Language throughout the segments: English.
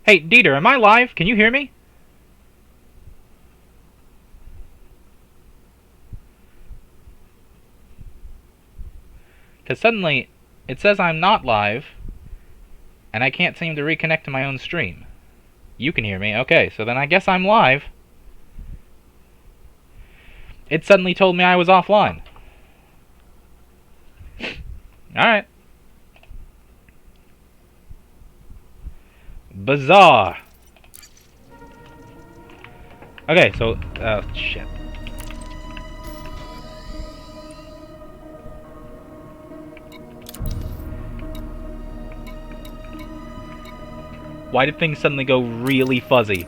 Hey, Dieter, am I live? Can you hear me? Because suddenly, it says I'm not live, and I can't seem to reconnect to my own stream. You can hear me. Okay, so then I guess I'm live. It suddenly told me I was offline. Alright. Bizarre. Okay, so... shit. Why did things suddenly go really fuzzy?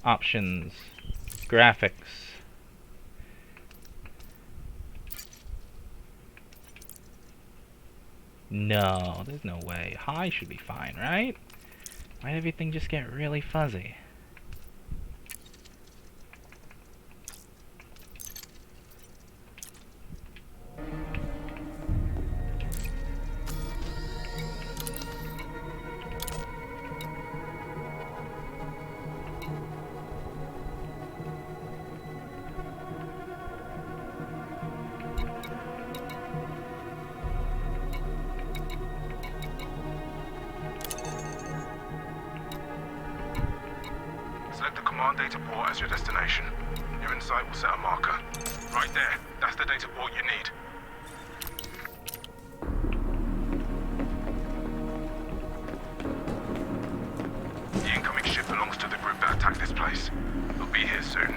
Options. Graphics. No, there's no way. High should be fine, right? Why did everything just get really fuzzy? Select the command data port as your destination. Your insight will set a marker. Right there, that's the data port you need. The incoming ship belongs to the group that attacked this place. They'll be here soon.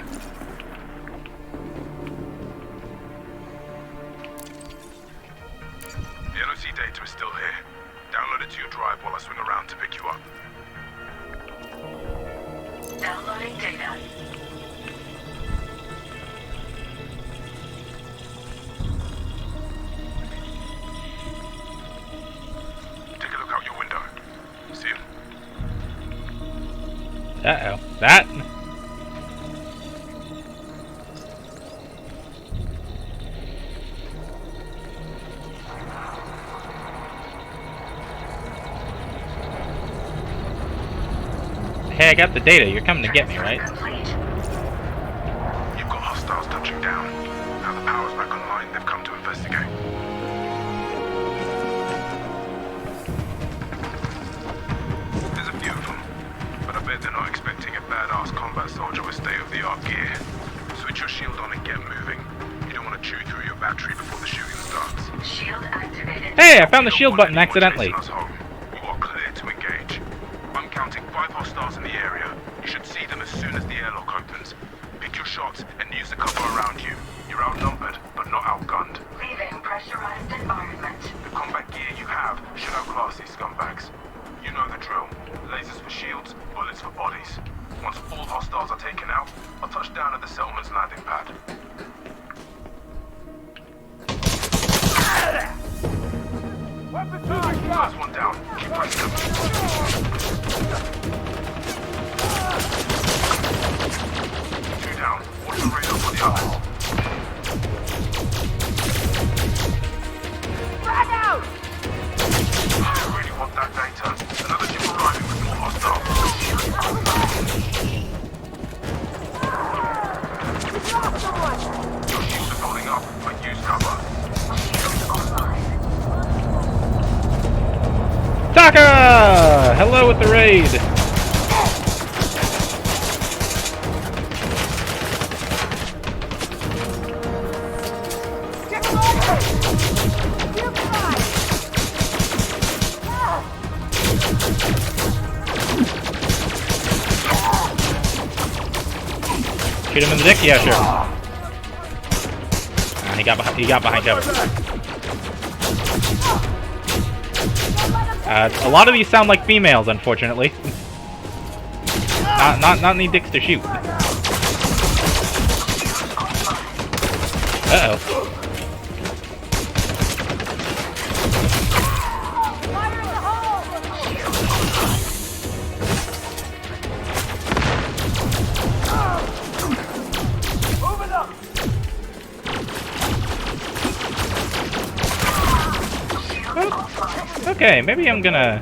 The NOC data is still here. Download it to your drive while I swing around to pick you up. Downloading data. Take a look out your window. See him? Uh-oh. That... Hey, I got the data. You're coming to get me, right? You've got hostiles touching down. Now the power's back online, they've come to investigate. There's a few of them, but I bet they're not expecting a badass combat soldier with state-of-the-art gear. Switch your shield on and get moving. You don't want to chew through your battery before the shooting starts. Shield activated. Hey, I found the shield button accidentally. You are clear to engage. I'm counting 5 hostiles in the area. You should see them as soon as the airlock opens. Pick your shots and use the cover around you. You're outnumbered, but not outgunned. Leaving pressurized environment. The combat gear you have should outclass these scumbags. You know the drill. Lasers for shields, bullets for bodies. Once all hostiles are taken out, I'll touch down at the settlement's landing pad. First one down. Keep pressing them. Two down. Watch the radar for the others. Frag out! I really want that data. Another ship arriving with more hostiles. We lost someone! Your shields are holding up, but use cover. Shield online. Taka! Hello with the raid. Get alive! Shield alive! Shoot him in the dick? Yeah, sure. He got behind cover. A lot of these sound like females, unfortunately. Not any dicks to shoot. Uh-oh. Fire in the hole! Move it up! Okay, maybe I'm gonna...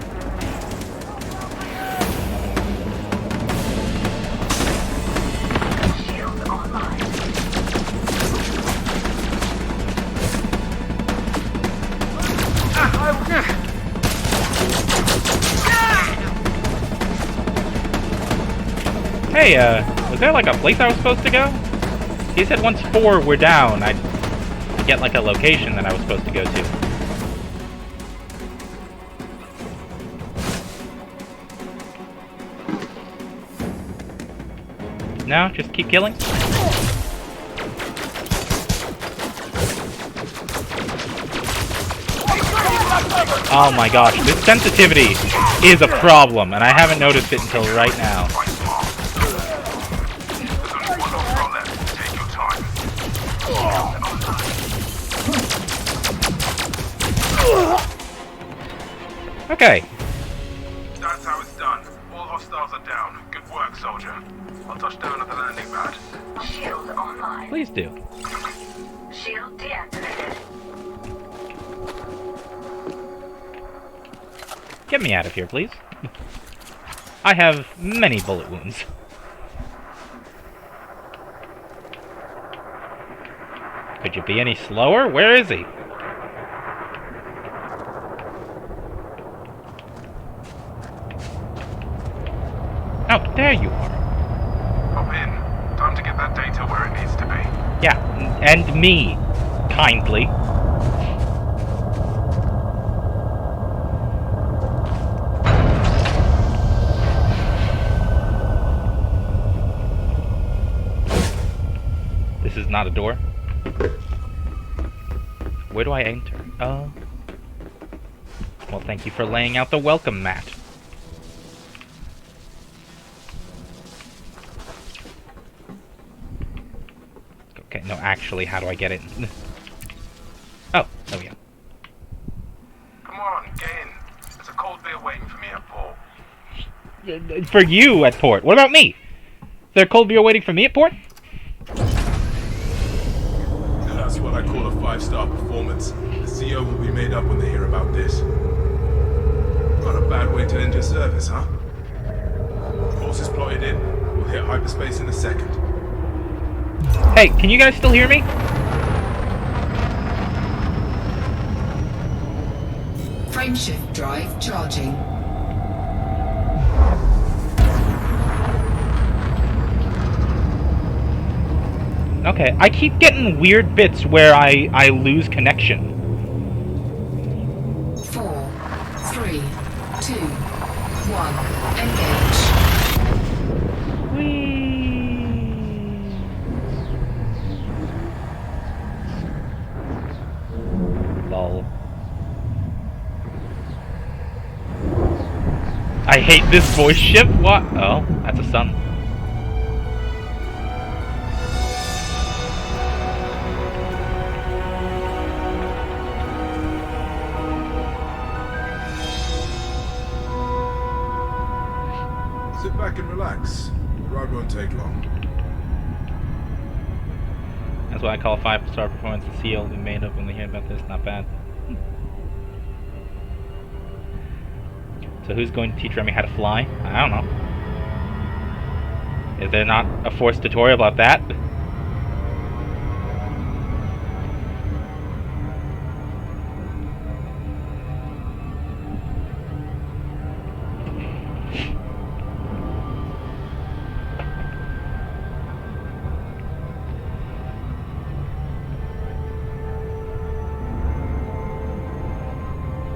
Shield online. Hey, was there like a place I was supposed to go? He said once 4 were down, I'd get like a location that I was supposed to go to. No? Just keep killing? Oh my gosh, this sensitivity is a problem, and I haven't noticed it until right now. Okay. That's how it's done. All hostiles are down. Good work, soldier. I'll touch down at the landing pad. Shield online. Please do. Shield deactivated. Get me out of here, please. I have many bullet wounds. Could you be any slower? Where is he? Oh, there you are. Hop in. Time to get that data where it needs to be. Yeah, and me, kindly. This is not a door. Where do I enter? Oh. Well, thank you for laying out the welcome mat. Okay, no, actually, how do I get it? Oh, there we go. Come on, get in. There's a cold beer waiting for me at port. For you at port. What about me? Is there a cold beer waiting for me at port? That's what I call a 5-star performance. The CO will be made up when they hear about this. Not a bad way to end your service, huh? Course is plotted in. We'll hit hyperspace in a second. Hey, can you guys still hear me? Frameshift drive charging. Okay, I keep getting weird bits where I lose connection. 4, 3, 2, 1. Engage. Lol. I hate this voice ship. What? Oh, that's a sun. Sit back and relax. The ride won't take long. That's what I call a 5-star performance. The seal we made up when they hear about this. Not bad. So who's going to teach Remy how to fly? I don't know. Is there not a forced tutorial about that?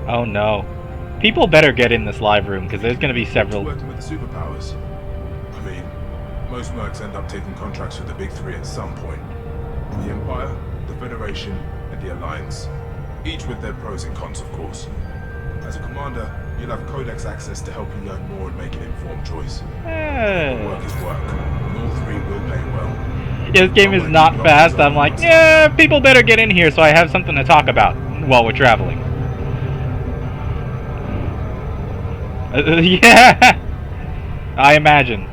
Oh no. People better get in this live room, because there's going to be several... Working with the superpowers. I mean, most mercs end up taking contracts with the big three at some point. The Empire, the Federation, and the Alliance. Each with their pros and cons, of course. As a commander, you'll have Codex access to help you learn more and make an informed choice. Work is work, and all three will pay well. Yeah, this game is not fast. I'm like, yeah, people better get in here so I have something to talk about while we're traveling. Yeah, I imagine.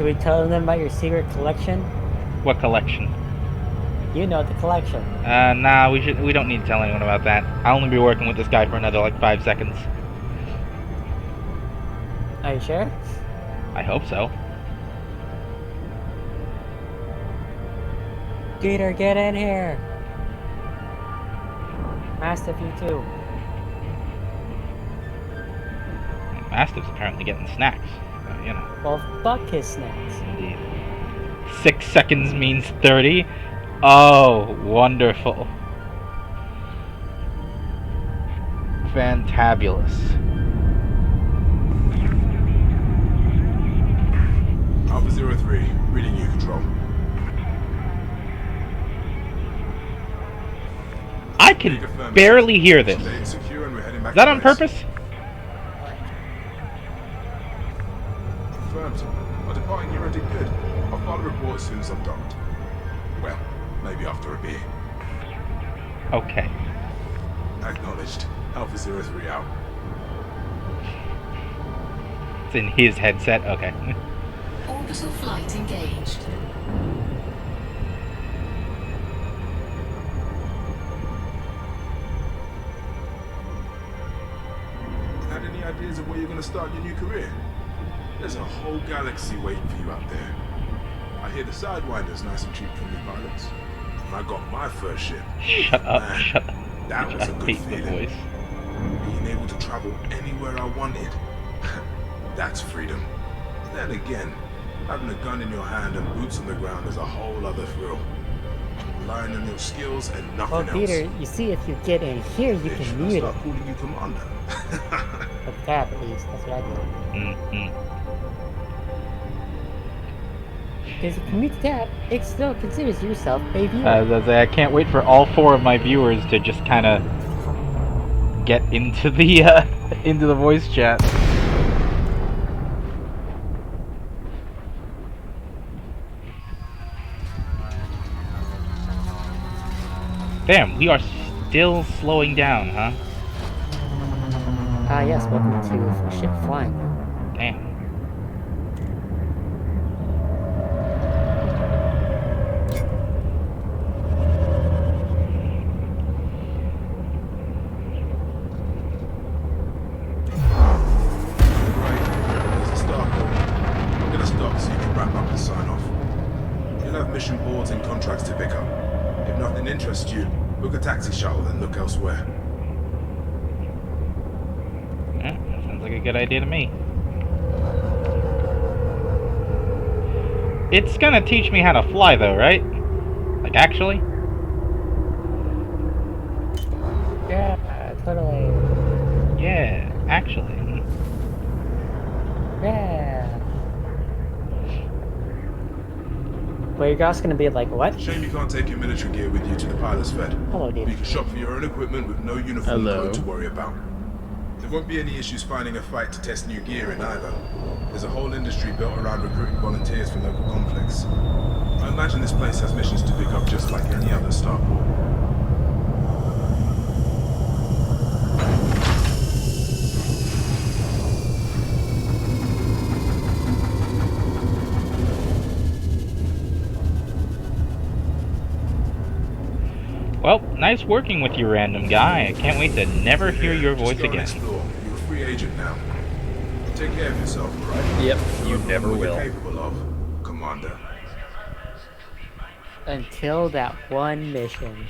Should we tell them about your secret collection? What collection? You know the collection. Nah, we don't need to tell anyone about that. I'll only be working with this guy for another, like, 5 seconds. Are you sure? I hope so. Peter, get in here! Mastiff, you too. Mastiff's apparently getting snacks. You know. Well, fuck his snacks. Indeed. 6 seconds means 30? Oh, wonderful. Fantabulous. Alpha 03, reading you, Control. I can barely hear this. Staying secure and we're heading back Is that to on base. purpose? Confirmed. Our departing gear did good. I'll file a report as soon as I'm docked. Well, maybe after a beer. Okay. Acknowledged. Alpha 03 out. It's in his headset. Okay. Orbital flight engaged. Had any ideas of where you're going to start your new career? There's a whole galaxy waiting for you out there. I hear the Sidewinder's nice and cheap for new pilots. When I got my first ship, Shut up, man, shut up. that was a I good hate the feeling. voice. Being able to travel anywhere I wanted. That's freedom. Then again, having a gun in your hand and boots on the ground is a whole other thrill. Relying on your skills and nothing Well, else. Peter, you see, if you get in here, you Bitch, can I'll mute start it. calling you Commander. With the tab, at least. That's what I do. Mm-hmm. Because if you mute the tab, it still considers yourself a viewer. I can't wait for all 4 of my viewers to just kind of get into the into the voice chat. Damn, we are still slowing down, huh? Ah, yes, welcome to Ship Flying. Damn. There's a start call. I'm gonna stop so you can wrap up and sign off. You'll have mission boards and contracts to pick up. If nothing interests you, book a taxi shuttle and look elsewhere. Yeah, sounds like a good idea to me. It's gonna teach me how to fly though, right? Like, actually? Yeah, totally. Yeah, actually. Yeah. Well, your guy's gonna be like, what? Shame you can't take your military gear with you to the pilot's fed. Hello, You dude. can shop for your own equipment with no uniform Hello. code to worry about. There won't be any issues finding a fight to test new gear in either. There's a whole industry built around recruiting volunteers for local conflicts. I imagine this place has missions to pick up just like any other starport. Well, nice working with you, random guy. I can't wait to never hear your Just voice go and again. explore. You're a free agent now. Take care of yourself, alright? Yep, you Remember never what will. You're capable of, Commander. Until that one mission.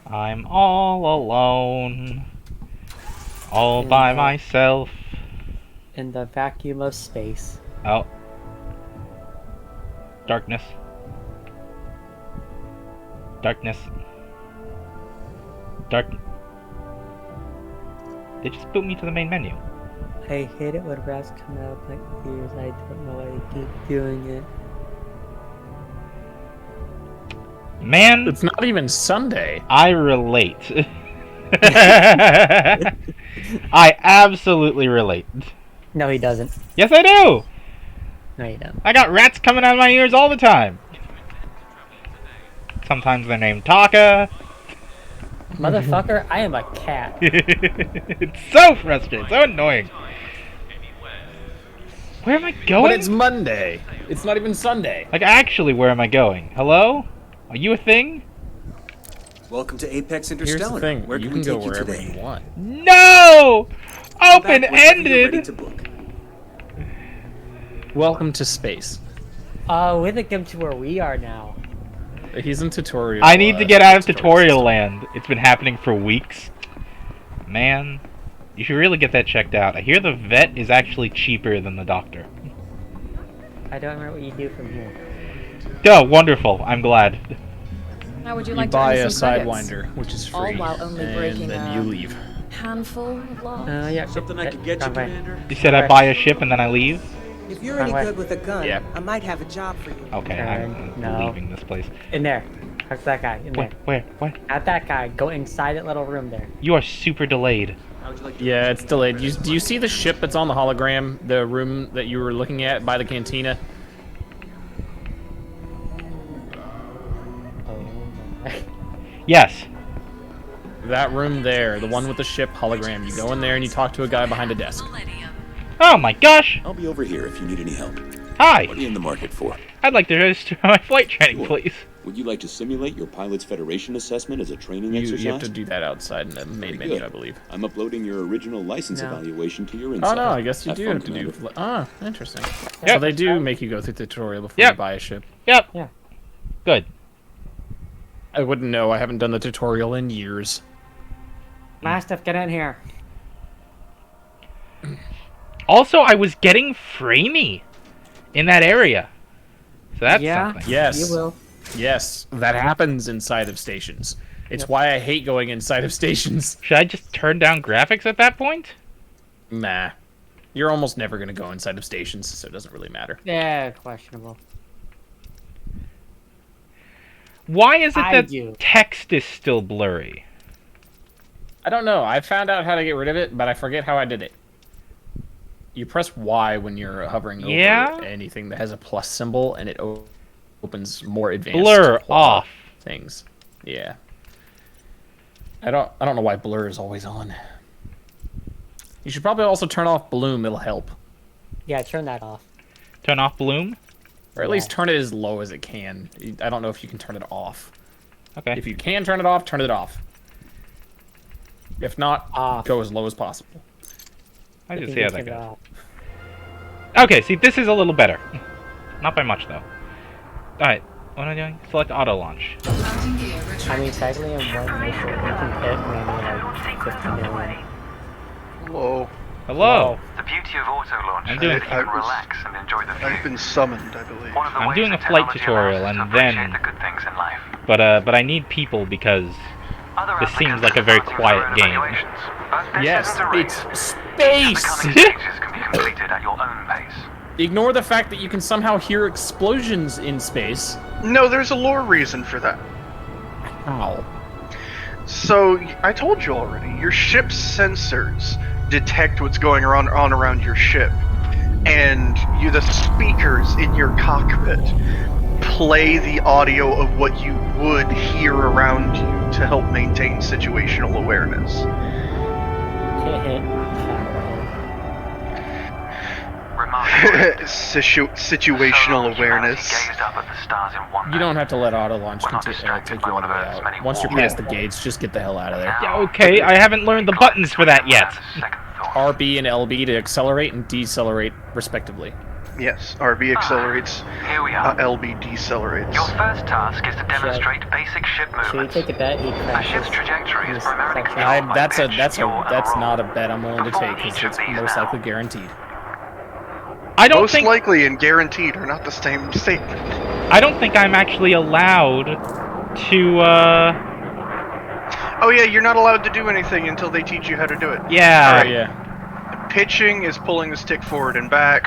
I'm all alone. All In by the- myself. In the vacuum of space. Oh. Darkness. Darkness. Dark. They just boot me to the main menu. I hate it when rats come out like these. I don't know why they keep doing it. Man, It's not even Sunday. I relate. I absolutely relate. No, he doesn't. Yes, I do! No, you don't. I got rats coming out of my ears all the time. Sometimes they're named Taka. Motherfucker, I am a cat. It's so frustrating, so annoying. Where am I going? But it's Monday. It's not even Sunday. Like, actually, where am I going? Hello? Are you a thing? Welcome to Apex Here's Interstellar. the thing. Where You can can we go take you wherever today? you want. No! Come back whenever you're ready to Open-ended! book. Welcome to space. Oh, we have to come to where we are now. He's in tutorial. I need to get out of tutorial land. It's been happening for weeks. Man, you should really get that checked out. I hear the vet is actually cheaper than the doctor. I don't remember what you do from here. Oh, wonderful. I'm glad. How would you You like buy to earn a some credits? Sidewinder, which is All free, while only and breaking then a you leave. handful of logs. Yeah. Something I could get you, Wrong way. Commander? You said I buy a ship and then I leave? If you're Wrong any way. good with a gun, Yeah. I might have a job for you. Okay, I'm No. leaving this place. In there. That's that guy. In there. Where? What? Not that guy. Go inside that little room there. You are super delayed. How would you like to Yeah, it's delayed. Do you see the ship that's on the hologram? The room that you were looking at by the cantina? Oh. Yes. That room there, the one with the ship hologram. You go in there and you talk to a guy behind a desk. Oh my gosh! I'll be over here if you need any help. Hi! What are you in the market for? I'd like to register my flight training, Sure. please. Would you like to simulate your Pilot's Federation assessment as a training exercise? You have to do that outside in the main Very menu, good. I believe. I'm uploading your original license No. evaluation to your Oh insight. no, I guess you Have do fun, have to do. Commander. Ah, interesting. So Yep. they do make you go through the tutorial before Yep. you buy a ship. Yep. Yeah. Good. I wouldn't know. I haven't done the tutorial in years. Mastiff, get in here. Also, I was getting framey in that area. So that's Yeah. something. Yes. You will. Yes, that happens inside of stations. It's Yep. why I hate going inside of stations. Should I just turn down graphics at that point? Nah. You're almost never going to go inside of stations, so it doesn't really matter. Yeah, questionable. Why is it I that do. text is still blurry? I don't know. I found out how to get rid of it, but I forget how I did it. You press Y when you're hovering Yeah? over anything that has a plus symbol, and it opens more advanced Blur off. things. Yeah. I don't know why blur is always on. You should probably also turn off bloom. It'll help, Yeah, turn that off. Turn off bloom? or at Yeah. least turn it as low as it can. I don't know if you can turn it off. Okay. If you can turn it off, turn it off. If not, Off. go as low as possible. I You just can see how just that turn it goes. off. Okay, see, this is a little better. Not by much, though. Alright, what am I doing? Select auto launch. Landing gear I mean, retracted. technically, in one mission, you can hit maybe like 50 million. Hello. Hello! The beauty of auto launch I'm is doing- that you can relax and enjoy the view. I've been summoned, I believe. One of the I'm ways doing that a flight technology tutorial, allows us and to appreciate then- the good things in life. But I need people because Other this seems applicants like a are very starting quiet their own game. evaluations, but this Yes, isn't a race. it's The space! coming stages can be completed at your own pace. Ignore the fact that you can somehow hear explosions in space. No, there's a lore reason for that. How? So, I told you already, your ship's sensors detect what's going on around your ship. And the speakers in your cockpit play the audio of what you would hear around you to help maintain situational awareness. Remarkable. Situational awareness. Gazed up at the stars in wonder. You don't have to let auto launch We're not take distracted you by all one the of way Earth's out. many Once you're wars. past the gates, just get the hell out of there. Yeah, okay, I haven't learned the buttons for that yet. Second thought. RB and LB to accelerate and decelerate, respectively. Yes, RB accelerates, Here we are. LB decelerates. Your first task is to demonstrate basic ship Should we movements. take a bet? He A ship's crashes. trajectory is This primarily section. controlled by pitch, That's yaw, and not a roll. bet I'm willing to Perform take, each because of it's these most now. likely guaranteed. I don't Most think likely and guaranteed are not the same statement. I don't think I'm actually allowed to Oh yeah, you're not allowed to do anything until they teach you how to do it. yeah. Oh, yeah. Pitching is pulling the stick forward and back.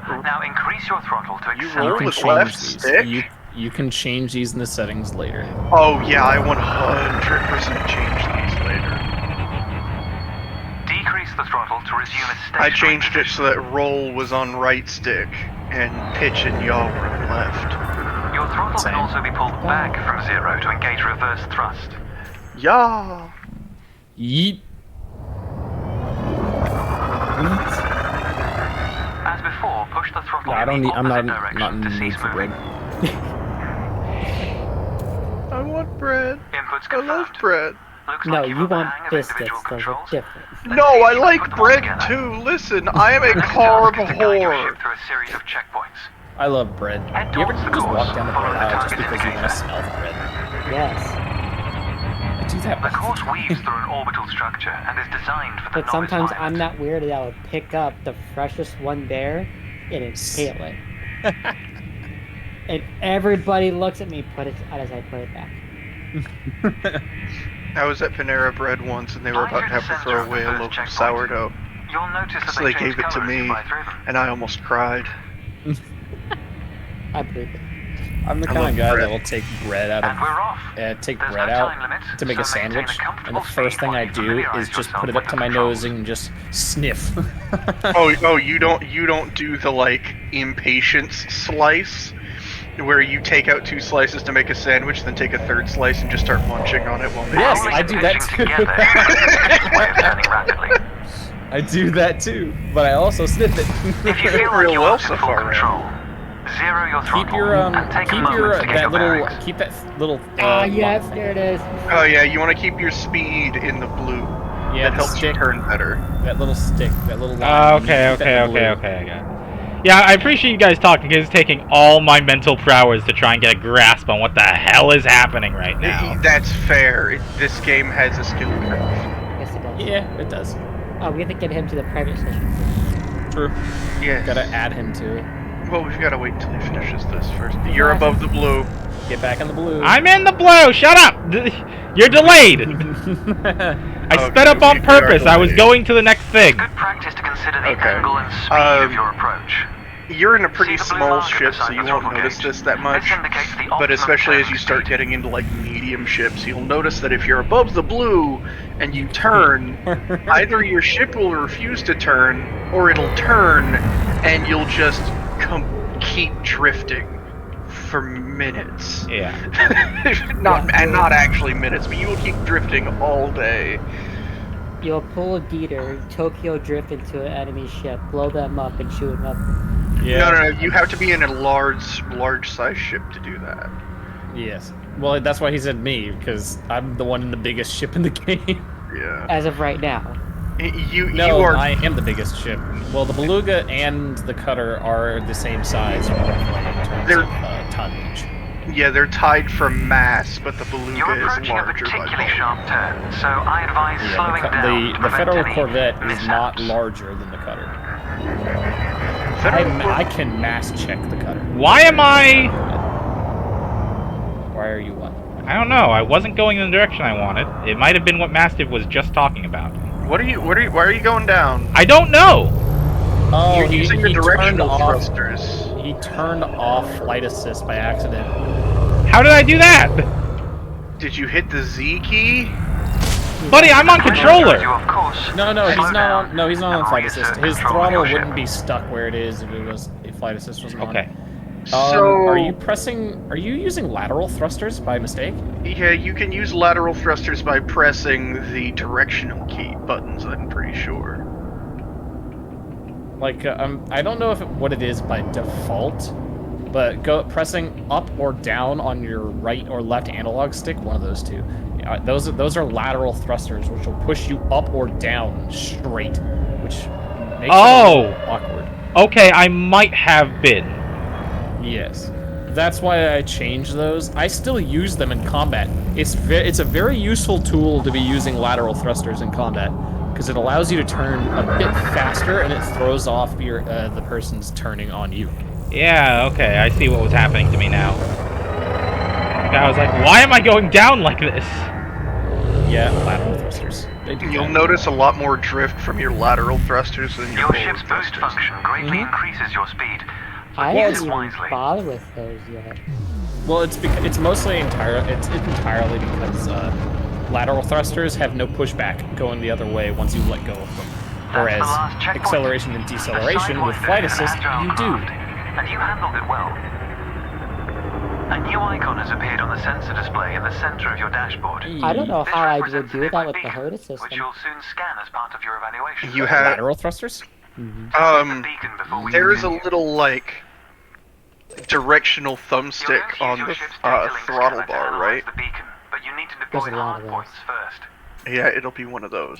Good. Now increase your throttle to You You roll accelerate. can with change left these. stick? You can change these in the settings later. Oh yeah, I 100% change these later. Decrease the throttle to resume a stationary I changed it position. so that roll was on right stick. and Pitch and Yaw run left. Your throttle Same. can also be pulled back from 0 to engage reverse thrust. Yaw! Yeet. As before, push the throttle No, I don't in need. the I'm not. opposite direction Not in to the mood cease for moving. bread. I want bread. Inputs I love confirmed. bread. Looks No, like you've you got the want hang of biscuits. individual Those are controls. different. Let's No, see if I you can like put them all bread together. too. Listen, I am a Next carb task is to guide your whore. ship through a series of checkpoints. I love bread. Head You ever towards the just course, walk down the follow bread the aisle just target because you want to indicator. smell the bread? Yes. I do that. The all course time. weaves through an orbital structure and is designed for the But sometimes novice I'm pilot. that weird that I would pick up the freshest one there and inhale it. And everybody looks at me as I put it back. I was at Panera Bread once and they were about to have to throw away a loaf of sourdough. You'll notice that So they change gave it to colour as you me, fly through them. and I almost cried. I believe it. I'm the I kind love of guy bread. that will take bread out And we're of off. take There's bread no out time limit, to make a so maintain a sandwich, and the comfortable first speed thing while I you do familiarise is just yourself put it with up to the my controls. nose and just sniff. Oh, you don't do the like impatience slice, where you take out 2 slices to make a sandwich, then take a 3rd slice and just start munching on it while making Yes, it. I do that Pitching too. together is the efficient way of turning rapidly. I do that too, but I also sniff it. If you feel like Real you well aren't so in full far, control, zero your throttle Keep your and take a moment to get your bearings. keep that little. Yes, there it is. Oh yeah, you want to keep your speed in the blue. Yeah, That the helps stick. you turn better. That little stick, that little line. you need to Okay, keep that in the blue. I got it. Yeah, I appreciate you guys talking because it's taking all my mental prowess to try and get a grasp on what the hell is happening right now. That's fair. This game has a skill curve. Yes, it does. Yeah, it does. Oh, we have to get him to the private session. True. Yes. Gotta add him to it. Well, we've got to wait until he finishes this first. You're above the blue. Get back in the blue. I'm in the blue! Shut up! You're delayed! I sped up on purpose. I was going to the next thing. Good practice to consider the Okay. angle and speed of your approach. You're in a pretty See the blue small mark ship, beside so you the won't throttle notice gauge? this that much. This indicates the But optimum especially as turning you start speed. getting into like medium ships, you'll notice that if you're above the blue and you turn, either your ship will refuse to turn, or it'll turn and you'll just keep drifting for minutes. Yeah. not actually minutes, but you will keep drifting all day. You'll pull a Dieter, Tokyo drift into an enemy ship, blow them up, and shoot them up. Yeah. No, you have to be in a large size ship to do that. Yes. Well, that's why he said me, because I'm the one in the biggest ship in the game. Yeah. As of right now. You No, are. I am the biggest ship. Well, the Beluga and the Cutter are the same size, roughly, in terms They're- of tonnage. Yeah, they're tied for mass, but the Beluga You're is approaching a larger by particularly volume. sharp turn, so I advise slowing down to The prevent Federal any Corvette is mishaps. not larger than the Cutter. Federal I can mass check the Cutter. Why am I... Why are you what? I don't know. I wasn't going in the direction I wanted. It might have been what Mastiff was just talking about. Why are you going down? I don't know! Oh, You're using the turned directional off. thrusters. He turned off flight assist by accident. How did I do that? Did you hit the Z key? Buddy, I'm on controller! You, of course, No, slow he's not down on. No, he's not on and flight reassert assist. His control of throttle your ship. wouldn't be stuck where it is if flight assist wasn't on. Okay. Are you using lateral thrusters by mistake? Yeah, you can use lateral thrusters by pressing the directional key buttons, I'm pretty sure. Like, I don't know what it is by default, but pressing up or down on your right or left analog stick, one of those two. Those are lateral thrusters, which will push you up or down straight, which makes it a little awkward. Okay, I might have been. Yes. That's why I changed those. I still use them in combat. It's a very useful tool to be using lateral thrusters in combat, because it allows you to turn a bit faster and it throws off the person's turning on you. Yeah, okay, I see what was happening to me now. I was like, why am I going down like this? Yeah, lateral thrusters. They do You'll that. notice a lot more drift from your lateral thrusters than your Your forward ship's boost thrusters. function greatly increases your speed. I Use haven't it even wisely. bothered with those yet. Well, it's mostly entirely because lateral thrusters have no pushback going the other way once you let go of them. the Whereas last checkpoint. acceleration and deceleration with flight assist, you do. and you handled it well. A new icon has appeared on the sensor display in the center of your dashboard. I don't know This how I would represents do a that with nearby the beacon, HOTA which system. you'll soon scan as part of your evaluation. You have lateral thrusters. there is a little like directional thumbstick on the throttle bar, right? The beacon, but you need to There's deploy a lot of hard those. points first. Yeah, it'll be one of those.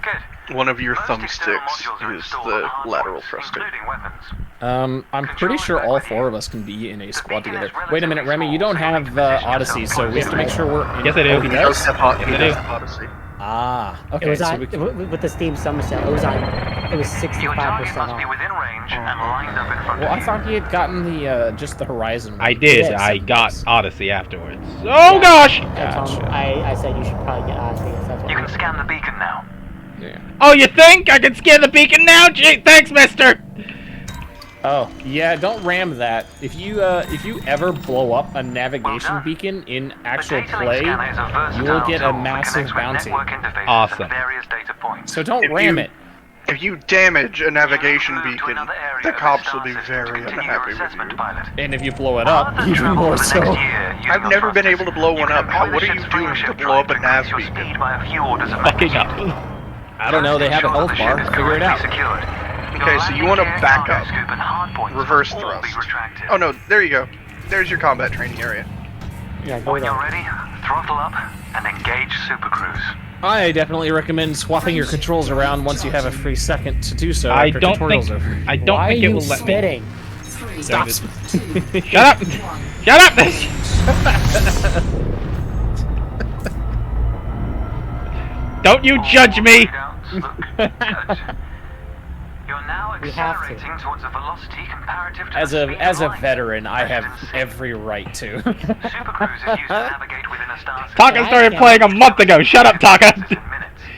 Good. One of your Most external thumbsticks modules are is installed the on hard lateral points, thruster. including weapons. I'm pretty sure all four of us can be in a squad together. Wait a minute, Remy, you don't have Odyssey, so we have to make sure we're in. Yes, I do. Oh, he He does? Yes, I do. Odyssey. Ah, okay. It was so on we can... with the Steam Summer Sale. It was 65% Your target must be off. within range and lined up in front Well, of I you. thought he had gotten the just the Horizon one. I did. Yes. I got Odyssey afterwards. Oh gosh! I said you should probably get Odyssey. That's what You can scan the beacon now. Yeah. Oh, you think I can scan the beacon now? Gee, thanks, mister! Oh, yeah, don't ram that. If you ever blow up a navigation beacon in actual play, you will get a massive bounty. Awesome. So don't ram it. If you damage a navigation beacon, the cops will be very unhappy with you. And if you blow it up, even more so. I've never been able to blow one up. What are you doing to blow up a nav beacon? Fucking up. I don't know, they have a health bar. Figure it out. Okay, so you want to back up. Reverse thrust. Oh no, there you go. There's your combat training area. Yeah, go When there. you're ready, throttle up and engage Super Cruise. I definitely recommend swapping your controls around once you have a free second to do so I after don't tutorial's think. over. I don't Why think are it you will let me. spitting? Stop. Shut up! Shut up! Don't you judge me! You're now We have to. accelerating towards a velocity comparative to As the a speed as of a light. veteran, I have every right to. Super Cruise is used to navigate within a star system. Taka started playing a month ago. Shut up, Taka!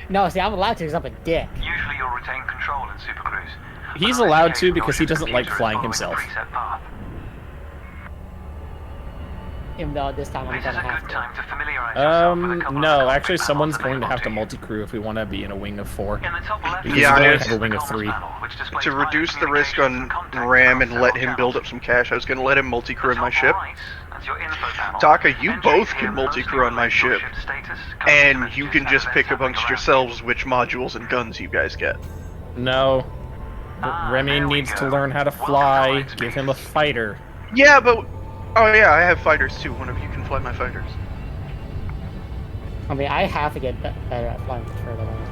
No, see, I'm allowed to because I'm a dick. Usually you'll retain control in Super Cruise. He's allowed to because he doesn't like flying himself. Even though this time I'm This is gonna a have good to. time to familiarize yourself with a couple of No, the actually, cockpit someone's panels going to have to available multi-crew if we want to be in a wing of 4. In the top left, Because Yeah, we I only was- have a wing of 3. To reduce the risk on RAM and let him build up some cash, I was going to let him multi-crew on my ship. Taka, you both can multi-crew on my ship, and you can just pick amongst yourselves which modules and guns you guys get. No. Remy needs to learn how to fly. Give him a fighter. Yeah, but... Oh yeah, I have fighters too. One of you can fly my fighters. I mean, I have to get better at flying further lanes.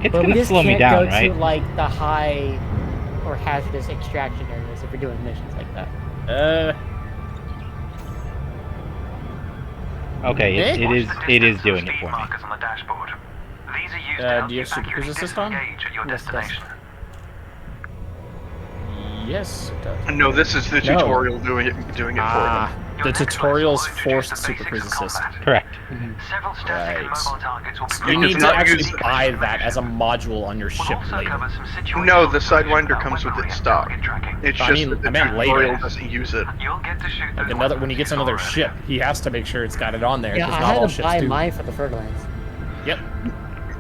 It's But we gonna just slow me can't down, go right? to like the high or hazardous extraction areas if we're doing missions like that. Okay, it is doing it for me. markers on the dashboard. These are used to help Do you have Super accurately Cruise Assist on? disengage at your Yes, it does. destination. Yes, it does. No, this is the No. tutorial doing it for them. The tutorials forced Super Cruise Assist. Correct. Several static and mobile targets will be You It need does to not actually use- buy that as a module on your ship also later. cover some situational No, the information Sidewinder about comes with weaponry it and stock. target tracking. It's I just mean- that the I meant later. tutorial doesn't use it. You'll get to shoot Like those another, when he gets another weapons ship, he has to make sure it's got it on there. Yeah, 'cause I not all had to ships buy do. mine for the Ferdinands. Yep.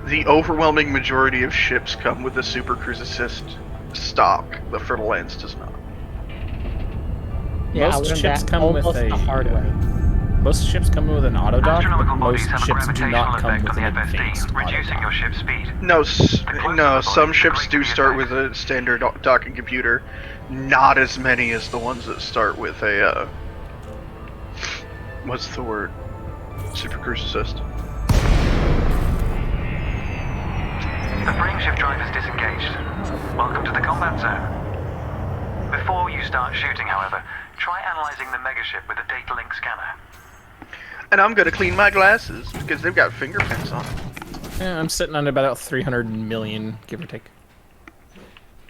The overwhelming majority of ships come with the Super Cruise Assist stock. The Fertilands does not. Yeah, I Most learned ships that come with almost a the hard way. Most ships come with an auto dock, but Astronomical bodies most have a ships do gravitational not come effect with on an the FSD, advanced auto reducing dock. your ship's speed. No, some ships do start with a standard docking computer. Not as many as the ones that start with a, what's the word? Super Cruise Assist. The frameshift drive is disengaged. Welcome to the combat zone. Before you start shooting, however, try analyzing the megaship with a data link scanner. And I'm gonna clean my glasses because they've got fingerprints on them. Yeah, I'm sitting on about 300 million, give or take.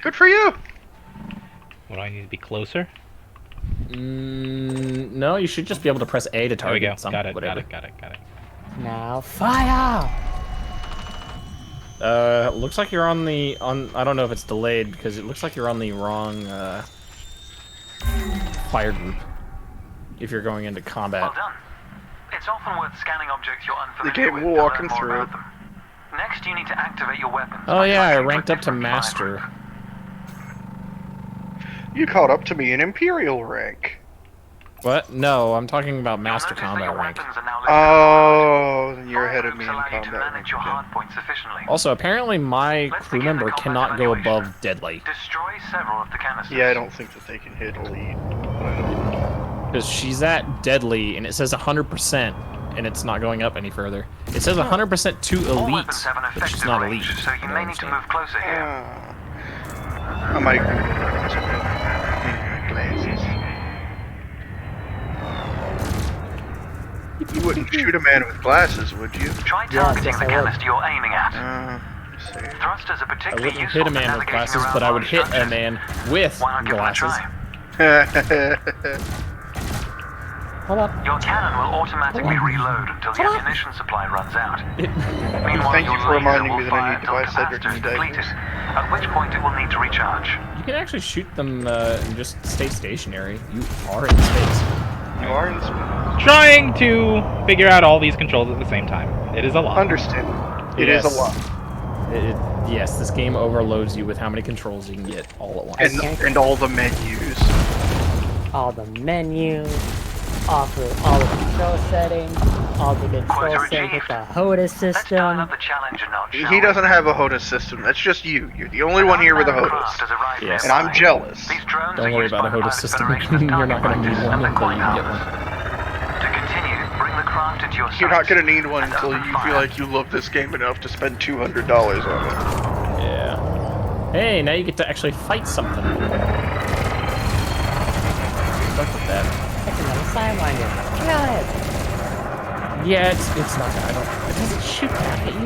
Good for you. What do I need to be closer? No, you should just be able to press A to There we target go. something. Got it. Whatever. Got it. Now fire! Looks like you're on the I don't know if it's delayed because it looks like you're on the wrong fire group. If you're going into combat. Well done. It's often worth scanning objects you're unfamiliar The game with will to walk learn him more through about it. them. Next, you need to activate your weapons. Oh by yeah, I switching ranked a up to different fire master. group. You caught up to me in Imperial rank. What? No, I'm talking about You'll master notice that combat your rank. weapons are now listed on Oh, then you're fire ahead of groups me in allow you to combat manage rank. your Okay. hard points efficiently. Also, apparently my Let's crew begin the member combat cannot go evaluation. above deadly. Destroy several of the canisters. Yeah, I don't think that they can hit elite. Because she's at deadly, and it says 100%, and it's not going up any further. It says 100% to All elite, weapons have an but she's effective not range, elite. so you may need to move closer here. I might glasses. You wouldn't shoot a man with glasses, would you? Try targeting yes, the I would. canister you're aiming at. Let's see. Thrusters are I particularly wouldn't useful hit a for man with navigating glasses, around but I would large hit a structures. man with Why not give it a glasses. try? Hold up. Your cannon will automatically reload until the ammunition supply runs out. Meanwhile, Thank you your for laser reminding will me that I fire need to till buy Cedric capacitor is new depleted, diapers. at which point it will need to recharge. You can actually shoot them and just stay stationary. You are in space. You are in space. Trying to figure out all these controls at the same time. It is a lot. Understand. It is a lot. Yes, this game overloads you with how many controls you can get all at once. And all the menus. All the menus, all the control settings, all the control settings with the HOTAS system. He doesn't have a HOTAS system. That's just you. You're the only one here with a HOTAS. Yes. And I'm jealous. Don't worry about a HOTAS system. You're not going to need one until you can get one. You're not gonna need one until you feel like you love this game enough to spend $200 on it. Yeah. Hey, now you get to actually fight something. Stuck with that. That's another sidewinder. Kill it! Yeah, it's not that. Does it shoot back at you? I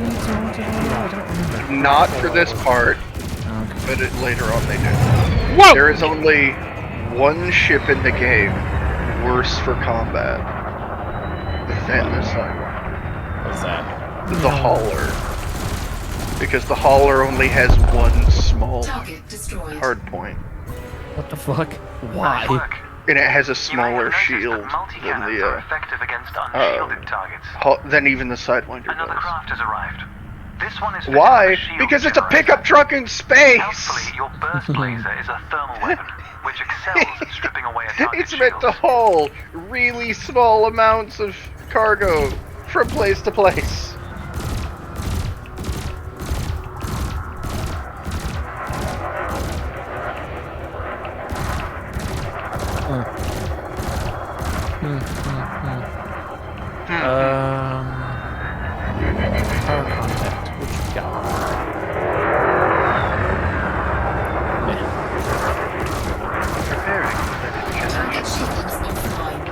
don't remember. Not for this part, but later on they do. Whoa! There is only one ship in the game worse for combat than the Sidewinder. What's that? The Hauler. Because the Hauler only has one small hard point. What the fuck? Why? And it has a smaller shield than the than even the Sidewinder Another does. craft has arrived. This one is Why? Because it's a pickup truck in space! Helpfully, your burst laser is a thermal weapon, which excels at stripping away a target's It's meant to haul really small amounts of cargo from place to place. Power contact. What you got? Target shields offline.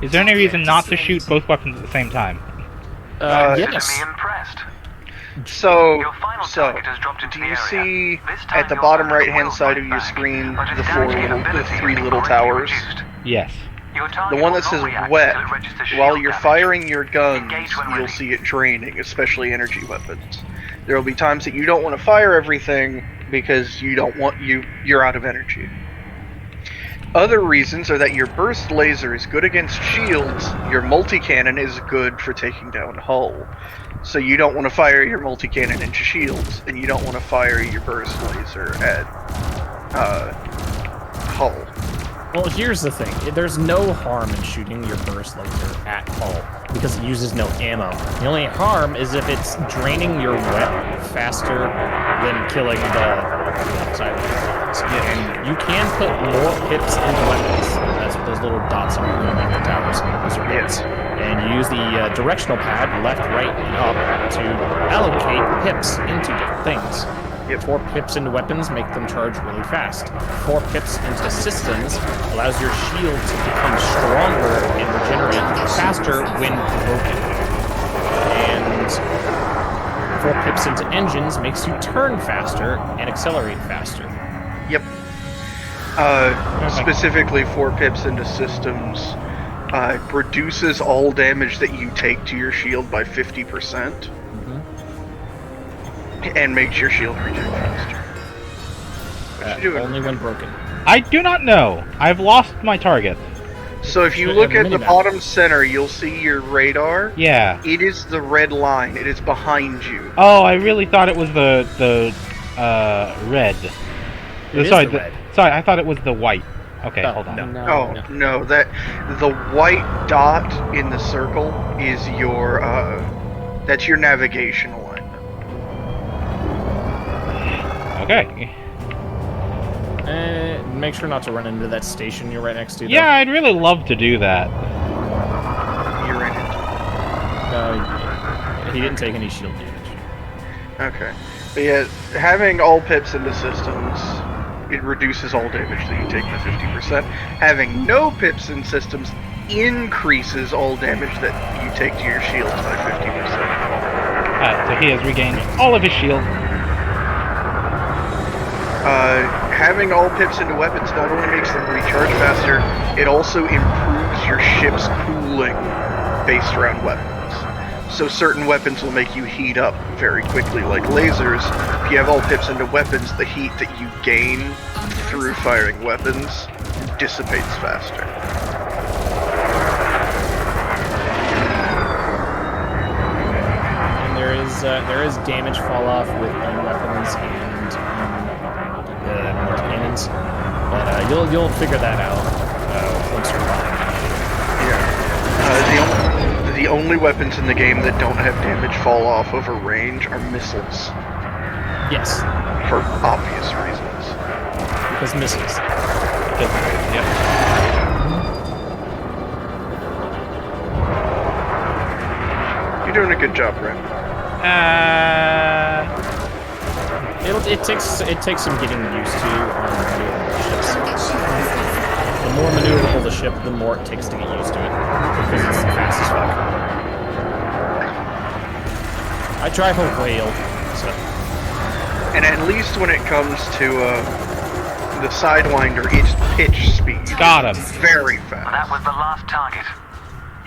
Is there any reason not to shoot both weapons at the same time? Yes. So, do you see at the bottom right-hand side of your screen the three little towers? Yes. The one that says wet, while you're firing your guns, you'll see it draining, especially energy weapons. There will be times that you don't want to fire everything because you're out of energy. Other reasons are that your burst laser is good against shields, your multi-cannon is good for taking down hull. So you don't want to fire your multi-cannon into shields, and you don't want to fire your burst laser at hull. Well, here's the thing. There's no harm in shooting your burst laser at hull, because it uses no ammo. The only harm is if it's draining your weapon faster than killing the Sidewinder. And you can put more pips into weapons. That's what those little dots are underneath the towers. Those are pips. And you use the directional pad, left, right, and up, to allocate pips into different things. 4 pips into weapons make them charge really fast. 4 pips into systems allows your shield to become stronger and regenerate faster when broken. And 4 pips into engines makes you turn faster and accelerate faster. Yep. Specifically 4 pips into systems reduces all damage that you take to your shield by 50%, and makes your shield regen faster. What you doing? Only when broken. I do not know. I've lost my target. So if you look at the bottom center, you'll see your radar. Yeah. It is the red line. It is behind you. Oh, I really thought it was the red. It Sorry, is the red. Sorry, I thought it was the white. Okay, hold on. No, that the white dot in the circle is your that's your navigational line. Okay. Make sure not to run into that station you're right next to. Though. Yeah, I'd really love to do that. You ran into. He didn't take any shield damage. Okay, but yeah, having all pips into systems, it reduces all damage that you take by 50%. Having no pips in systems increases all damage that you take to your shields by 50%. Alright, so he has regained all of his shield. Having all pips into weapons not only makes them recharge faster, it also improves your ship's cooling based around weapons. So certain weapons will make you heat up very quickly, like lasers. If you have all pips into weapons, the heat that you gain through firing weapons dissipates faster. And there is damage fall off with beam weapons and cannons, but you'll figure that out once you're fine. Yeah. The only weapons in the game that don't have damage fall off over range are missiles. Yes. For obvious reasons. Because missiles. Yep. You're doing a good job, Brent. It takes some getting used to on maneuverable ships. The more maneuverable the ship, the more it takes to get used to it, because it's fast as fuck. I drive a whale, so. And at least when it comes to the Sidewinder, its pitch speed Got him. Very fast. That was the last target.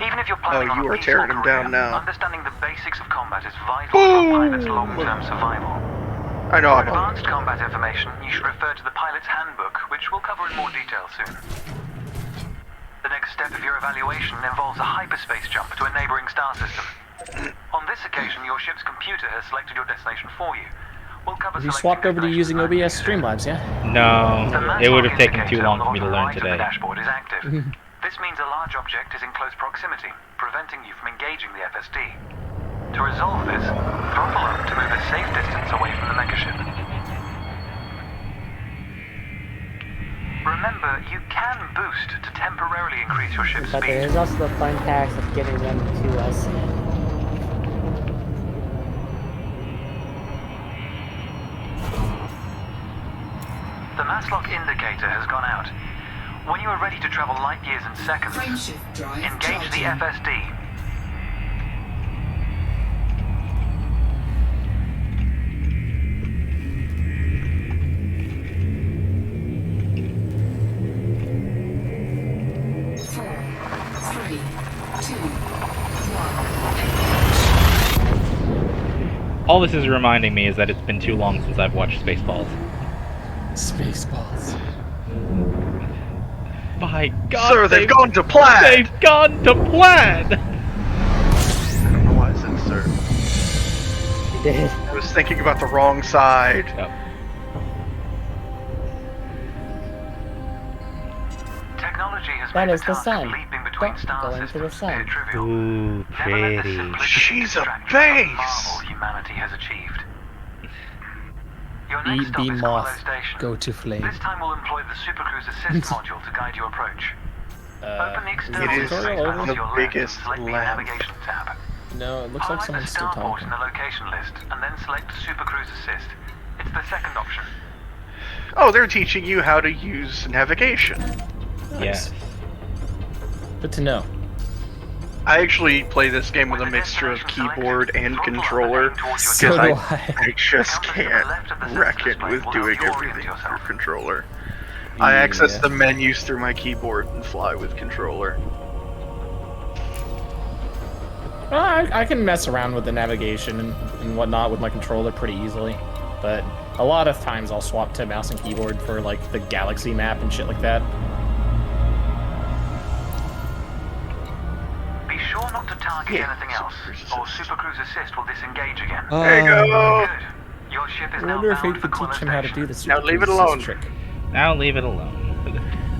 Even if you're planning on you a are tearing him peaceful down career, now. Understanding the basics of combat is vital for a pilot's long-term survival. I know. For advanced combat information, you should refer to the pilot's handbook, which we'll cover in more detail soon. The next step of your evaluation involves a hyperspace jump to a neighboring star system. On this occasion, your ship's computer has selected your destination for you. We'll cover You swapped over to using OBS Streamlabs, yeah? No, it would have taken too long for me to learn right of today. The dashboard is active. This means a large object is in close proximity, preventing you from engaging the FSD. To resolve this, throttle up to move a safe distance away from the megaship. Remember, you can boost to temporarily increase your ship's But there speed. is also the fun tax of getting them to us. The mass lock indicator has gone out. When you are ready to travel light years in seconds, engage the FSD. All this is reminding me is that it's been too long since I've watched Spaceballs. Spaceballs. My God, Sir, they've gone to plan! They've gone to plan! I don't know why I said sir. You did. I was thinking about the wrong side. Yep. Technology has That made is the task of sun. leaping between Don't star go into the systems appear sun. trivial. Ooh, Never let the pretty. simplicity She's a distract you from the base. marvel humanity has achieved. Your next stop Be is moth, Carlo Station. go to flame. This time we'll employ the Supercruise Assist module to guide your approach. Open the external It is display tutorial panel over? to your the left and biggest select the lab. navigation tab. No, it looks like Highlight the someone's still starport talking. in the location list, and then select Supercruise Assist. It's the second option. Oh, they're teaching you how to use navigation. Yes. Good to know. I actually play this game with a mixture of keyboard and controller So because do I just can't reckon with doing everything through controller. I access the menus through my keyboard and fly with controller. Well, I can mess around with the navigation and whatnot with my controller pretty easily, but a lot of times I'll swap to mouse and keyboard for like the galaxy map and shit like that. Be sure not to target anything else, or Super Cruise Assist will disengage again. There you go. Good. Your ship is I now wonder if bound he for could teach him how to do this. Now leave it alone. Trick. Now leave it alone.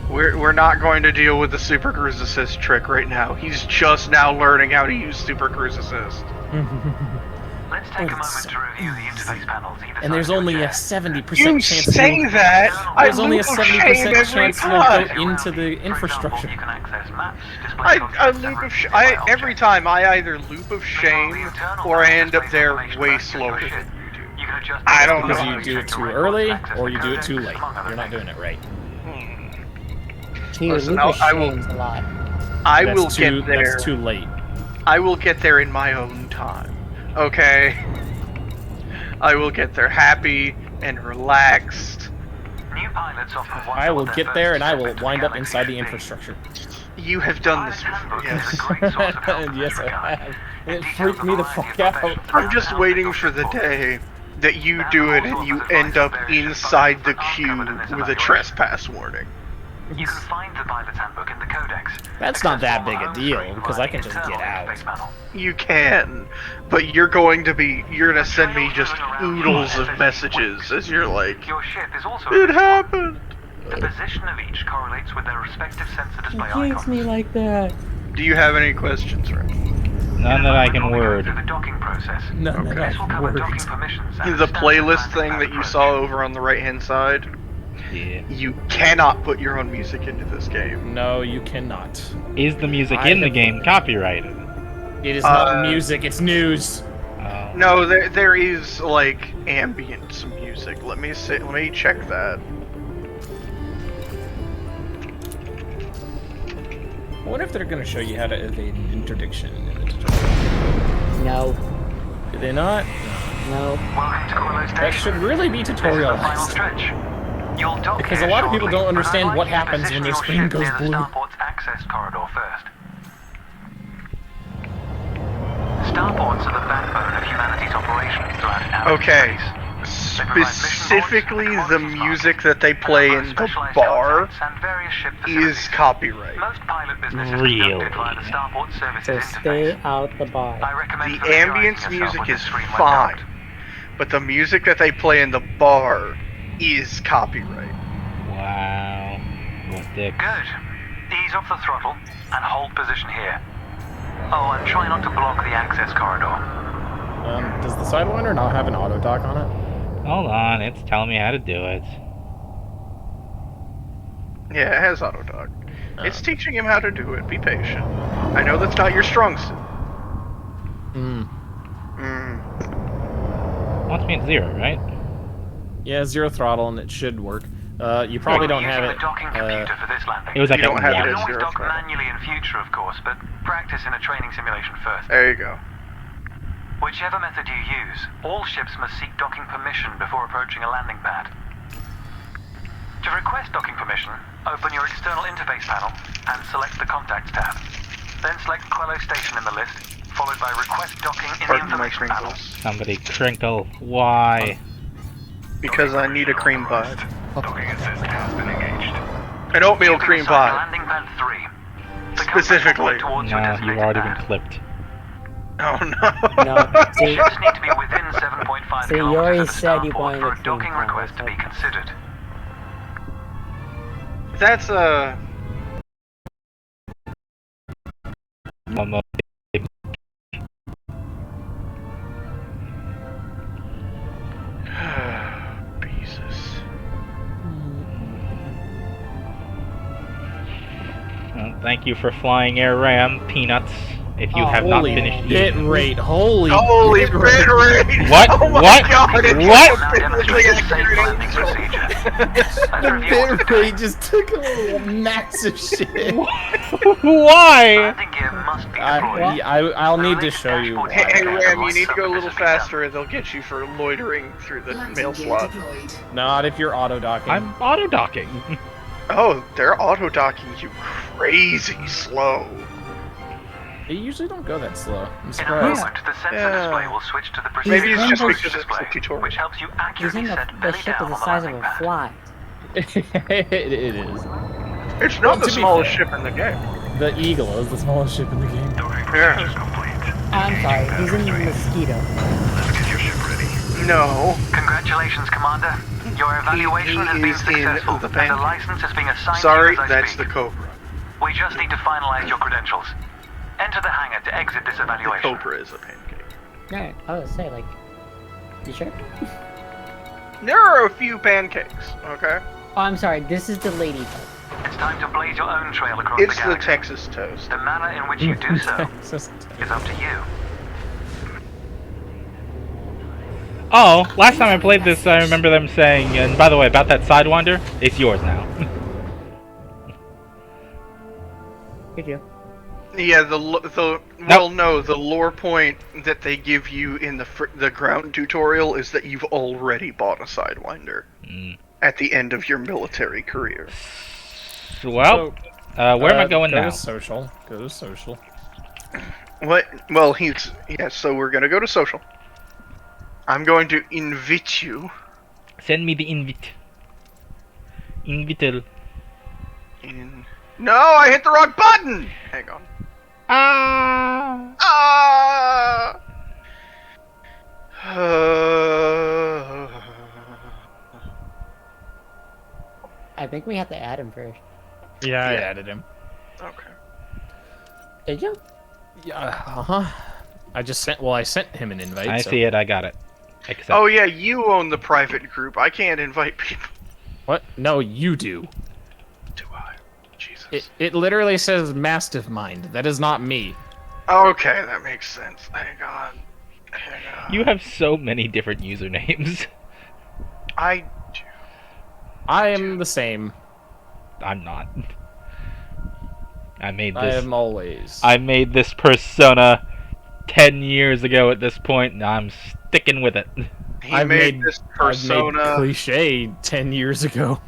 We're not going to deal with the Super Cruise Assist trick right now. He's just now learning how to use Super Cruise Assist. Let's take a moment to review the interface panels. And there's only a 70% You chance. say that? There's I only a loop of 70% shame every chance you'll time. go into the infrastructure. You can access maps, display I loop of every time I either loop of shame or I end up there way slower than you do. You can adjust I don't know. Because you do it too early or you do it too late. You're not doing it right. Gee, Listen, Lucas I will- shames a lot. I That's will too, get there. That's too late. I will get there in my own time. Okay? I will get there happy and relaxed. New pilots often want I will their get first there and I will trip to wind up Galaxy inside the B. infrastructure. You have done this Pilot's before, Handbook is yes. a great source of help in Yes, this I regard. have. It It details freaked a me the variety fuck of out. professions I'm around just how waiting your for the ship will. day that you Now, do it also and you offers end up advice on various inside the ship bonuses queue uncovered in this with a evaluation. trespass warning. You can find the pilot's handbook in the codex. That's not that big a Accessible on the deal, home because screen I can just via the get out. interface panel. You can, but you're going to send me just oodles of messages as you're like, Your ship is also it happened. The position of each correlates with their respective sensor display He jinxed icons. me like that. Do you have any questions, Ray? None that I can We'll go word. through the docking process. None that I This will can cover word. docking permissions and The standard playlist landing thing pad that you approach. saw over on the right-hand side, Yeah. you cannot put your own music into this game. No, you cannot. Is the music I in the have- game copyrighted? It is not music, it's news. Oh. No, there is like ambient music. Let me check that. I wonder if they're going to show you how to evade an interdiction in the tutorial. No, Do they not? no. Welcome to Quillo That Station. should really be This is the final tutorialized. stretch. You'll dock Because here a lot of people shortly, don't but understand I'd what like you to happens when position their your screen ship goes near blue. the starport's access corridor first. Starports are the backbone of humanity's operations throughout outer Okay. space. They provide mission Specifically, boards, the commodities music markets, that they and play offer in the specialized bar contacts and various ship is facilities. copyright. Most pilot business is Really? conducted via the starport services So interface. stay out the bar. I recommend The familiarizing ambience yourself music with the is screen when fine, docked. but the music that they play in the bar is copyright. Wow. What dicks. Good. Ease off the throttle and hold position here. Oh, and try not to block the access corridor. Does the Sidewinder not have an auto dock on it? Hold on, it's telling me how to do it. Yeah, it has auto dock. It's teaching him how to do it. Be patient. I know that's not your strong suit. Wants me at 0, right? Yeah, 0 throttle and it should work. You probably don't have Using it. the docking computer for this landing. It was like You don't have You it can as always zero dock throttle. manually in future, of course, but practice in a training simulation first. There you go. Whichever method you use, all ships must seek docking permission before approaching a landing pad. To request docking permission, open your external interface panel and select the Contacts tab. Then select Quello Station in the list, followed by Request Docking in the Pardon my information panel. crinkles. Somebody crinkle. Why? Because I need a cream pie. Docking assist has been engaged. An oatmeal cream Select pie. Landing pad 3. The compass will Specifically. point towards your No, you've designated already pad. been clipped. Oh no. No, see, Ships need to be within 7.5 See, you kilometers already of the said you starport wanted for a a docking cream pie, request to so- be considered. That's Momo. Jesus. Well, thank you for flying Air Ram, Peanuts. If you Oh, have not Holy finished bit eating. rate! Holy Holy bit bit rate! What? Oh my What? God, it's What? Now demonstrate the safe landing procedure. Let's The review what bit to do. rate just took a massive shit. Why? Landing gear must be deployed. I'll need to show you why. Hey, Yeah, Ram, the you need to go a little submit faster and they'll get you for loitering through the mail slot. Not if you're auto docking. I'm auto docking. Oh, they're auto-docking you crazy slow. They usually don't go that slow. I'm In a surprised. moment, the sensor Yeah. display will switch to the Maybe it's precision just approach because it's display, a tutorial. which helps you He's accurately in set the belly ship down is on the the size of landing a pad. fly. It is. It's Well, not the to be smallest fair. ship in the game. The Eagle is the smallest ship in the game. Yeah. I'm sorry, he's in the mosquito. No. Congratulations, Commander. Your evaluation has been is in successful, the and the pancake. license is being assigned Sorry, to you as I that's speak. the Cobra. We just need to finalize your credentials. Enter the hangar to exit this The evaluation. Cobra is a pancake. Alright, I was say, like, you sure? There are a few pancakes, okay? Oh, I'm sorry, this is the lady type. It's time to blaze your own trail across It's the the galaxy. Texas toast. The manner in which you do so Just- is up to you. Oh, last time I played this, I remember them saying, and by the way, about that Sidewinder, it's yours now. Good deal. Yeah, the lore point that they give you in the ground tutorial is that you've already bought a Sidewinder at the end of your military career. Well, where am I going go now? To social. Go to social. What? Well, so we're gonna go to social. I'm going to invite you. Send me the invite. Invital. No, I hit the wrong button! Hang on. Ah! I think we have to add him first. Yeah, I added him. Okay. Did you? Yeah. I just sent. Well, I sent him an invite. I so- see it, I got it. Accept. Oh yeah, you own the private group. I can't invite people. What? No, you do. Do I? Jesus. It literally says Mastiff Mind. That is not me. Okay, that makes sense. Hang on. You have so many different usernames. I I am the same. I'm not. I made I this. am always. I made this persona 10 years ago at this point, and I'm sticking with it. I've made this I've made persona. cliche 10 years ago.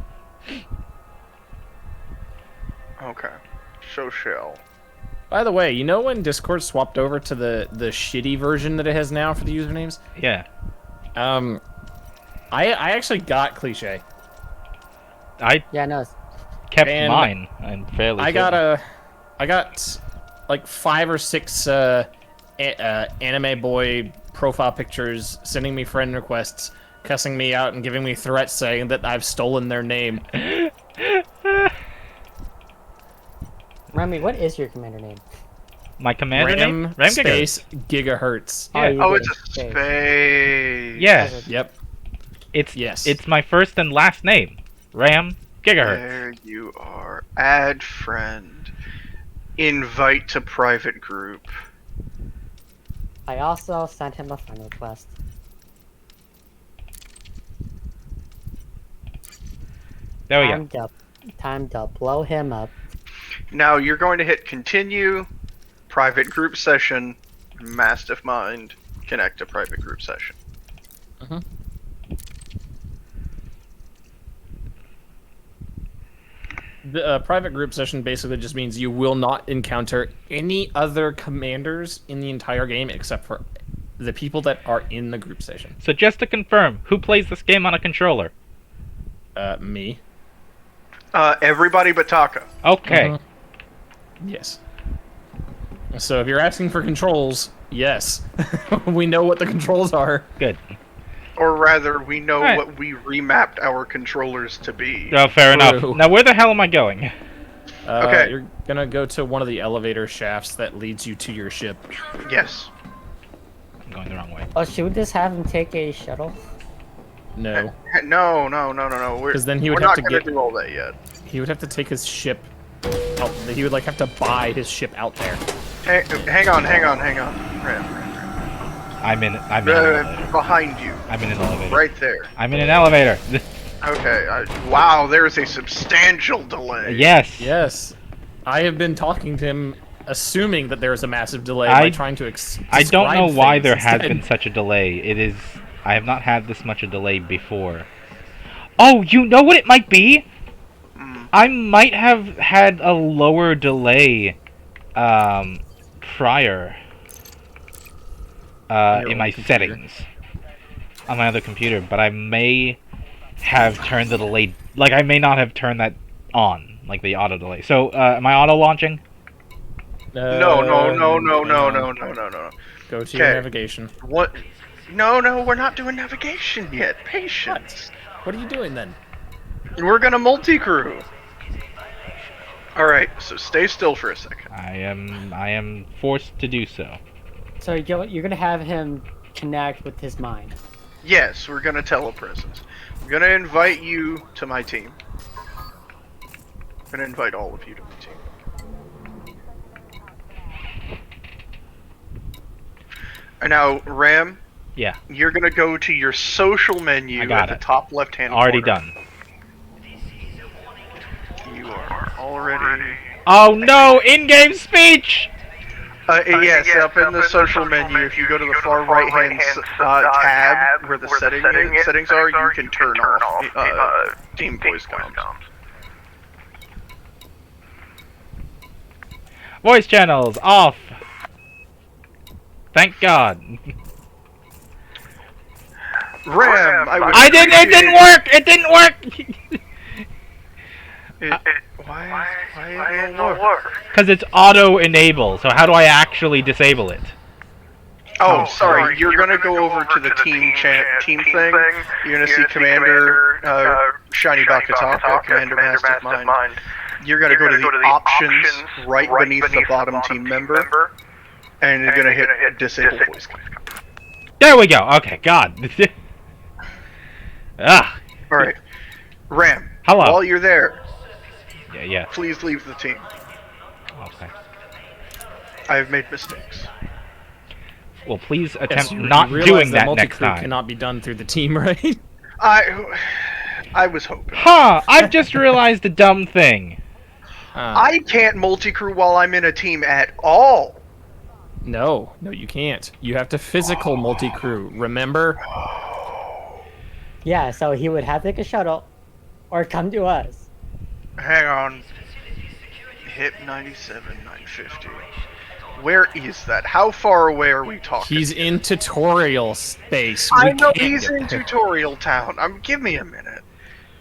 Okay. So shall. By the way, you know when Discord swapped over to the shitty version that it has now for the usernames? Yeah. I actually got cliche. I Yeah, no. kept And mine. I'm fairly I certain. got like 5 or 6 anime boy profile pictures, sending me friend requests, cussing me out, and giving me threats saying that I've stolen their name. Remy, what is your commander name? My commander Ram name? Ram space gigahertz. Yeah. you Oh, did. it's a Okay. space. Yeah. Yep. It's It's my first and last name. Ram Gigahertz. There you are. Add friend. Invite to private group. I also sent him a friend request. There we go. Time to blow him up. Now you're going to hit continue, private group session, Mastiff Mind, connect to private group session. The private group session basically just means you will not encounter any other commanders in the entire game except for the people that are in the group session. So just to confirm, who plays this game on a controller? Me. Everybody but Taka. Okay. Yes. So if you're asking for controls, yes. We know what the controls are. Good. Or rather, we know Alright. what we remapped our controllers to be. Oh, fair enough. True. Now, where the hell am I going? Okay. You're gonna go to one of the elevator shafts that leads you to your ship. Yes. I'm going the wrong way. Oh, should we just have him take a shuttle? No. No. 'Cause then he would we're have not to gonna get- do all that yet. He would have to take his ship out. He would like have to buy his ship out there. Hey, hang on. Ram. I'm in an elevator. Behind you. I'm in an elevator. Right there. I'm in an elevator. Okay. Wow, there is a substantial delay. Yes. Yes. I have been talking to him assuming that there is a massive delay by trying to I don't know describe why things there has instead. been such a delay. It is... I have not had this much a delay before. Oh, you know what it might be? I might have had a lower delay prior Your in my own computer. settings on my other computer, but I may have turned the delay. Like, I may not have turned that on, like the auto delay. So, am I auto launching? No. hang on. No. Go to your Okay. navigation. What? No, we're not doing navigation yet. Patience. What are you doing then? We're gonna multi-crew. Alright, so stay still for a second. I am forced to do so. So you're gonna have him connect with his mind. Yes, we're gonna telepresence. I'm gonna invite you to my team. I'm gonna invite all of you to my team. And now, Ram, Yeah, you're gonna go to your social menu I got at it. the top left-hand already corner. done. You are already... Oh no! In-game speech. yes, up in the social menu, if you go to the far right-hand tab where the settings are, you can turn off team voice comms. Voice channels off. Thank God. Ram, I didn't. It didn't work. It didn't work. Why it don't work? Because it's auto enable. So how do I actually disable it? Oh, sorry. You're gonna go over to the team thing. You're gonna see Commander Shiny Bakataka, Commander Mastermind. You're gonna go to the options right beneath the bottom team member, and you're gonna hit disable voice comm. There we go. Okay. God. Ah. All right, Ram. Hello. While you're there, Yeah. please leave the team. Okay. I have made mistakes. Well, please Yes, attempt you not realize doing that next multi-crew time. cannot be done through the team, right? I was hoping. Huh, I've just realized a dumb thing. I can't multi-crew while I'm in a team at all. No, you can't. You have to physical multi-crew. Remember? Yeah, so he would have to take a shuttle, or come to us. Hang on. Hit 97,950. Where is that? How far away are we talking? He's in tutorial space. I We know can't he's get in there. tutorial town. Give me a minute.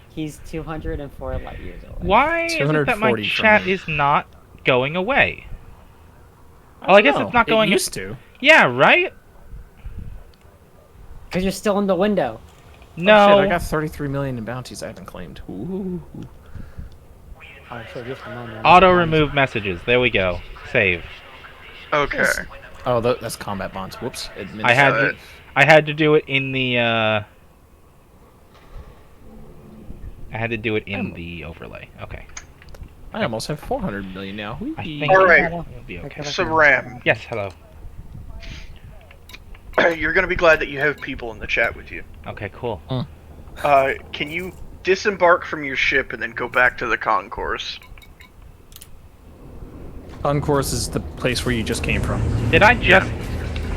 He's 204 light years away. Why is it that my 240 from chat me. is not going away? Well, I guess No, it's not going. It used to. Yeah, right? Because you're still in the window. No. Oh, shit, I got 33 million in bounties I haven't claimed. Ooh. Oh, shit, just a moment. Auto remove messages. There we go. Save. Okay. Oh, that's combat bonds. Whoops. I had to do it in the. I had to do it in the overlay. Okay. I almost have 400 million now. I Whee! think Alright. it'll be okay. So Ram, Yes. Hello. you're gonna be glad that you have people in the chat with you. Okay. Cool. Can you disembark from your ship and then go back to the concourse? Concourse is the place where you just came from. Did I just?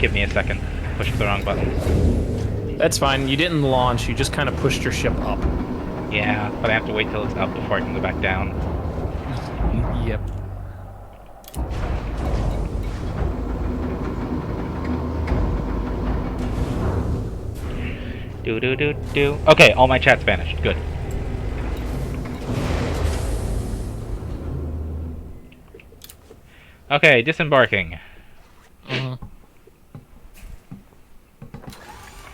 Give me a second. Pushed the wrong button. That's fine. You didn't launch. You just kind of pushed your ship up. Yeah, but I have to wait till it's up before I can go back down. Yep. Do. Okay, all my chat's vanished. Good. Okay, disembarking.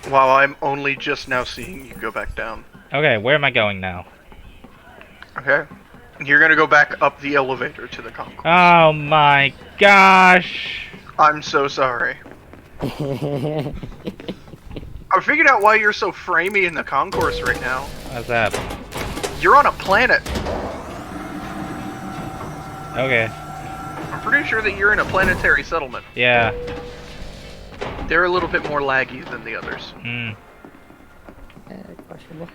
While I'm only just now seeing you go back down. Okay, where am I going now? Okay. You're gonna go back up the elevator to the concourse. Oh my gosh! I'm so sorry. I figured out why you're so framey in the concourse right now. What's that? You're on a planet. Okay. I'm pretty sure that you're in a planetary settlement. Yeah. They're a little bit more laggy than the others. Hmm. Questionable.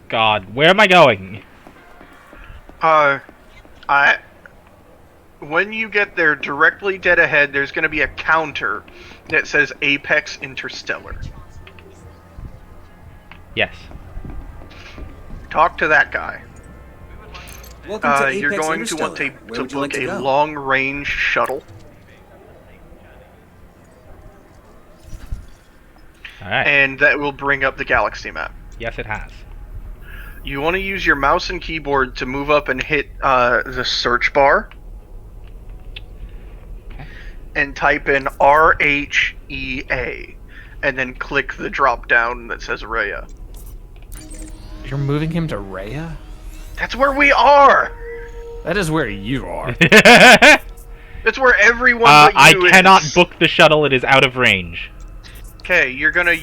God, where am I going? When you get there, directly dead ahead, there's going to be a counter that says Apex Interstellar. Yes. Talk to that guy. Welcome to Apex You're going to want Interstellar. Where to would you like book to a go? long-range shuttle. Alright. and that will bring up the galaxy map. Yes, it has. You want to use your mouse and keyboard to move up and hit the search bar. Okay. And type in RHEA. And then click the drop down that says Rhea. You're moving him to Rhea? That's where we are! That is where you are. That's where everyone but I you cannot is. book the shuttle. It is out of range. Okay, you're gonna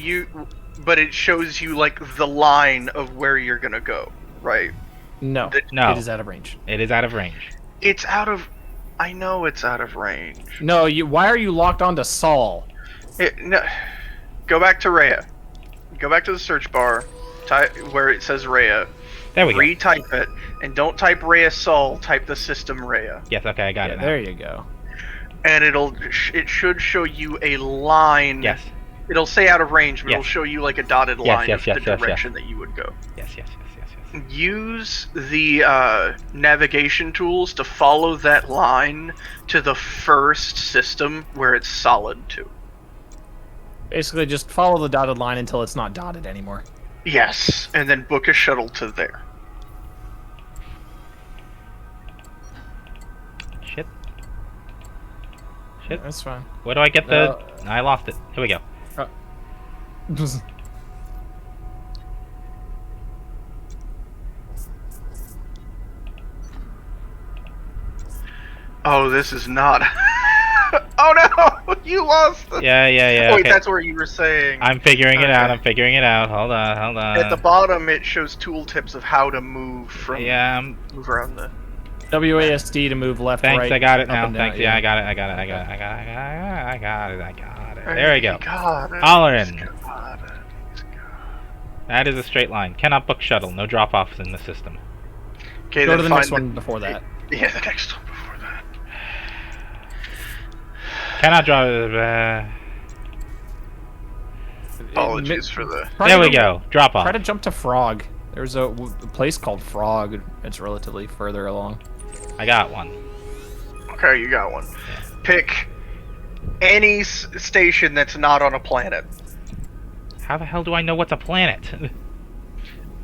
but it shows you like the line of where you're gonna go, right? No. No. It is out of range. It is out of range. It's out of. I know it's out of range. No, why are you locked onto Saul? No, go back to Rhea. Go back to the search bar, type where it says Rhea. There we go. Retype it, and don't type Rhea Sol. Type the system Rhea. Yes, okay, I got it now. There you go. And it should show you a line. Yes. It'll say out of range, but Yes. it'll show you like a dotted Yes, line yes, of yes, the yes, direction that you would go. Yes. Use the navigation tools to follow that line to the first system where it's solid to. Basically, just follow the dotted line until it's not dotted anymore. Yes, and then book a shuttle to there. Shit. That's fine. Where do I get the... I lost it. Here we go. Oh, this is not... Oh no! You lost it! Yeah. Oh, wait, Okay. that's where you were saying. I'm figuring it Okay. out. I'm figuring it out. Hold on. At the bottom, it shows tooltips of how to move from... Yeah, Move around the... WASD to move left, Thanks, right. I got it up now. and down, Thanks. Yeah, I got it. I got it. There we go. God, Hollerin'. God. That is a straight line. Cannot book shuttle. No drop-offs in the system. Okay, Go then to the find next one before that. Yeah, the next one before that. Cannot drop... Apologies for the... There we go. Drop off. Try to jump to Frog. There's a place called Frog. It's relatively further along. I got one. Okay, you got one. Pick any station that's not on a planet. How the hell do I know what's a planet?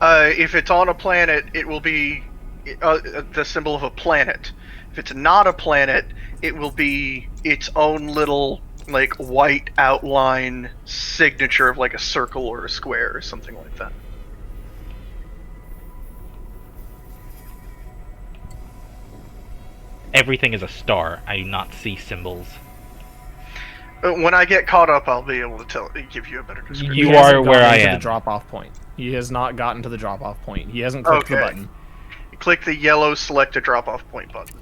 If it's on a planet, it will be the symbol of a planet. If it's not a planet, it will be its own little, like, white outline signature of, like, a circle or a square or something like that. Everything is a star. I do not see symbols. When I get caught up, I'll be able to give you a better description. You He hasn't are where gotten I to am. the drop-off point. He has not gotten to the drop-off point. He hasn't clicked the Okay. button. Click the yellow select a drop-off point button.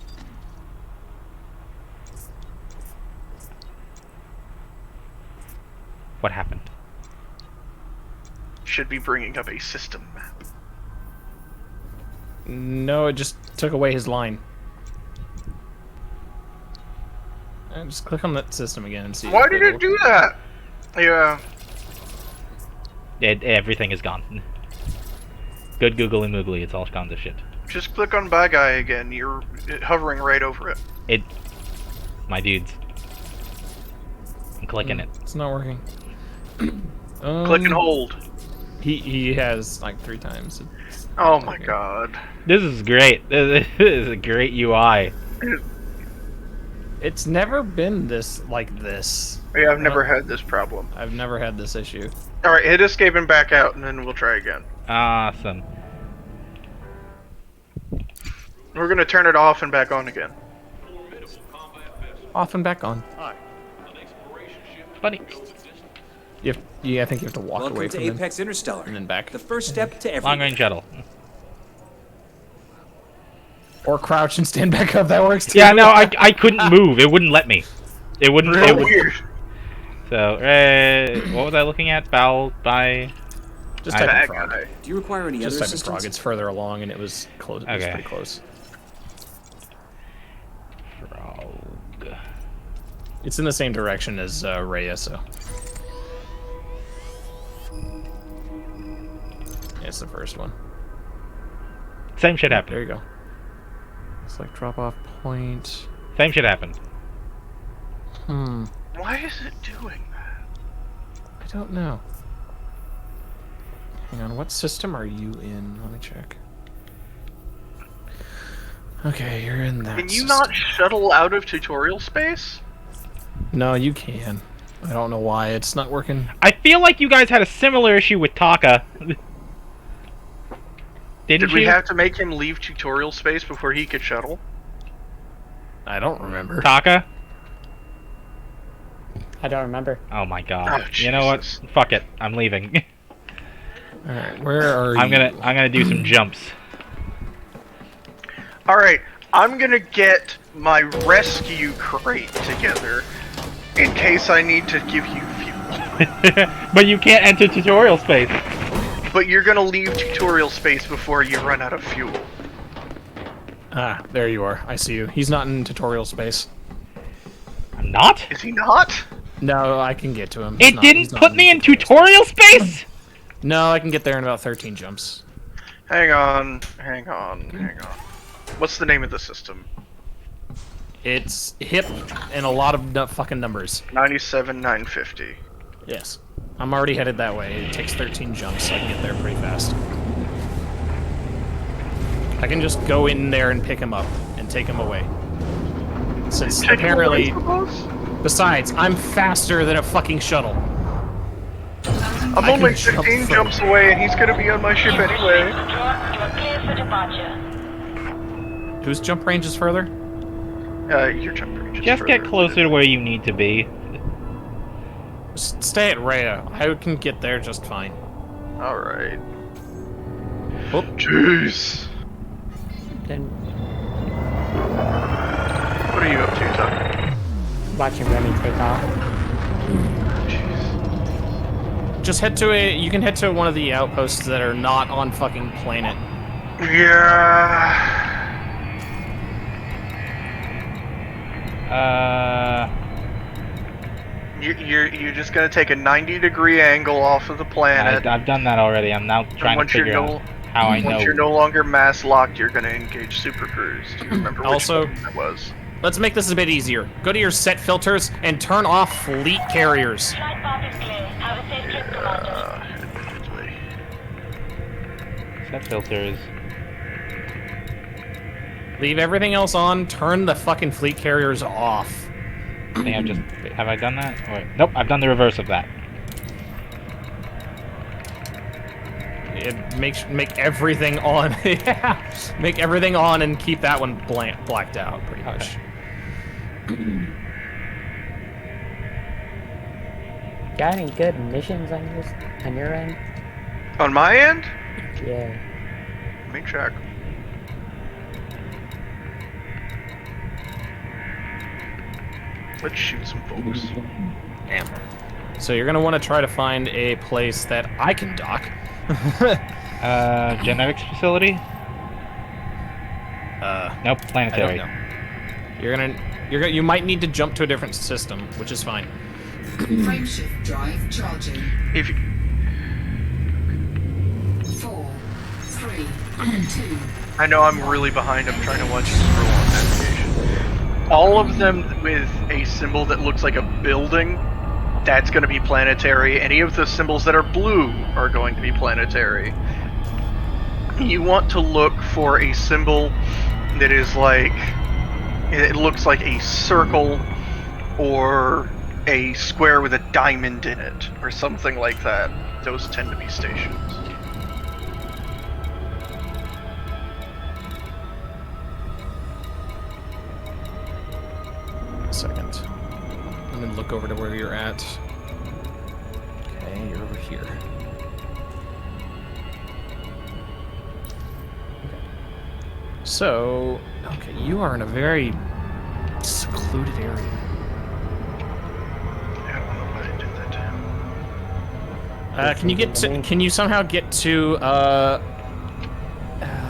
What happened? Should be bringing up a system map. No, it just took away his line. Just click on that system again and see. Why if did it'll- it do that? Yeah. Everything is gone. Good googly moogly. It's all gone to shit. Just click on Bad Guy again. You're hovering right over it. My dudes. I'm clicking it. It's not working. Click and hold. He has like 3 times. It's Oh not my working. god. This is great. This is a great UI. It's never been this like this. Yeah, I've never had this problem. I've never had this issue. Alright, hit escape and back out, and then we'll try again. Awesome. We're gonna turn it off and back on again. Off and back on. Buddy. I think you have to walk Welcome away to from them Apex Interstellar. and then back. The first step to everything. Long range shuttle. Or crouch and stand back up. That works too. Yeah, no, I couldn't move. It wouldn't let me. It wouldn't. Real It would, weird. so, what was I looking at? Just type in Bad Frog. Guy. Do you require any Just other type in Frog. assistance? It's further along and it was close. It was Okay. pretty close. Frog. It's in the same direction as Rhea, so. Yeah, it's the first one. Same shit There happened. you go. It's like drop off point. Same shit happened. Hmm. Why is it doing that? I don't know. Hang on, what system are you in? Let me check. Okay, you're in that Can you system. not shuttle out of tutorial space? No, you can. I don't know why it's not working. I feel like you guys had a similar issue with Taka. Did we you? have to make him leave tutorial space before he could shuttle? I don't remember. Taka? I don't remember. Oh my god. Oh, you know what? Jesus. Fuck it. I'm leaving. Alright, where are I'm you? gonna do some jumps. Alright, I'm gonna get my rescue crate together in case I need to give you fuel. But you can't enter tutorial space. But you're gonna leave tutorial space before you run out of fuel. Ah, there you are. I see you. He's not in tutorial space. I'm not? Is he not? No, I can get to him. It didn't put me in tutorial space? No, I can get there in about 13 jumps. Hang on. What's the name of the system? It's hip and a lot of fucking numbers. 97,950. Yes. I'm already headed that way. It takes 13 jumps, so I can get there pretty fast. I can just go in there and pick him up and take him away. Since apparently... Besides, I'm faster than a fucking shuttle. I'm only 15 jumps away and he's gonna be on my ship anyway. Whose jump range is further? Your jump range is Just further. get closer to where you need to be. Just stay at Rhea. I can get there just fine. Alright. Oop. Jeez. Then What are you up to, Tuck? watching Remy take off. Just head to you can head to one of the outposts that are not on fucking planet. Yeah. You're just gonna take a 90-degree angle off of the planet. I've done that already. I'm now trying to figure out how I know. Once you're no longer mass locked, you're gonna engage super cruise. Do you remember which Also, one that was? Let's make this a bit easier. Go to your set filters and turn off fleet carriers. Set filters. Leave everything else on, turn the fucking fleet carriers off. I think I've just... Have I done that? Wait, nope, I've done the reverse of that. It make everything on. Yeah, make everything on and keep that one blacked out, pretty much. Got any good missions on your end? On my end? Yeah. Let me check. Let's shoot some folks. Damn. So you're gonna want to try to find a place that I can dock. Genetics facility? Nope, planetary. I don't know. You might need to jump to a different system, which is fine. Frameshift drive charging. If you... 4, 3, 2. I know I'm really behind. I'm trying to watch you scroll on navigation. All of them with a symbol that looks like a building, that's going to be planetary. Any of the symbols that are blue are going to be planetary. You want to look for a symbol that is like... It looks like a circle or a square with a diamond in it, or something like that. Those tend to be stations. Second. Let me look over to where you're at. Okay, you're over here. Okay. So, okay, you are in a very secluded area. I don't know why I did that to him. Can you get to? Can you somehow get to?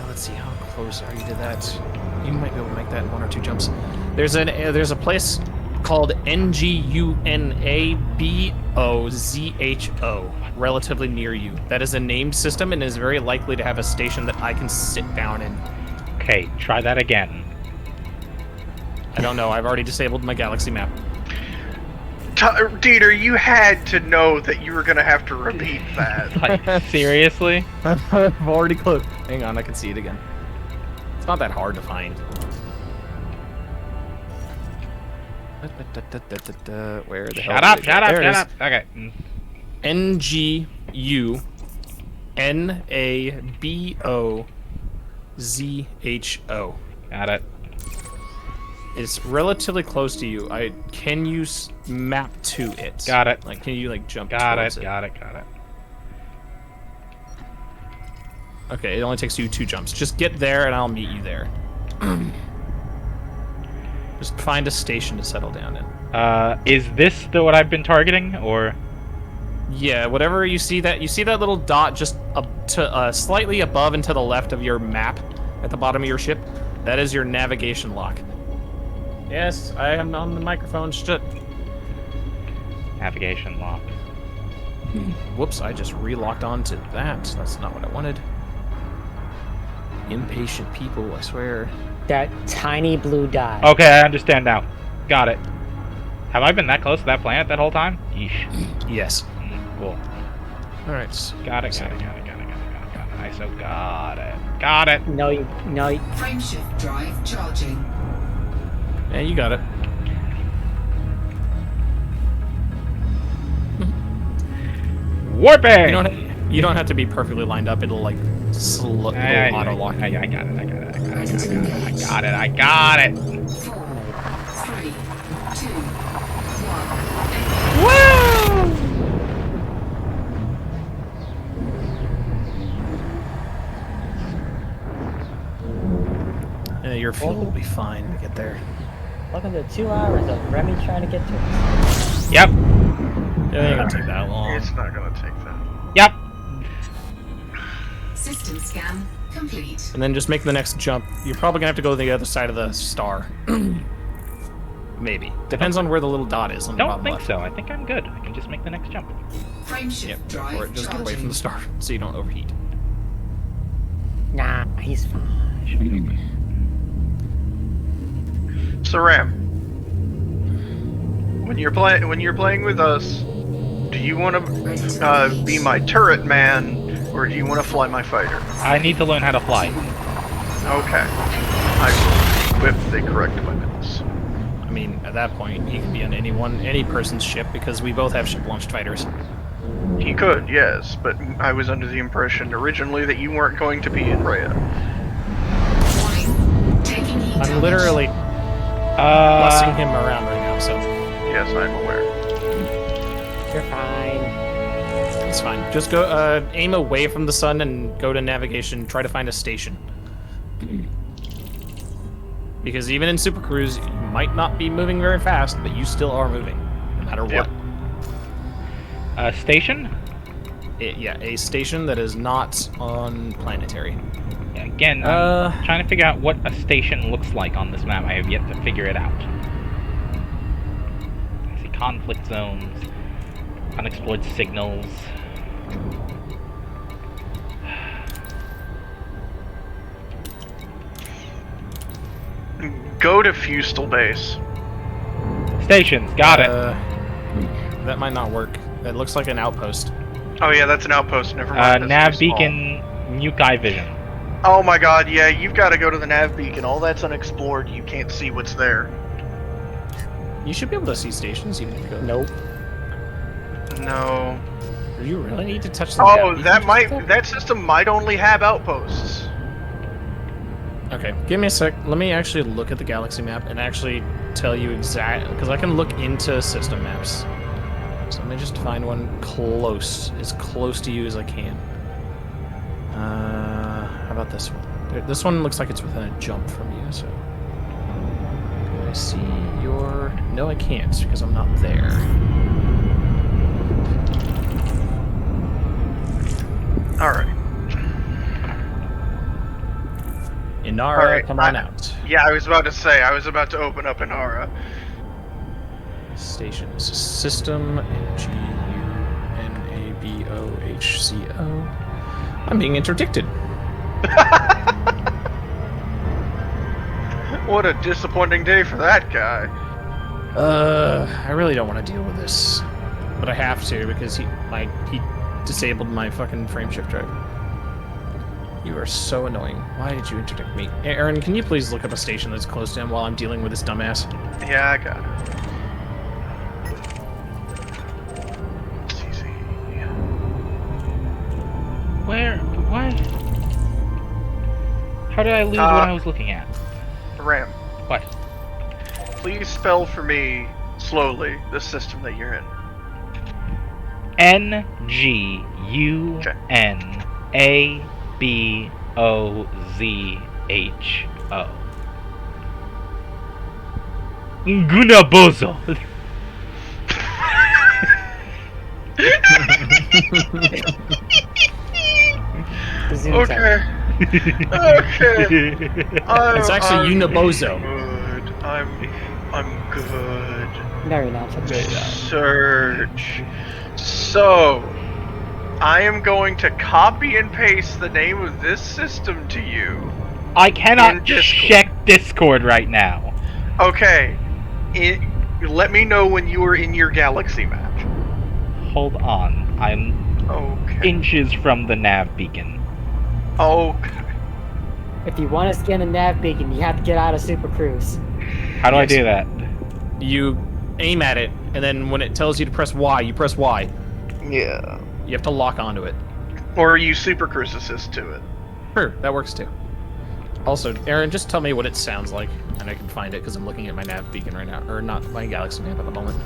Let's see. How close are you to that? You might be able to make that in 1 or 2 jumps. There's a place called NGUNABOZHO, relatively near you. That is a named system and is very likely to have a station that I can sit down in. Okay, try that again. I don't know. I've already disabled my galaxy map. Dieter, you had to know that you were gonna have to repeat that. Like, seriously? I've already closed. Hang on, I can see it again. It's not that hard to find. Where the hell? Shut up! Did it go? Shut up! There it Shut is. up! Okay. NGUNABOZHO. Got it. It's relatively close to you. Can you map to it? Got it. Like, can you like jump Got towards it. it? Got it. Got it. Okay, it only takes you 2 jumps. Just get there, and I'll meet you there. Just find a station to settle down in. Is this what I've been targeting, or? Yeah, whatever you see that little dot just up to slightly above and to the left of your map at the bottom of your ship. That is your navigation lock. Yes, I am on the microphone. Shit. Navigation lock. Whoops, I just relocked onto that. That's not what I wanted. Impatient people, I swear. That tiny blue dot. Okay, I understand now. Got it. Have I been that close to that planet that whole time? Yeesh. Yes. Cool. Alright. Got it. ISO, got it. Got it. No, you. Frameshift drive charging. Yeah, you got it. Warping! You don't have to be perfectly lined up. It'll like auto lock. I got it. I got it. 4, 3, 2, 1. Woo! Your fuel will be fine to get there. Welcome to 2 hours of Remy trying to get to us. Yep. It ain't gonna take that long. It's not gonna take that. Yep. System scan complete. And then just make the next jump. You're probably gonna have to go to the other side of the star. Maybe. Depends on where the little dot is on the Don't bottom think left. so. I think I'm good. I can just make the next jump. Frameshift Yep. drive Or just get away from the charging. star so you don't overheat. Nah, he's fine. So Ram, when you're playing with us, do you want to be my turret man, or do you want to fly my fighter? I need to learn how to fly. Okay, I will equip the correct weapons. I mean, at that point, he can be on any person's ship because we both have ship-launched fighters. He could, yes, but I was under the impression originally that you weren't going to be in Rhea. Warning. Taking heat I'm damage. literally bussing him around right now, so Yes, I'm aware. You're fine. it's fine. Just go aim away from the sun and go to navigation. Try to find a station. Because even in Super Cruise, you might not be moving very fast, but you still are moving, no matter what. Station? Yeah, a station that is not on planetary. Yeah, again, I'm trying to figure out what a station looks like on this map. I have yet to figure it out. I see conflict zones, unexplored signals. Go to Fustel Base. Stations, got it. That might not work. It looks like an outpost. Oh yeah, that's an outpost. Never mind. that's Nav too small. beacon, nuke eye vision. Oh my god, yeah, you've got to go to the nav beacon. All that's unexplored. You can't see what's there. You should be able to see stations even if you go. Nope. No. Do you really need to touch the Oh, nav beacon? that system might only have outposts. Okay, give me a sec. Let me actually look at the galaxy map and actually tell you exactly, because I can look into system maps. So let me just find one as close to you as I can. How about this one? This one looks like it's within a jump from you, so... Can I see your... No, I can't, because I'm not there. Alright. Inara, Alright, come on out. Yeah, I was about to say, I was about to open up Inara. Stations. System, NGUNABOHCO. I'm being interdicted. What a disappointing day for that guy. I really don't want to deal with this, but I have to because he disabled my fucking frame shift drive. You are so annoying. Why did you interdict me? Aaron, can you please look up a station that's close to him while I'm dealing with this dumbass? Yeah, I got it. Where? What? How did I lose what I was looking at? Ram, What? please spell for me slowly the system that you're in. Ngunabozo. Ngunabozo. Okay. Okay. It's actually Unibozo. Good. I'm good. No, you're not. Search. So, I am going to copy and paste the name of this system to you. I cannot In Discord. check Discord right now. Okay. Let me know when you are in your galaxy map. Hold on. I'm Okay. inches from the nav beacon. Okay. If you want to scan a nav beacon, you have to get out of Super Cruise. How do I do that? You aim at it, and then when it tells you to press Y, you press Y. Yeah. You have to lock onto it. Or use Super Cruise Assist to it. Sure, that works too. Also, Aaron, just tell me what it sounds like, and I can find it because I'm looking at my nav beacon right now, or not my galaxy map at the moment.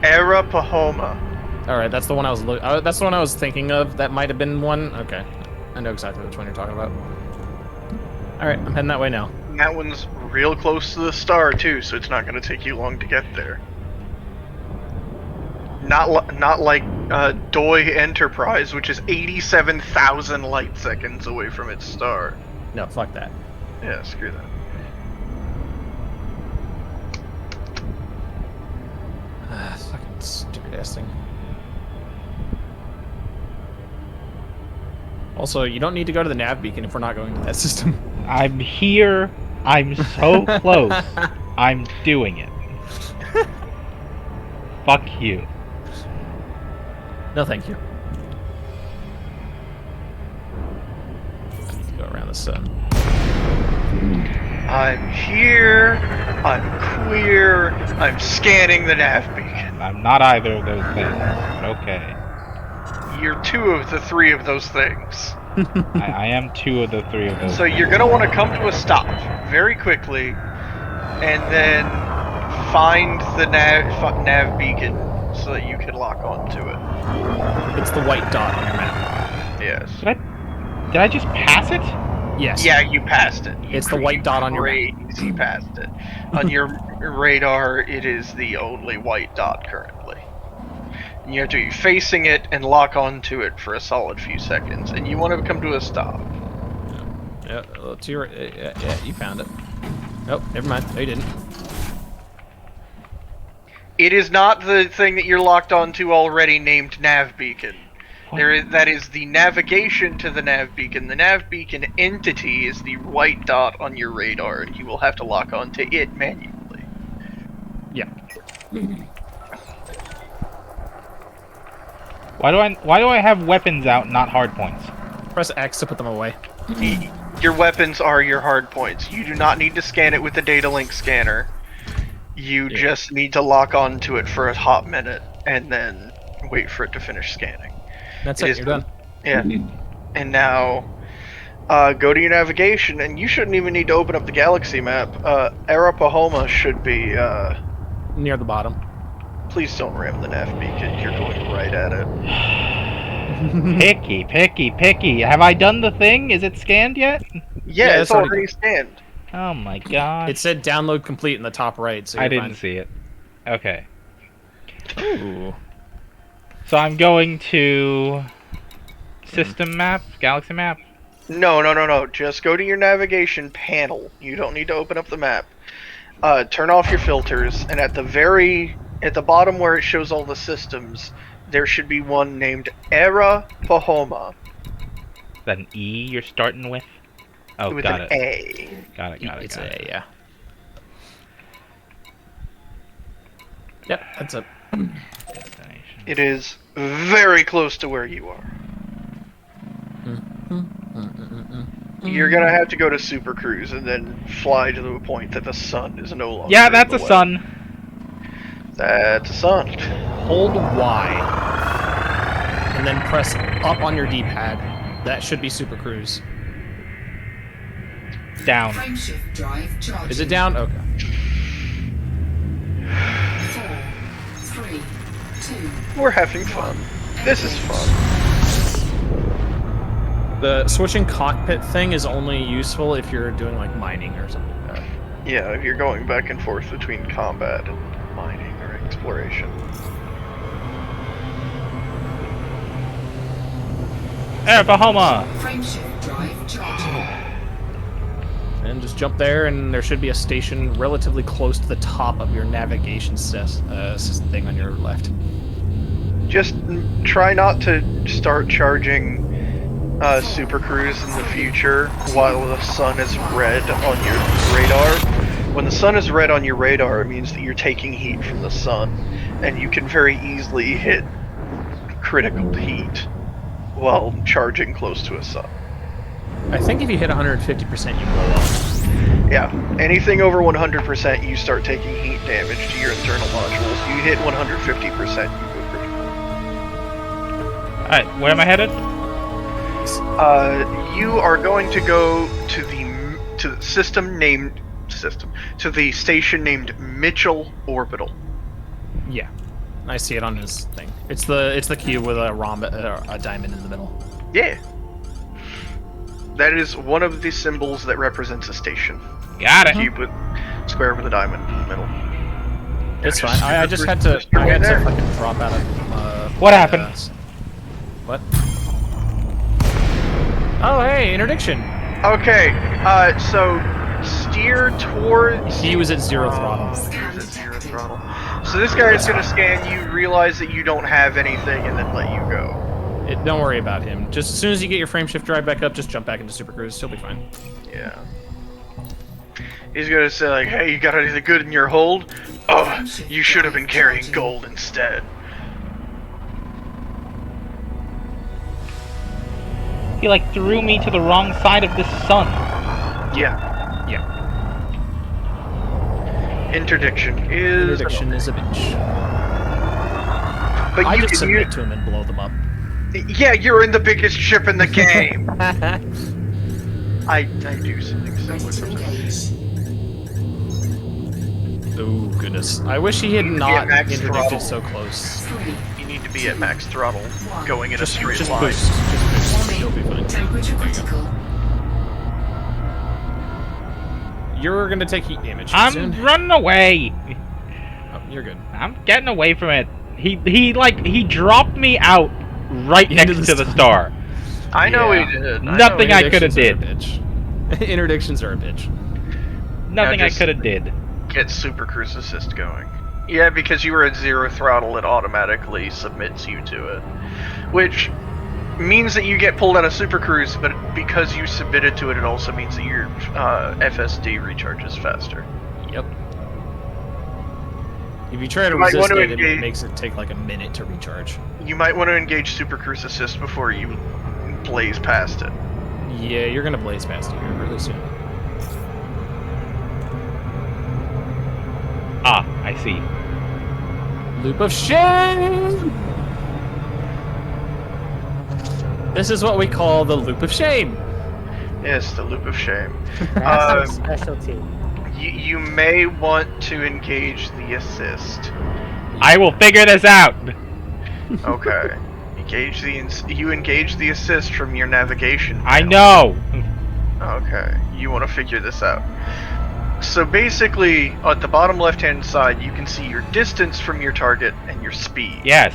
Arapahoa. All right, that's the one I was that's the one I was thinking of. That might have been one. Okay, I know exactly which one you're talking about. All right, I'm heading that way now. And that one's real close to the star too, so it's not going to take you long to get there. Not like Doi Enterprise, which is 87,000 light seconds away from its star. No, fuck that. Yeah, screw that. Fucking stupid ass thing. Also, you don't need to go to the nav beacon if we're not going to that system. I'm here. I'm so close. I'm doing it. Fuck you. No, thank you. I need to go around the sun. I'm here. I'm queer. I'm scanning the nav beacon. I'm not either of those things. But okay. You're 2 of the 3 of those things. I am 2 of the 3 of those. So you're gonna want to come to a stop very quickly, and then find the nav beacon so that you can lock onto it. It's the white dot on your map. Yes. Did I just pass it? Yes. Yeah, you passed it. It's the white dot on your map. Crazy passed it. On your radar, it is the only white dot currently. And you have to be facing it and lock onto it for a solid few seconds, and you want to come to a stop. Yeah, to your, yeah, you found it. Oh, never mind. No, you didn't. It is not the thing that you're locked onto already named nav beacon. That is the navigation to the nav beacon. The nav beacon entity is the white dot on your radar, and you will have to lock onto it manually. Yeah. Why do I have weapons out, not hard points? Press X to put them away. Your weapons are your hard points. You do not need to scan it with the data link scanner. You just need to lock onto it for a hot minute and then wait for it to finish scanning. That's it. You're done. Yeah. And now, go to your navigation, and you shouldn't even need to open up the galaxy map. Arapahoa should be near the bottom. Please don't ram the nav beacon. You're going right at it. Picky. Have I done the thing? Is it scanned yet? Yeah, it's already scanned. Oh my god. It said download complete in the top right. So I didn't see it. Okay. Ooh. So I'm going to system map, galaxy map. No. Just go to your navigation panel. You don't need to open up the map. Turn off your filters, and at the bottom where it shows all the systems, there should be one named Arapahoa. Is that an E you're starting with? Oh, with got an it. A. Got it. It's A, yeah. Yep, that's it. Destination. It is very close to where you are. You're gonna have to go to Super Cruise and then fly to the point that the sun is no longer. Yeah, in that's the a way. sun. That's a sun. Hold Y. And then press up on your D-pad. That should be Super Cruise. Down. Frameshift drive charging. Is it down? Okay. 4, 3, 2. We're having fun. This is fun. The switching cockpit thing is only useful if you're doing like mining or something like that. Yeah, if you're going back and forth between combat and mining or exploration. Bahama. Frameshift drive charging. And just jump there, and there should be a station relatively close to the top of your navigation thing on your left. Just try not to start charging Super Cruise in the future while the sun is red on your radar. When the sun is red on your radar, it means that you're taking heat from the sun, and you can very easily hit critical heat while charging close to a sun. I think if you hit 150%, you blow up. Yeah, anything over 100%, you start taking heat damage to your internal modules. You hit 150%, you go critical. Alright, where am I headed? You are going to go to the station named Mitchell Orbital. Yeah, I see it on his thing. It's the cube with a diamond in the middle. Yeah. That is one of the symbols that represents a station. Got it. Cube with square with a diamond in the middle. It's fine. I just had to. You're I had there. to fucking drop out of. What happened? What? Oh, hey, interdiction. Okay. So steer towards. He was at zero throttle. He was at zero throttle. So this guy is going to scan you, realize that you don't have anything, and then let you go. Don't worry about him. Just as soon as you get your frameshift drive back up, just jump back into Super Cruise. He'll be fine. Yeah. He's gonna say like, "Hey, you got anything good in your hold? Oh, you should have been carrying gold instead." He like threw me to the wrong side of the sun. Yeah. Yeah. Interdiction is. Interdiction is a bitch. But I you just can submit to him and blow them up. Yeah, you're in the biggest ship in the game. I do something Ready to similar. engage. Oh goodness! I wish he had not max interdicted throttle. so close. 3. You need to be at max throttle, going in a straight Just line. boost. Just boost. He'll be fine. Temperature critical. You're gonna take heat damage I'm soon. running away. Oh, you're good. I'm getting away from it. He dropped me out right Into next the to the star. I know Yeah. he did. Nothing I could have Interdictions are a did. bitch. Interdictions are a bitch. Nothing I just- could have did. Get Super Cruise Assist going. Yeah, because you were at zero throttle, it automatically submits you to it. Which means that you get pulled out of Super Cruise, but because you submitted to it, it also means that your FSD recharges faster. Yep. If you try to You might resist want to it, it engage- makes it take like a minute to recharge. You might want to engage Super Cruise Assist before you blaze past it. Yeah, you're gonna blaze past it here really soon. Ah, I see. Loop of shame! This is what we call the loop of shame. Yes, the Loop of Shame. That's our specialty. You may want to engage the assist. I will figure this out. Okay. You engage the assist from your navigation. I panel. know. Okay, you want to figure this out. So basically, at the bottom left-hand side, you can see your distance from your target and your speed. Yes.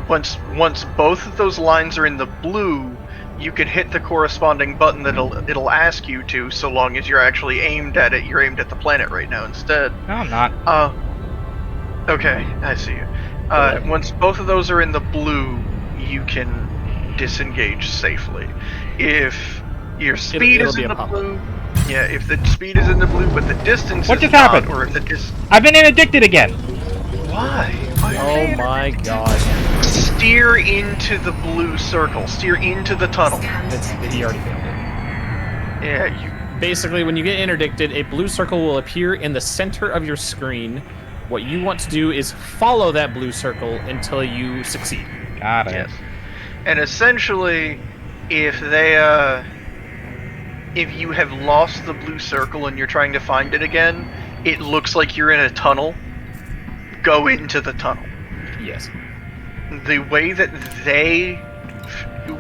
Once both of those lines are in the blue, you can hit the corresponding button that it'll ask you to, so long as you're actually aimed at it. You're aimed at the planet right now instead. No, I'm not. Okay, I see you. Once both of those are in the blue, you can disengage safely. If your speed it'll is be in a the pop-up. blue, yeah, if the speed is in the blue but the distance What is just not, happened? or if the I've been interdicted again. Why? Why are Oh they my god. Steer into the blue circle. Steer into the tunnel. He already failed it. Yeah, you. Basically, when you get interdicted, a blue circle will appear in the center of your screen. What you want to do is follow that blue circle until you succeed. Got it. Yes. And essentially, if you have lost the blue circle and you're trying to find it again, it looks like you're in a tunnel. Go into the tunnel. Yes. The way that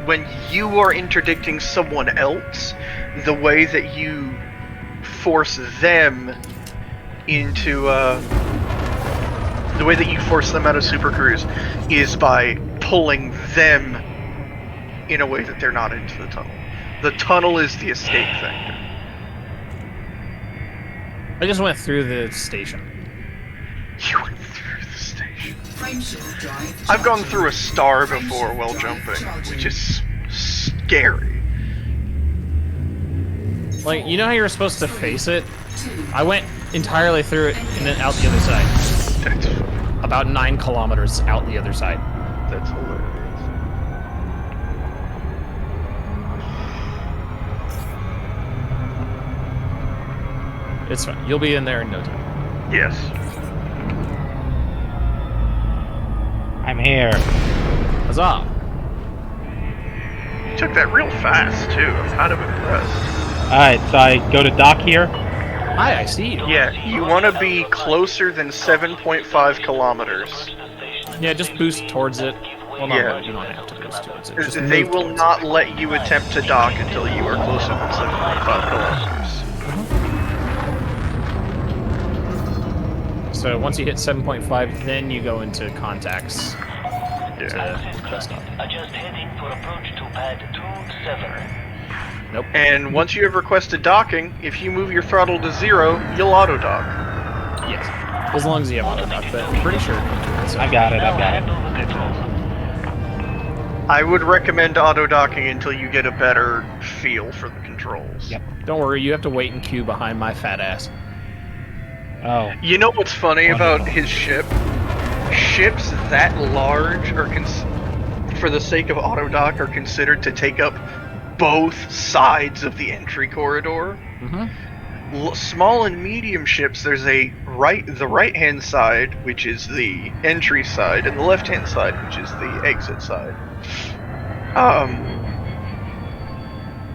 when you are interdicting someone else, the way that you force them into, the way that you force them out of Super Cruise is by pulling them in a way that they're not into the tunnel. The tunnel is the escape factor. I just went through the station. You went through the station. Frameshield drive. I've gone through a star before while jumping, which is scary. Like, you know how you're supposed to face it? I went entirely through it and then out the other side. That's About 9 kilometers out the other side. That's hilarious. It's fine. You'll be in there in no time. Yes. I'm here. Huzzah! You took that real fast, too. I'm kind of impressed. Alright, so I go to dock here. Hi, I see you. Yeah, you want to be closer than 7.5 kilometers. Yeah, just boost towards it. Well, not Yeah. really, you don't have to boost towards it. Just They move will towards not let you attempt to dock until you are closer than 7.5 kilometers. it. So once you hit 7.5, then you go into contacts. Yeah. To press off. Adjust heading for approach to pad 27. Nope. And once you have requested docking, if you move your throttle to 0, you'll auto dock. Yes. As long as you have auto dock, but I'm pretty sure. So. I got it, I got it. I would recommend auto docking until you get a better feel for the controls. Yep. Don't worry, you have to wait in queue behind my fat ass. Oh. You know what's funny Wonderful. about his ship? Ships that large are, for the sake of auto dock, are considered to take up both sides of the entry corridor. Mm-hmm. Small and medium ships, there's the right-hand side, which is the entry side, and the left-hand side, which is the exit side.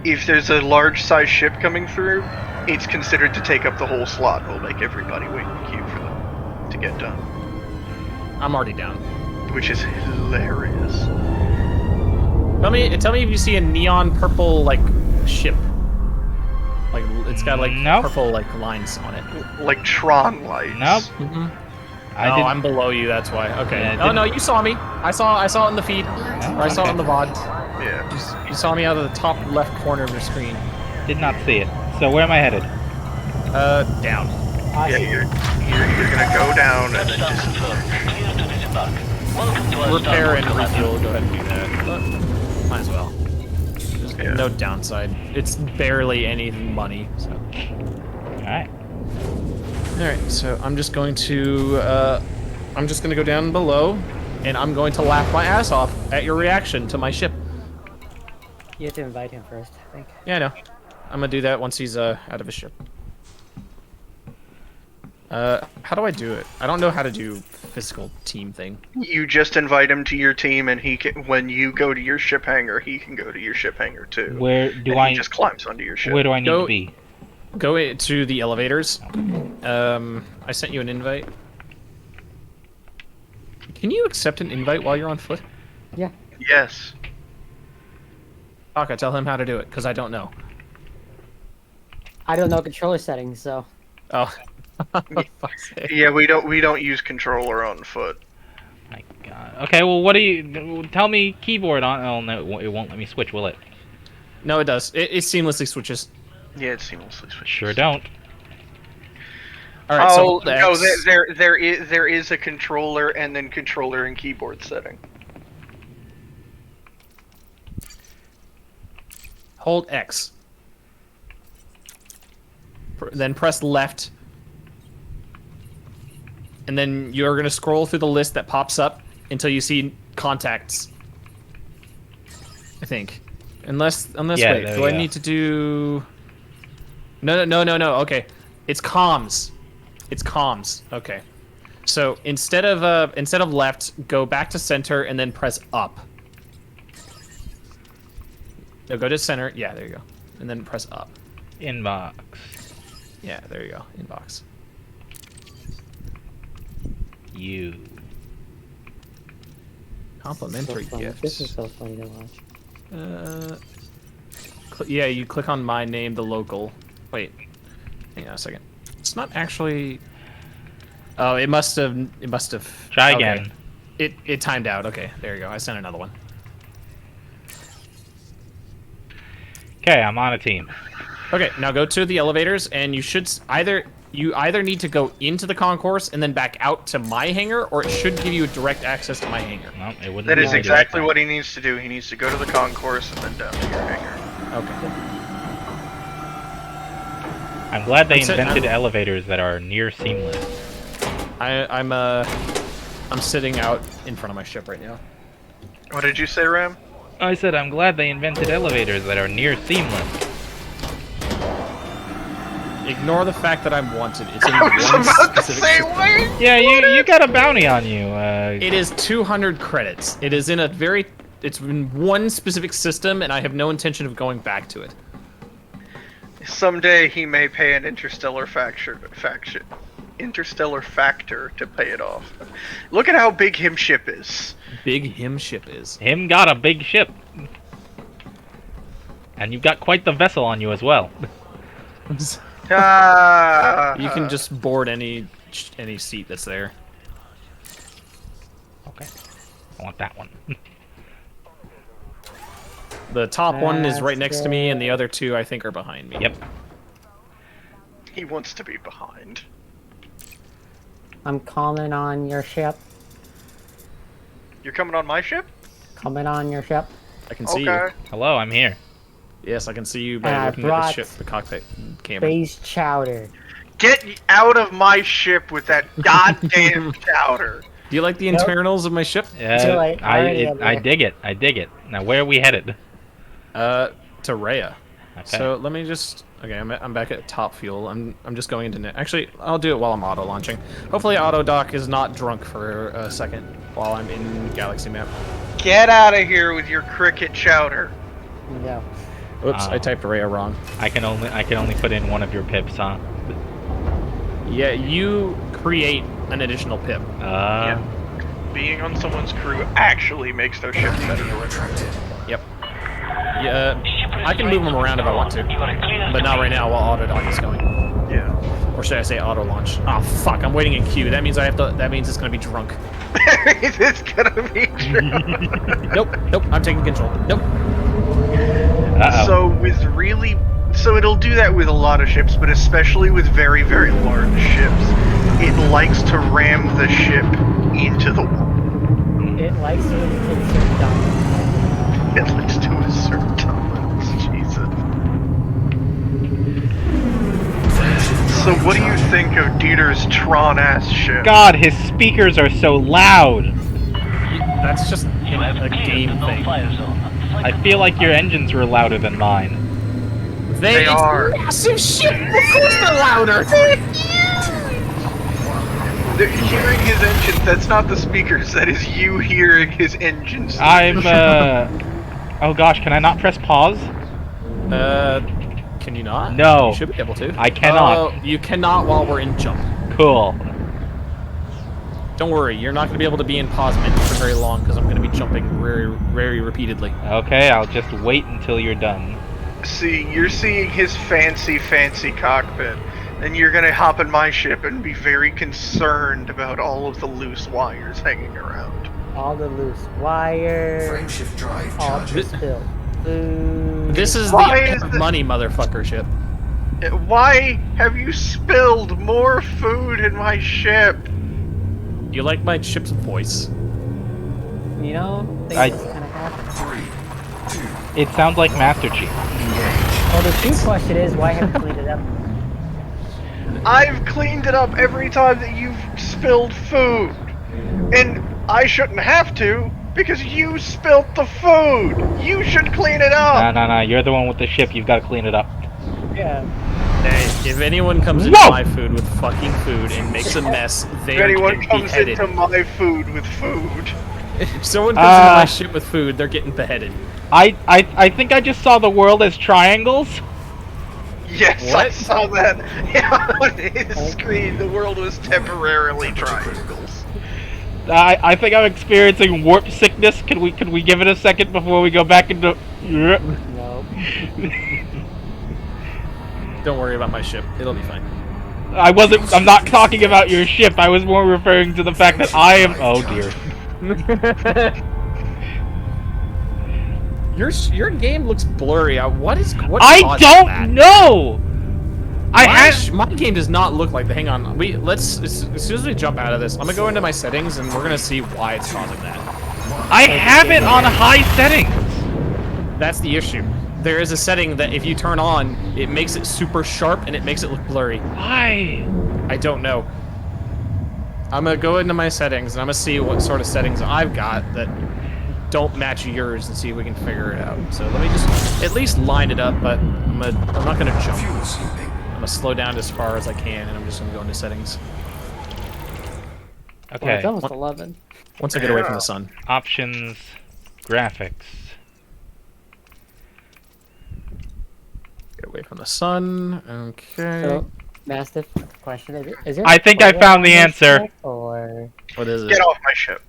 If there's a large-size ship coming through, it's considered to take up the whole slot. It'll make everybody wait in queue for them to get done. I'm already down. Which is hilarious. Tell me if you see a neon purple like ship. Like it's got like Nope. purple like lines on it. Like Tron lights. Nope. Mm-hmm. I Oh, didn't- I'm below you. That's why. Okay. Yeah, Oh no, you saw me. I saw it in the feed. Or I saw it in the VOD. Yeah. You saw me out of the top left corner of your screen. Did not see it. So where am I headed? Down. I Yeah, see. you're gonna go down and then just... Clear to disembark. Welcome to our Repair and starboard refuel. command. Go ahead and do that. But might as well. There's Yeah. no downside. It's barely any money. So. Alright. All right. So I'm just going to go down below, and I'm going to laugh my ass off at your reaction to my ship. You have to invite him first, I think. Yeah, I know. I'm gonna do that once he's out of his ship. How do I do it? I don't know how to do physical team thing. You just invite him to your team, and he can. When you go to your ship hangar, he can go to your ship hangar too. Where do And I He just climbs onto your ship. where do I need Go- to be? Go to the elevators. I sent you an invite. Can you accept an invite while you're on foot? Yeah. Yes. Okay, tell him how to do it, because I don't know. I don't know controller settings, so. Oh. Fuck's sake. Yeah, we don't use controller on foot. My God. Okay, well, what do you tell me? Keyboard on? Oh no, it won't let me switch, will it? No, it does. It seamlessly switches. Yeah, it seamlessly switches. Sure don't. All right, so Oh hold no, X. there is a controller and then controller and keyboard setting. Hold X. Then press left. and then you're gonna scroll through the list that pops up until you see contacts. I think, unless Yeah, wait, there do you I go. need to do? No. Okay, it's comms. It's comms. Okay. So instead of left, go back to center and then press up. No, go to center. Yeah, there you go. And then press up. Inbox. Yeah, there you go. Inbox. You. Complimentary So funny. gifts. This is so funny to watch. Yeah, you click on my name, the local. Wait, hang on a second. It's not actually. Oh, it must have. Try okay. again. It timed out. Okay, there you go. I sent another one. Okay, I'm on a team. Okay, now go to the elevators, and you should either need to go into the concourse and then back out to my hangar, or it should give you direct access to my hangar. No, it wouldn't. That be is direct exactly access. what he needs to do. He needs to go to the concourse and then down to your hangar. Okay. I'm glad they That's it, invented elevators that are near seamless. I'm sitting out in front of my ship right now. What did you say, Ram? I said I'm glad they invented elevators that are near seamless. Ignore the fact that I'm wanted. It's in I was one about to specific say, ship. wait! Yeah, you got a bounty on you. It is 200 credits. It is in a very. It's in one specific system, and I have no intention of going back to it. Someday he may pay an interstellar factor to pay it off. Look at how big him ship is. Big him ship is. Him got a big ship. And you've got quite the vessel on you as well. You can just board any seat that's there. Okay. I want that one. The top one is right That's next to me, and the other two I think are behind me. Yep. He wants to be behind. I'm coming on your ship. You're coming on my ship? Coming on your ship. I can see you. Okay. Hello, I'm here. Yes, I can see you by And I looking at the brought ship, the cockpit camera. Space chowder. Get out of my ship with that goddamn chowder. Do you like the internals of my ship? Too late. Already over I there. dig it. I dig it. Now, where are we headed? To Rhea. Okay. So let me just. Okay, I'm back at top fuel. I'm just going into. Actually, I'll do it while I'm auto launching. Hopefully, auto dock is not drunk for a second while I'm in Galaxy Map. Get out of here with your cricket chowder. No. Oops, I typed Rhea wrong. I can only put in one of your pips, huh? Yeah, you create an additional pip. Yeah. Being on someone's crew actually makes their ship better. Yep. Yeah, I can move them around if I want to, but not right now while auto dock is going. Yeah. Or should I say auto launch? Oh fuck! I'm waiting in queue. That means I have to. That means it's gonna be drunk. It's gonna be true. Nope. I'm taking control. Nope. So it'll do that with a lot of ships, but especially with very, very large ships. It likes to ram the ship into the wall. It likes to insert dominance. It likes to assert dominance. Jesus. So what do you think of Dieter's Tron-ass ship? God, his speakers are so loud. That's just a game thing. I feel like your engines were louder than mine. They are. Massive ship. Of course they're louder. They're hearing his engines. That's not the speakers. That is you hearing his engines. I'm, Oh gosh, can I not press pause? Can you not? No. You should be able to. I cannot. Oh, you cannot while we're in jump. Cool. Don't worry, you're not going to be able to be in pause menu for very long because I'm going to be jumping very, very repeatedly. Okay, I'll just wait until you're done. See, you're seeing his fancy, fancy cockpit, and you're gonna hop in my ship and be very concerned about all of the loose wires hanging around. All the loose wires. Frameshift drive All the charging. spilled food. This is Why the is of the- money motherfucker ship. Why have you spilled more food in my ship? You like my ship's voice? You know, things I- just kind of happen. 3, 2, It sounds like Master Chief. engage. Well, the true question is, why haven't you cleaned it up? I've cleaned it up every time that you've spilled food. And I shouldn't have to, because you spilt the food. You should clean it up. No. You're the one with the ship. You've got to clean it up. Yeah. Hey, if anyone comes into Whoa! my food with fucking food and makes a mess, they If are anyone getting comes beheaded. into my food with food. If someone comes into my ship with food, they're getting beheaded. I think I just saw the world as triangles. Yes, I What? saw that. Yeah, on his screen, the world was temporarily triangles. I think I'm experiencing warp sickness. Can we give it a second before we go back into? No. Don't worry about my ship. It'll be fine. I'm not talking about your ship. I was more referring to the fact that I am. Oh dear. Your game looks blurry. What I caused don't that? know. My game does not look like that. Hang on. As soon as we jump out of this, I'm gonna go into my settings and we're gonna see why it's causing that. I have it on high settings. That's the issue. There is a setting that if you turn on, it makes it super sharp and it makes it look blurry. Why? I don't know. I'm gonna go into my settings and I'm gonna see what sort of settings I've got that don't match yours and see if we can figure it out. So let me just at least line it up, but I'm not gonna jump. I'm gonna slow down as far as I can and I'm just gonna go into settings. Okay. Well, it's almost 11. Once I get away from the sun. Options, graphics. Get away from the sun. Okay. So, Mastiff, question is it? I think I oil found the on this answer. ship, Or What is it? Get off my ship.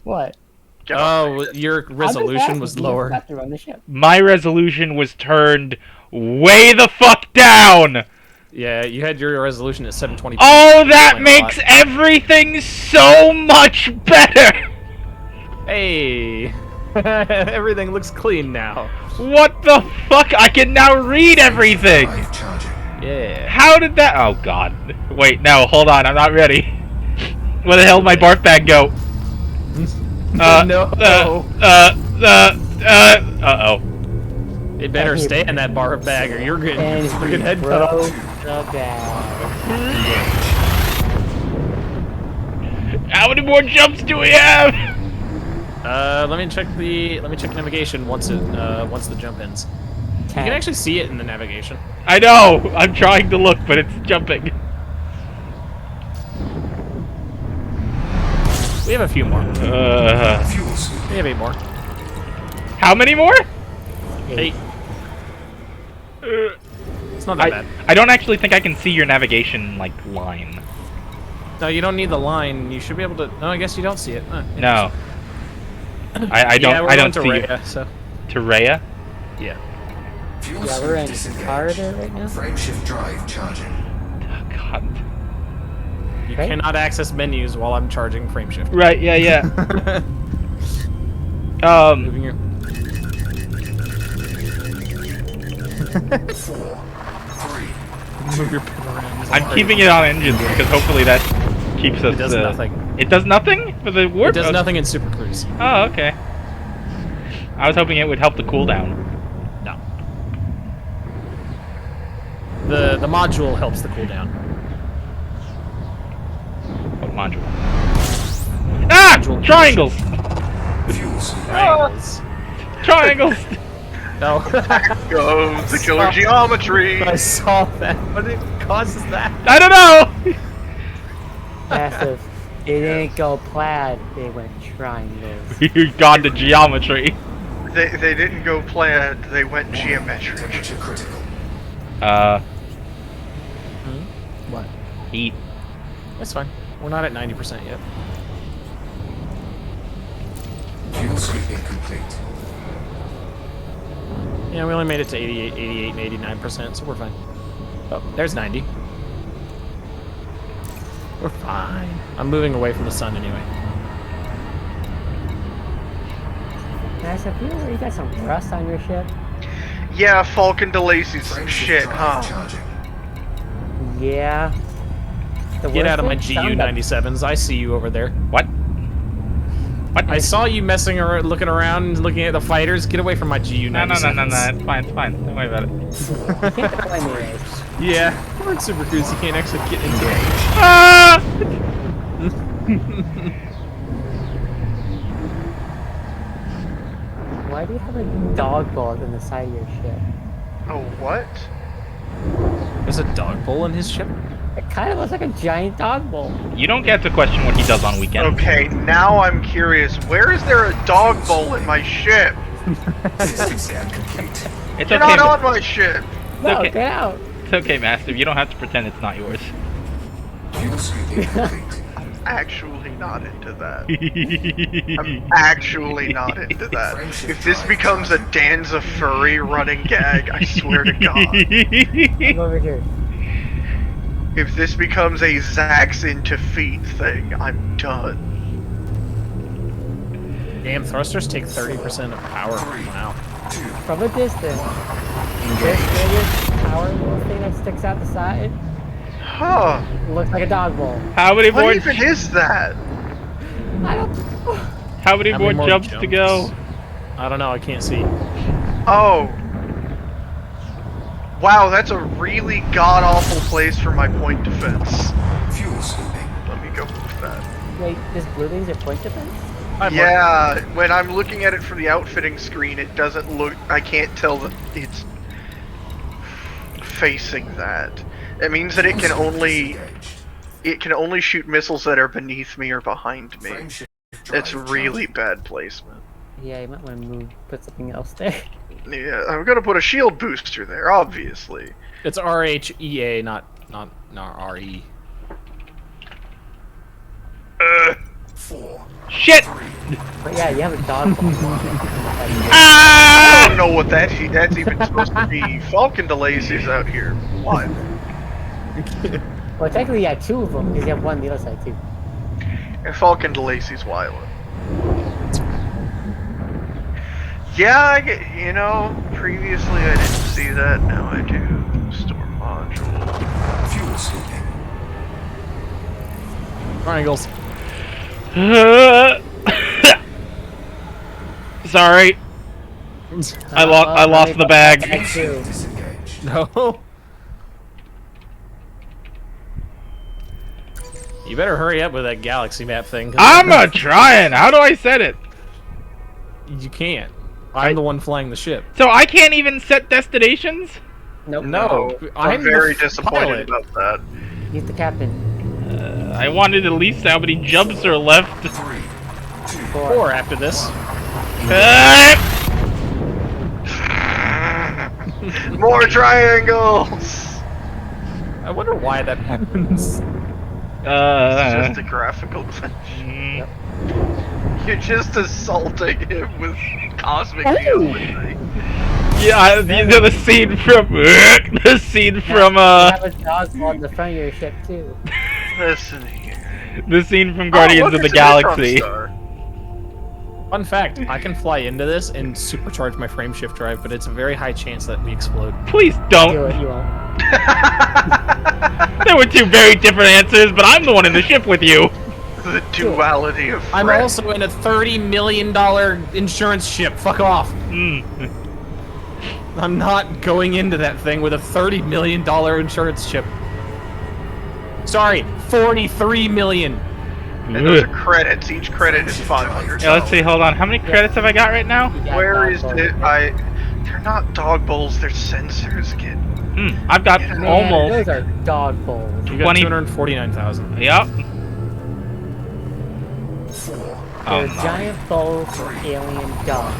what? Get off my Oh, your resolution was lower. You have to run the ship. My resolution was turned way the fuck down. Yeah, you had your resolution at 720p. Oh, that Playing a makes lot. everything so much better. Hey! Everything looks clean now. What the fuck? I can now read everything. Yeah. How did that? Oh god. Wait, no, hold on. I'm not ready. Where the hell did my barf bag go? No. Uh-oh. It better stay in that bar bag or you're getting And freaking he head cut broke off. the bag. How many more jumps do we have? Let me check navigation once the jump ends. You can actually see it in the navigation. I know. I'm trying to look, but it's jumping. We have a few more. We have 8 more. How many more? 8. It's not that bad. I don't actually think I can see your navigation like line. No, you don't need the line. You should be able to. No, I guess you don't see it. No. I don't. Yeah, we're I don't going see to you. Rhea, so. To Rhea? Yeah. Yeah, we're in corridor right now. Frameshift drive charging. Oh, God. You cannot access menus while I'm charging frameshift. Right. Yeah. Yeah. Moving your. 4, 3. Move your pin around. I'm keeping it on engines because hopefully that keeps us. It does nothing. It does nothing for the warp. It does nothing in Super Cruise. Oh, okay. I was hoping it would help the cooldown. No. The module helps the cooldown. What module? Ah! Module Triangles! Triangles. Triangles! No. Goes the killer geometry. I saw that. What causes that? I don't know! Massive. They didn't go plaid, they went triangles. You've gone to geometry. They didn't go plaid, they went geometric. Temperature critical. What? Heat. That's fine. We're not at 90% yet. Fuel sweeping complete. Yeah, we only made it to 88, and 89%, so we're fine. Oh, there's 90. We're fine. I'm moving away from the sun anyway. Massive, you got some rust on your ship? Yeah, Falcon DeLacy's some shit, huh? Yeah. Get out of my GU-97s. I see you over there. What? What? I saw you messing around, looking around, looking at the fighters. Get away from my GU-97s. No. It's fine. It's fine. Don't worry about it. You can't blame me. Yeah, we're in Super Cruise. You can't actually get into it. Ah! Why do you have a dog bowl in the side of your ship? Oh, what? There's a dog bowl in his ship? It kind of looks like a giant dog bowl. You don't get to question what he does on weekends. Okay, now I'm curious. Where is there a dog bowl in my ship? System complete. It's You're okay. not on my ship. No, okay. get out. It's okay, Master. You don't have to pretend it's not yours. Fuel scooping complete. Actually not into that. I'm actually not into that. If this becomes a Danza furry running gag, I swear to God. Come over here. If this becomes a Zax into feet thing, I'm done. Damn, thrusters take 30% of power. Wow. From a distance, this biggest power little thing that sticks out the side Huh. looks like a dog bowl. How many What more? even is that? I don't. How many more jumps to go? I don't know. I can't see. Oh. Wow, that's a really god-awful place for my point defense. Fuel scooping. Let me go move that. Wait, this blue thing's your point defense? Yeah, when I'm looking at it from the outfitting screen, it doesn't look... I can't tell that it's facing that. It means that it can only... It can only shoot missiles that are beneath me or behind me. It's really bad placement. Yeah, you might want to move, put something else there. Yeah, I'm gonna put a shield booster there, obviously. It's RHEA, not RE. 4. Shit! But yeah, you have a dog bowl. I don't know what that's even supposed to be. Falcon delays is out here. What? Well, technically, yeah, two of them, because you have one on the other side, too. And Falcon Delacey's wild. Yeah, I get, you know, previously I didn't see that, now I do. Storm module. Fuel scooping. Triangles. Sorry. I lost the bag. Disengaged. No. You better hurry up with that galaxy map thing. I'm trying. How do I set it? You can't. I'm the one flying the ship. So I can't even set destinations? Nope. No, I'm the very disappointed pilot. about that. He's the captain. I wanted at least how many jumps are left. 3, 2, 4 after this. More triangles! I wonder why that happens. It's just a graphical glitch. Yep. You're just assaulting him with cosmic geometry. Yeah, the scene from the scene from You have a dog bowl on the front of your ship, too. Listen here. the scene from Guardians look, of the it's a neutron Galaxy. star. Fun fact, I can fly into this and supercharge my frame shift drive, but it's a very high chance that we explode. Please Do don't. it, you won't. There were two very different answers, but I'm the one in the ship with you. The duality of I'm friends. also in a $30 million insurance ship. Fuck off. I'm not going into that thing with a $30 million insurance ship. Sorry, 43 million. And those are credits. Each credit is 500. Yeah, let's see. Hold on. How many credits have I got right now? Where is it? They're not dog bowls. They're sensors, kid. I've got Man, almost. those are dog bowls. You got 20 249,000. Yep. 4. They're giant bowls for alien dogs.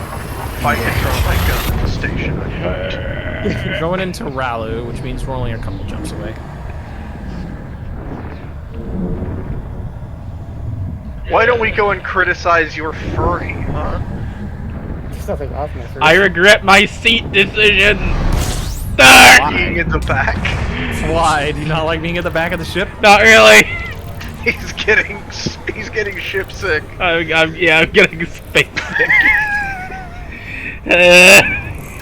If I can throw my gun at the station, I would. We're going into Ralu, which means we're only a couple jumps away. Why don't we go and criticize your furry, huh? There's nothing off my I regret my seat decision. Being in the back. Why? Do you not like being at the back of the ship? Not really. He's getting ship sick. I'm getting space sick.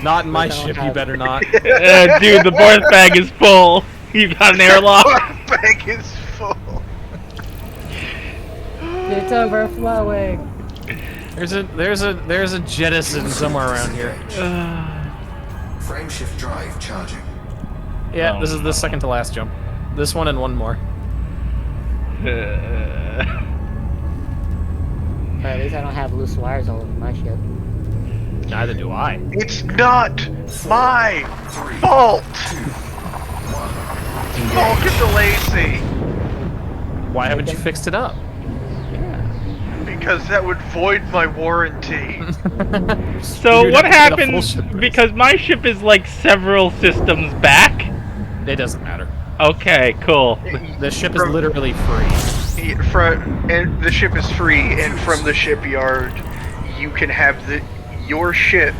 Not in my ship, you better not. Dude, the barf bag is full. You got an airlock. The bag is full. It's overflowing. There's a jettison somewhere around here. Frame shift drive charging. Yeah, Oh, this is the second to last jump. This one and one more. Or at least I don't have loose wires all over my ship. Neither do I. It's not my fault! Vulcan to Lacey! Why haven't you fixed it up? Because that would void my warranty. So You'd what have to get a full happens, ship race. because my ship is like several systems back? It doesn't matter. Okay, cool. The ship is literally free. And the ship is free, and from the shipyard, you can have your ship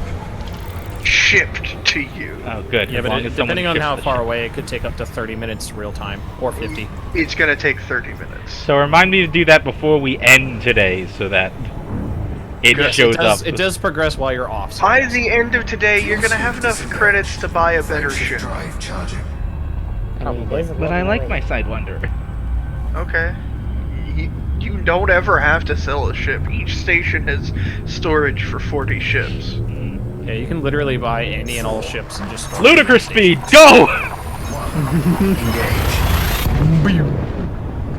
shipped to you. Oh, good. Yeah, as but long as someone depending on ships how the far ship. away, it could take up to 30 minutes real time, or 50. It's gonna take 30 minutes. So remind me to do that before we end today, so that it Yes, shows does, up. It does progress while you're off. So By the end of today, you're gonna have enough credits to buy a better ship. Drive charging. I mean, there's a But I long like way. my Sidewinder. Okay. You don't ever have to sell a ship. Each station has storage for 40 ships. yeah, you can literally buy any and all ships and just start Ludicrous speed, go!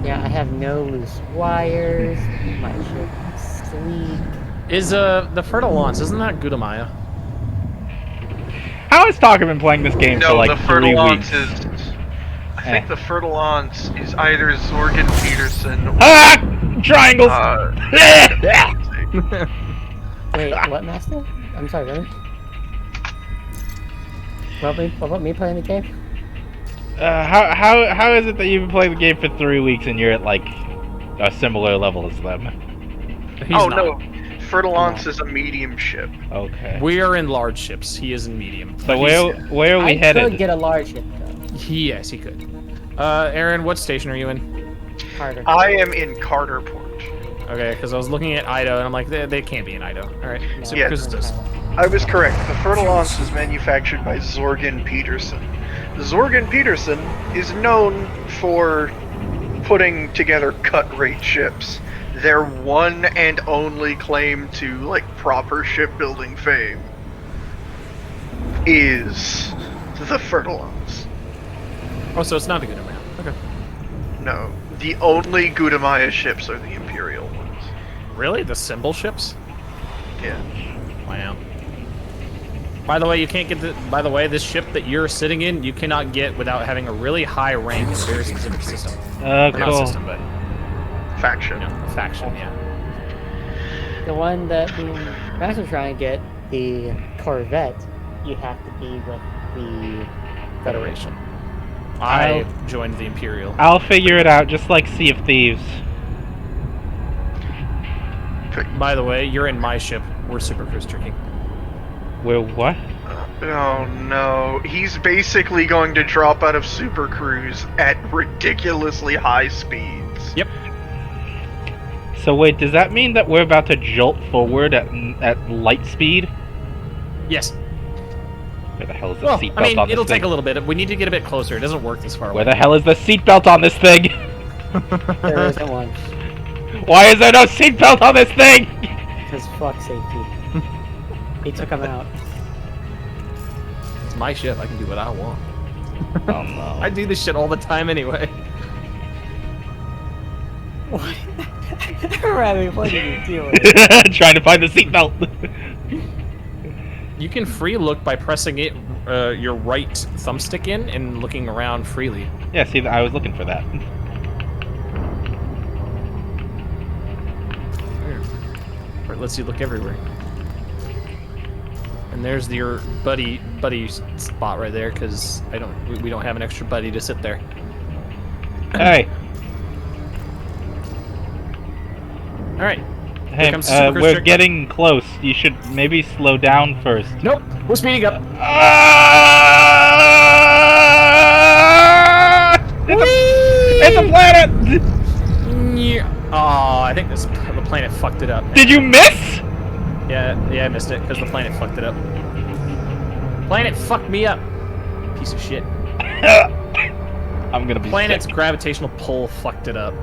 Yeah, I have no loose wires. My ship is sleek. Is the Fertile Lance, isn't that Gudamaya? How has Taka been playing this game for No, like the 3 weeks? Fertilance is... I think the Fertilance is either Zorgan Peterson or... Ah! Triangles! Wait, what, Master? I'm sorry, really? What about me playing the game? How is it that you've been playing the game for 3 weeks and you're at like a similar level as them? Oh no, Fertilance is a medium ship. Okay. We are in large ships. He is in medium. So where are we I headed? could get a large ship, though. Yes, he could. Aaron, what station are you in? Carter. I am in Carterport. Okay, because I was looking at Ido, and I'm like, they can't be in Ido. Alright, so Yeah. Chris does. I was correct. The Fertilance is manufactured by Zorgan Peterson. Zorgan Peterson is known for putting together cut-rate ships. Their one and only claim to, like, proper shipbuilding fame is the Fertilance. Oh, so it's not a good amount. Okay. No, the only Gudamaya ships are the Imperial ones. Really? The symbol ships? Yeah. Wow. By the way, you can't get the. By the way, this ship that you're sitting in, you cannot get without having a really high rank in a very specific system. Or not Cool. system, but Faction. you know, a faction. Yeah. The one that the Master's trying to get, the Corvette, you have to be with the Federation. I joined the Imperial. I'll figure it out, just like Sea of Thieves. By the way, you're in my ship. We're Super Cruise Tricky. We're what? Oh no, he's basically going to drop out of Super Cruise at ridiculously high speeds. Yep. So wait, does that mean that we're about to jolt forward at light speed? Yes. Where the hell is the Well, seatbelt I mean, on this it'll thing? take a little bit. We need to get a bit closer. It doesn't work this far away. Where the hell is the seatbelt on this thing? There isn't one. Why is there no seatbelt on this thing? Because fuck safety. He took him out. It's my ship. I can do what I want. Oh no. I do this shit all the time anyway. What? Remy, what are you doing? Trying to find the seatbelt. You can free look by pressing it, your right thumbstick in and looking around freely. Yeah, see, I was looking for that. Or it lets you look everywhere. And there's your buddy spot right there, because we don't have an extra buddy to sit there. Hey. All right. Hey, we're getting close. You should maybe slow down first. Nope, we're speeding up. It's a planet! Oh, I think the planet fucked it up. Did you miss? Yeah, I missed it because the planet fucked it up. Planet fucked me up. Piece of shit. I'm gonna be Planet's sick. gravitational pull fucked it up.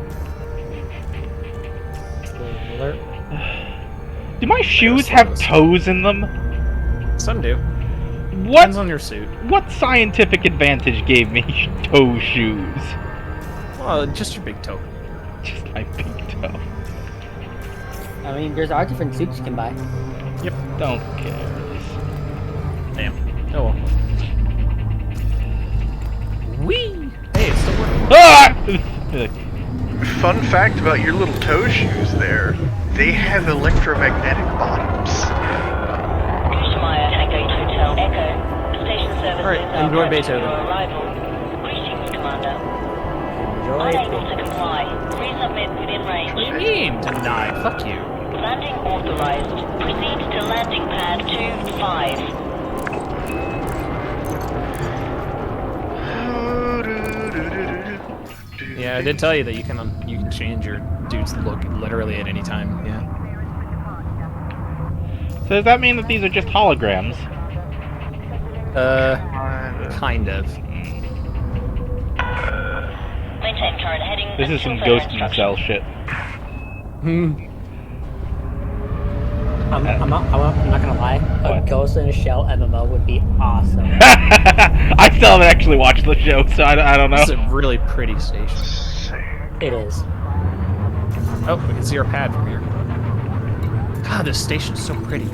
Alert. Do my shoes have toes in them? Some do. What? Depends on your suit. What scientific advantage gave me toe shoes? Well, just your big toe. Just my big toe. I mean, there's our different suits you can buy. Yep. Don't care. Damn. Oh well. Whee! Hey, it's still working. Ah! Fun fact about your little toe shoes there, they have electromagnetic bottoms. Gushmeyer, Tango Hotel Echo. Station services Alright, are enjoy ready for Beethoven. your arrival. Greetings, Commander. Enjoy Unable it. to comply. Resubmit within range. What do you mean? Denied. Fuck you. Landing authorized. Proceed to landing pad 25. Yeah, I did tell you that you can change your dude's look literally at any time. Yeah. So does that mean that these are just holograms? Kind of. Maintain current heading. This is some until Ghost further in the Cell shit. I'm not gonna lie. A What? Ghost in a Shell MMO would be awesome. I still haven't actually watched the show, so I don't know. This is a really pretty station. It is. Oh, we can see our pad from here. God, this station's so pretty.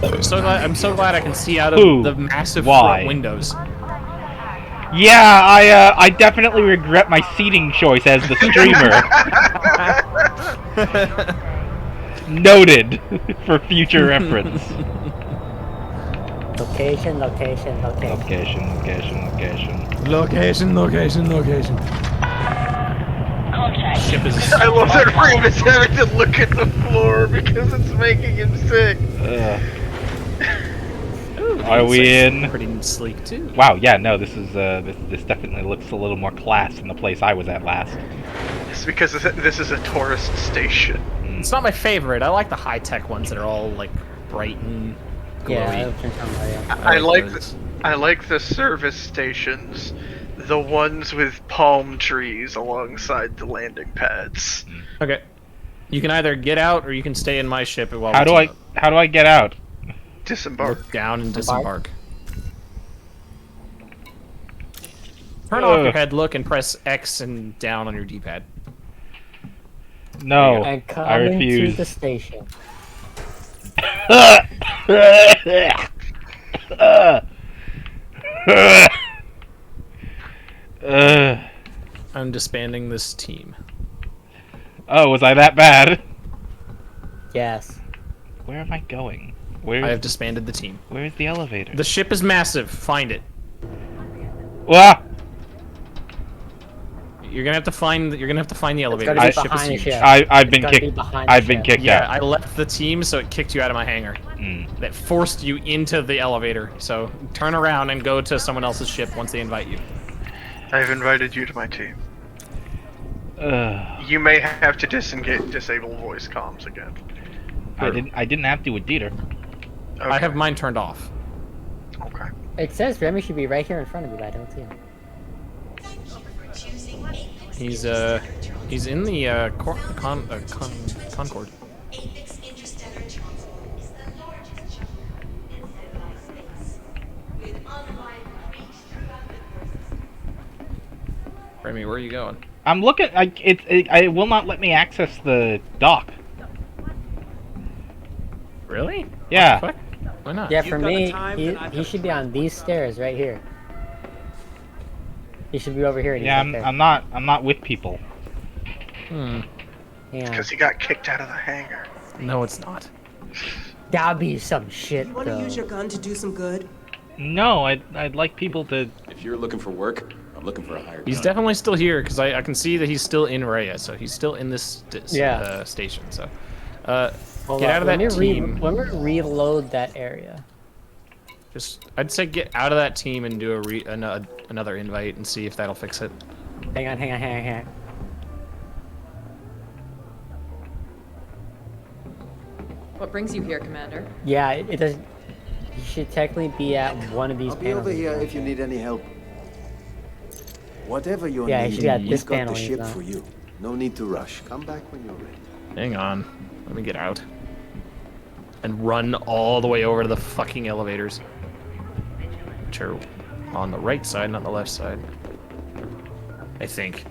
I'm so glad I can see out of Who? the massive Why? front windows. Yeah, I definitely regret my seating choice as the streamer. Noted for future reference. Location. Location. Contact. Ship is. I love that Remus having to look at the floor because it's making him sick. Are we in? Pretty sleek too. Wow, yeah, no, this is this definitely looks a little more class than the place I was at last. It's because this is a tourist station. It's not my favorite. I like the high-tech ones that are all like bright and glowy. Yeah, I like the service stations, the ones with palm trees alongside the landing pads. Okay. You can either get out or you can stay in my ship while How do I get out? Disembark. Look down and disembark. Turn off your head, look, and press X and down on your D-pad. No, and I coming refuse. to the station. I'm disbanding this team. Oh, was I that bad? Yes. Where am I going? I have disbanded the team. Where's the elevator? The ship is massive. Find it. Ah! You're gonna have to find. You're gonna have to find the elevator. gotta be The ship is behind the huge. ship. I've been gotta be kicked. behind the I've been ship. kicked Yeah, out. I left the team, so it kicked you out of my hangar. That forced you into the elevator. So turn around and go to someone else's ship once they invite you. I've invited you to my team. You may have to disable voice comms again. I didn't have to with Dieter. Okay. I have mine turned off. Okay. It says Remy should be right here in front of you, but I don't see him. He's in the Concord. Remy, where are you going? I'm looking. It will not let me access the dock. Really? Yeah. What the fuck? Why not? Yeah, for me, he should be on these stairs right here. He should be over here. And Yeah, he's up there. I'm not with people. Yeah. Because he got kicked out of the hangar. No, it's not. That'd be some shit, You want to though. use your gun to do some good? No, I'd like people to. If you're looking for work, I'm looking for a higher. He's definitely still here because I can see that he's still in Rhea, so he's still in this station. So, Hold get on, out of that let me team. Let me reload that area. I'd say get out of that team and do another invite and see if that'll fix it. Hang on. What brings you here, Commander? Yeah, it does. You should technically be at one of these I'll be panels. over here if you need any help. Whatever you Yeah, you need, should be at this we've got panel. the he's ship not. for you. No need to rush. Come back when you're ready. Hang on. Let me get out. and run all the way over to the fucking elevators. Which are on the right side, not the left side. I think.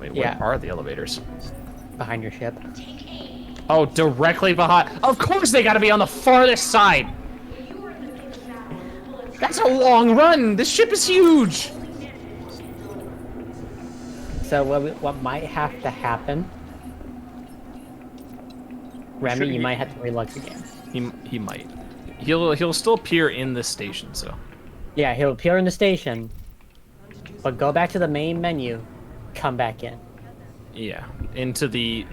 Wait, Yeah. where are the elevators? Behind your ship. Oh, directly behind. Of course they gotta be on the farthest side! That's a long run! This ship is huge! So what might have to happen? Remy, you might have to relog the game. He might. He'll still appear in this station, so. Yeah, he'll appear in the station, but go back to the main menu, come back in. Yeah, into the,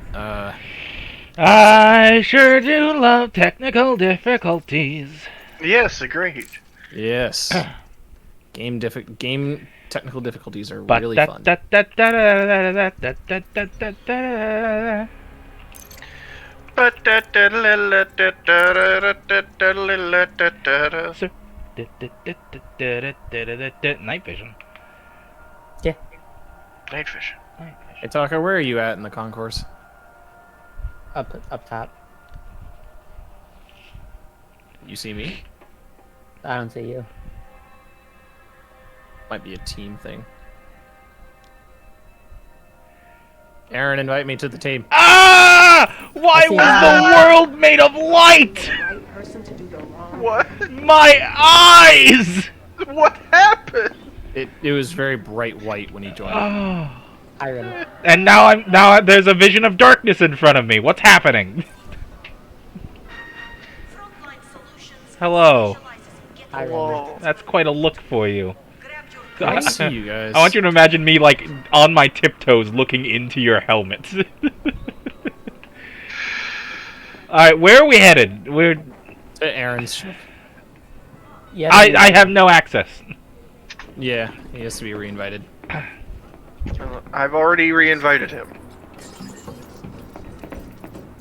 I sure do love technical difficulties. Yes, agreed. Yes. Game technical difficulties are really fun. Night vision. Yeah. Night vision. Hey Taka, where are you at in the concourse? Up top. You see me? I don't see you. Might be a team thing. Aaron, invite me to the team. Ah! Why was the world made of light? What? My eyes! What happened? It was very bright white when he joined. Oh. I remember. And now there's a vision of darkness in front of me. What's happening? Hello. I remember. That's quite a look for you. I see you guys. I want you to imagine me like on my tiptoes looking into your helmet. Alright, where are we headed? We're to Aaron's ship. Yeah, I have no access. Yeah, he has to be reinvited. I've already reinvited him.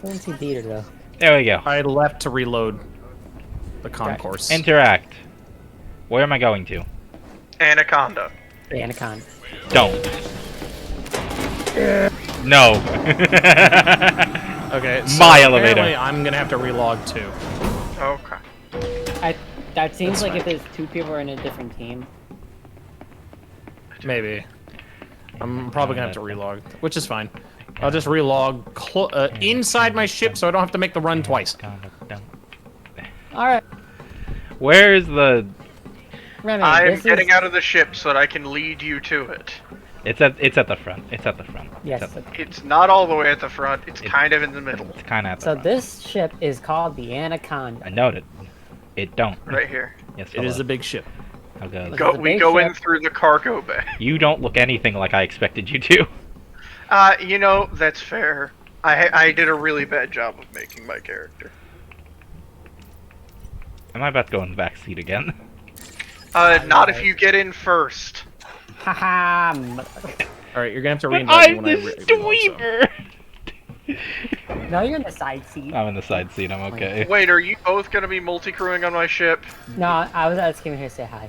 I don't see Dieter though. There we go. I left to reload the concourse. Interact. Where am I going to? Anaconda. The Anaconda. Don't. No. Okay, so my elevator. I'm gonna have to relog too. Okay. That seems That's like fine. if there's two people in a different team. Maybe. I'm probably gonna have to relog, which is fine. I'll just relog inside my ship so I don't have to make the run twice. Alright. Where is the... Remy, I'm getting out of the ship so that I can lead you to it. It's at the front. It's at the front. Yes. It's not all the way at the front. It's kind of in the middle. It's kind of at the So front. this ship is called the Anaconda. I noted. It don't. Right here. Yes, It is a big ship. How goes? We go in through the cargo bay. You don't look anything like I expected you to. You know, that's fair. I did a really bad job of making my character. Am I about to go in the back seat again? Not if you get in first. Haha. Alright, you're gonna have to But reinvite me I'm when the I streamer! No, you're in the side seat. I'm in the side seat, I'm okay. Wait, are you both gonna be multi-crewing on my ship? No, I was asking here to say hi.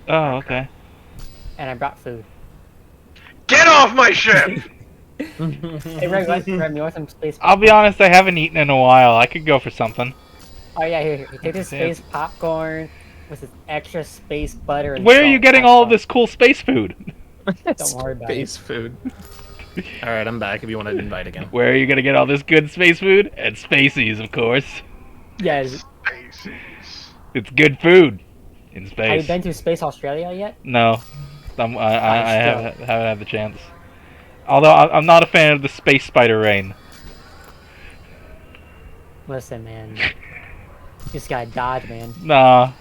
Oh, okay. And I brought food. Get off my ship! Hey, Remy, you want some space? I'll be honest, I haven't eaten in a while. I could go for something. Oh yeah, here. Take this space popcorn with this extra space butter. And Where are you salt. getting all of this cool space food? Don't worry about Space food. Alright, I'm back if you want to invite again. Where are you gonna get all this good space food? At Spacies, of course. it. Yes. It's good food in space. Have you been to Space Australia yet? No, I haven't had the chance. Although I'm not a fan of the space spider rain. Listen, man. You just gotta dodge, man. Nah,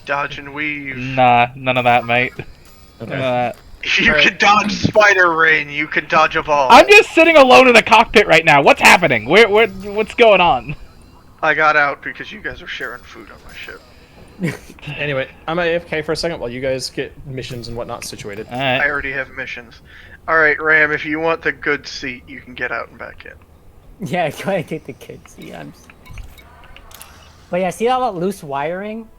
Dodge and weave. nah, none of that, mate. None of that. You can dodge spider rain. You can dodge a ball. I'm just sitting alone in the cockpit right now. What's happening? What's going on? I got out because you guys are sharing food on my ship. Anyway, I'm AFK for a second while you guys get missions and whatnot situated. Alright. I already have missions. Alright, Ram, if you want the good seat, you can get out and back in. Yeah, go ahead and take the kids. See, But yeah, see all that loose wiring?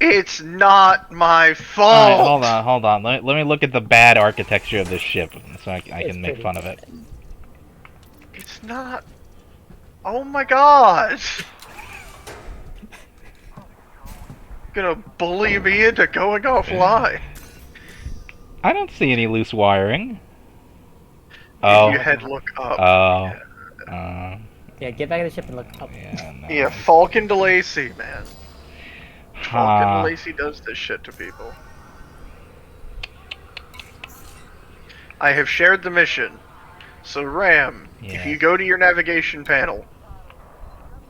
It's not my fault! Alright, hold on. Let me look at the bad architecture of this ship so I can make pretty fun of it. It's not Oh my god! Gonna bully me into going offline. I don't see any loose wiring. If you head look up. Yeah, get back in the ship and look up. Yeah, Falcon to Lacey, man. Falcon Huh. Lacey does this shit to people. I have shared the mission. So Ram, if you go to your navigation panel,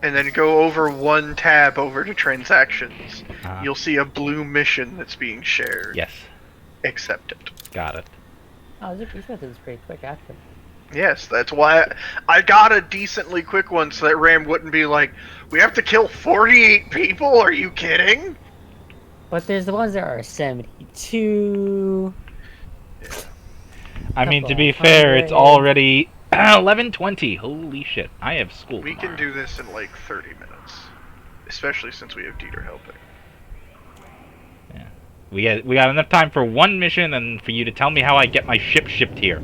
and then go over one tab over to transactions, you'll see a blue mission that's being shared. Yes. Accept it. Got it. Oh, this is pretty quick, actually. Yes, that's why I got a decently quick one so that Ram wouldn't be like, we have to kill 48 people? Are you kidding? But there's the ones that are 72. I mean, to be fair, it's already 11:20. Holy shit. I have school We tomorrow. can do this in like 30 minutes. Especially since we have Dieter helping. We got enough time for one mission and for you to tell me how I get my ship shipped here.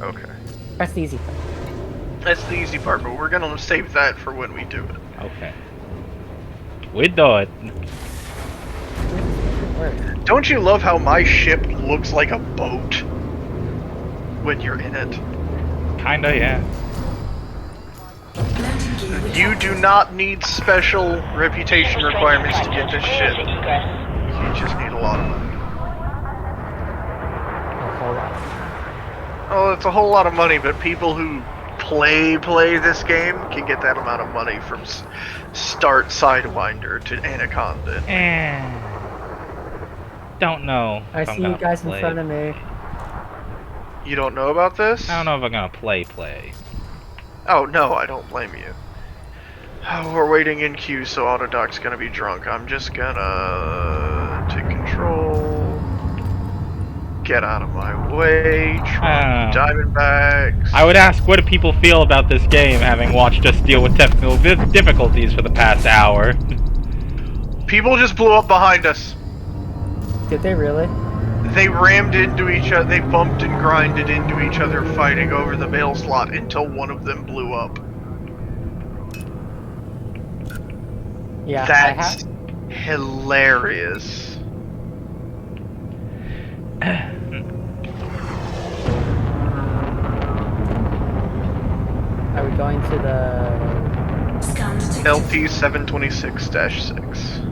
Okay. That's the easy part. That's the easy part, but we're gonna save that for when we do it. Okay. We do it. Don't you love how my ship looks like a boat when you're in it? Kinda, yeah. You do not need special reputation requirements to get this shit. You just need a lot of money. A whole lot. Oh, it's a whole lot of money, but people who play this game can get that amount of money from start Sidewinder to Anaconda. Don't know. I see you guys in front of me. You don't know about this? I don't know if I'm gonna play. Oh, no, I don't blame you. Oh, we're waiting in queue, so Autodoc's gonna be drunk. I'm just gonna take control. Get out of my way. Try Diamondbacks. I would ask, what do people feel about this game, having watched us deal with technical difficulties for the past hour? People just blew up behind us. Did they really? They rammed into each other. They bumped and grinded into each other, fighting over the mail slot until one of them blew up. Yeah, that's hilarious. Are we going to the LP 726-6?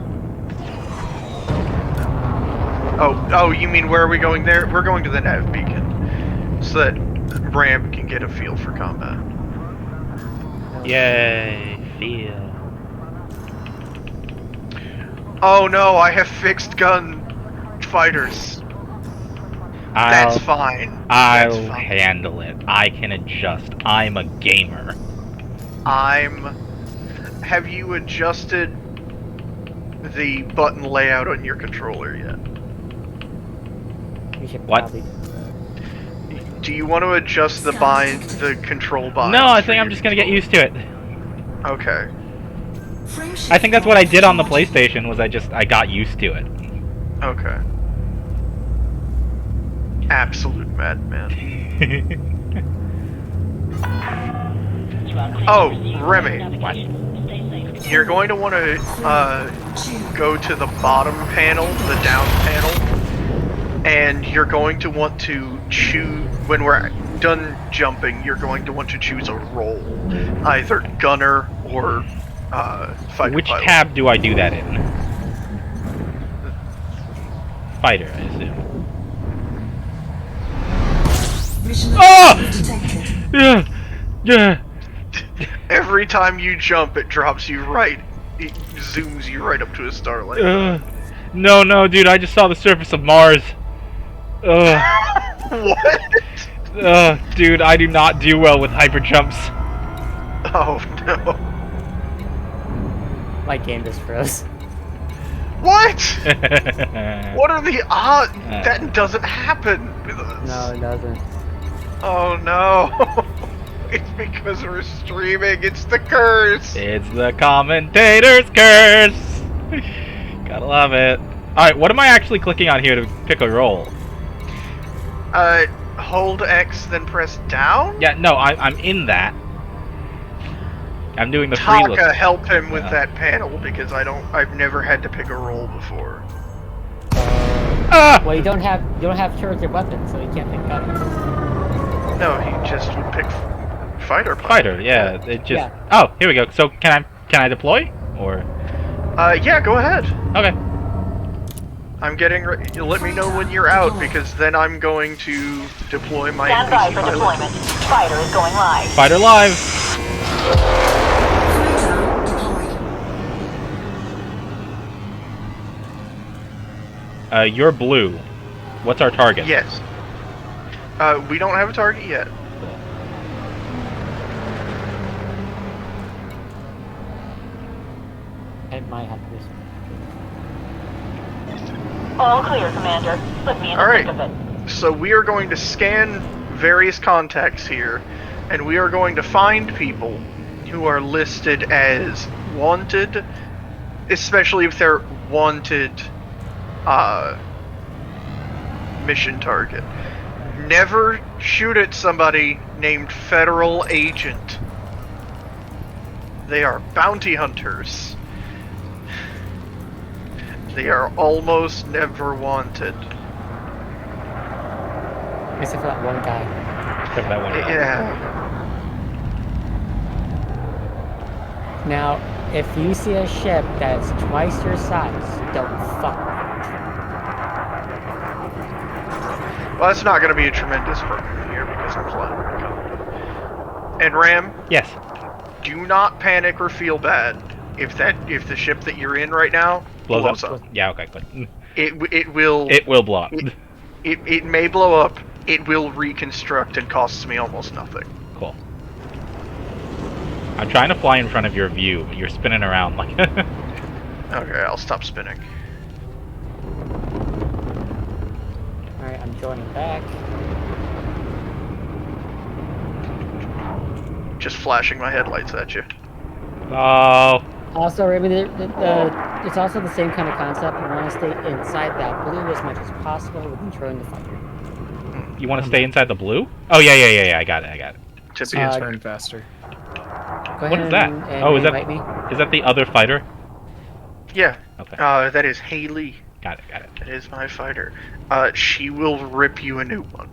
Oh, you mean where are we going there? We're going to the nav beacon, so that Ram can get a feel for combat. Yay, feel. Oh no, I have fixed gun fighters. That's fine. I'll handle it. I can adjust. I'm a gamer. Have you adjusted the button layout on your controller yet? We should what? Probably... Do you want to adjust the control bind? No, I think I'm just gonna get used to it. Okay. I think that's what I did on the PlayStation, was I got used to it. Okay. Absolute madman. Oh, Remy. What? You're going to want to go to the bottom panel, the down panel, and you're going to want to choose, when we're done jumping, you're going to want to choose a role. Either gunner or fighter Which pilot. tab do I do that in? Fighter, I assume. Oh! Yeah! Every time you jump, it drops you right. It zooms you right up to a starlight. No, dude, I just saw the surface of Mars. What? Dude, I do not do well with hyper jumps. Oh no. My game just froze. What? What are the odds? That doesn't happen with us. No, it doesn't. Oh no. It's because we're streaming. It's the curse. It's the commentator's curse. Gotta love it. Alright, what am I actually clicking on here to pick a role? Hold X, then press down? Yeah, no, I'm in that. I'm doing the free look. Taka, help him with Yeah. that panel because I've never had to pick a role before. Well, you don't have charged weapons, so you can't pick guns. No, he just would pick fighter pilot. Fighter, yeah. It just. Yeah. Oh, here we go. So can I deploy or? Yeah, go ahead. Okay. I'm getting ready. Let me know when you're out because then I'm going to deploy my Stand by NPC for pilot. deployment. Fighter is going live. Fighter live. You're blue. What's our target? Yes. We don't have a target yet. It might have this. All clear, Commander. Put me in the Alright. thick of it. So we are going to scan various contacts here, and we are going to find people who are listed as wanted, especially if they're wanted mission target. Never shoot at somebody named Federal Agent. They are bounty hunters. They are almost never wanted. Except for that one guy. Except for that one guy. Yeah. Now, if you see a ship that's twice your size, don't fuck with Well, that's not going to be a tremendous problem here because I'm flying recon. And Ram, Yes. do not panic or feel bad if the ship that you're in right now blows up. Yeah. Okay. Good. It will. It will blow up. It may blow up. It will reconstruct and costs me almost nothing. Cool. I'm trying to fly in front of your view. You're spinning around like. Okay, I'll stop spinning. Alright, I'm joining back. Just flashing my headlights at you. Oh. Also, remember, it's also the same kind of concept. You want to stay inside that blue as much as possible with controlling the fighter. You want to stay inside the blue? Oh yeah. I got it. To be Turn faster. Go What ahead is that? and Oh, is invite me. that the other fighter? Yeah. Okay. That is Haley. Got it. That is my fighter. She will rip you a new one.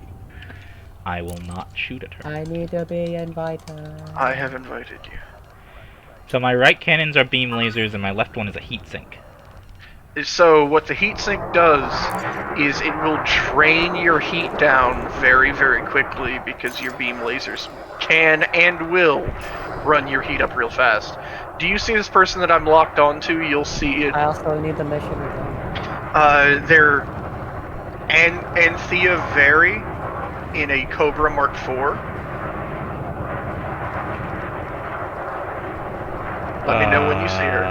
I will not shoot at her. I need to be invited. I have invited you. So my right cannons are beam lasers and my left one is a heat sink. So what the heatsink does is it will drain your heat down very, very quickly because your beam lasers can and will run your heat up real fast. Do you see this person that I'm locked onto? You'll see it. I also need the mission again. They're Anthea Very in a Cobra Mark IV. Let me know when you see her.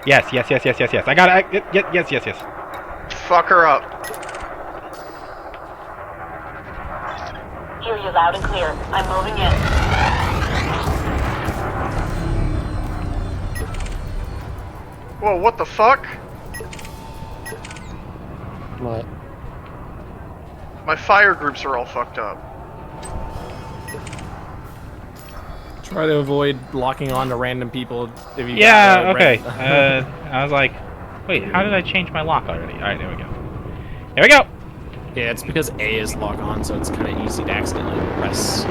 Yes. I got it. Yes. Fuck her up. Hear you loud and clear. I'm moving in. Whoa, what the fuck? What? My fire groups are all fucked up. Try to avoid locking on to random people if you Yeah. got, Okay. I was like, wait, how did I change my lock already? All right, there we go. There we go. Yeah, it's because A is lock on, so it's kind of easy to accidentally press.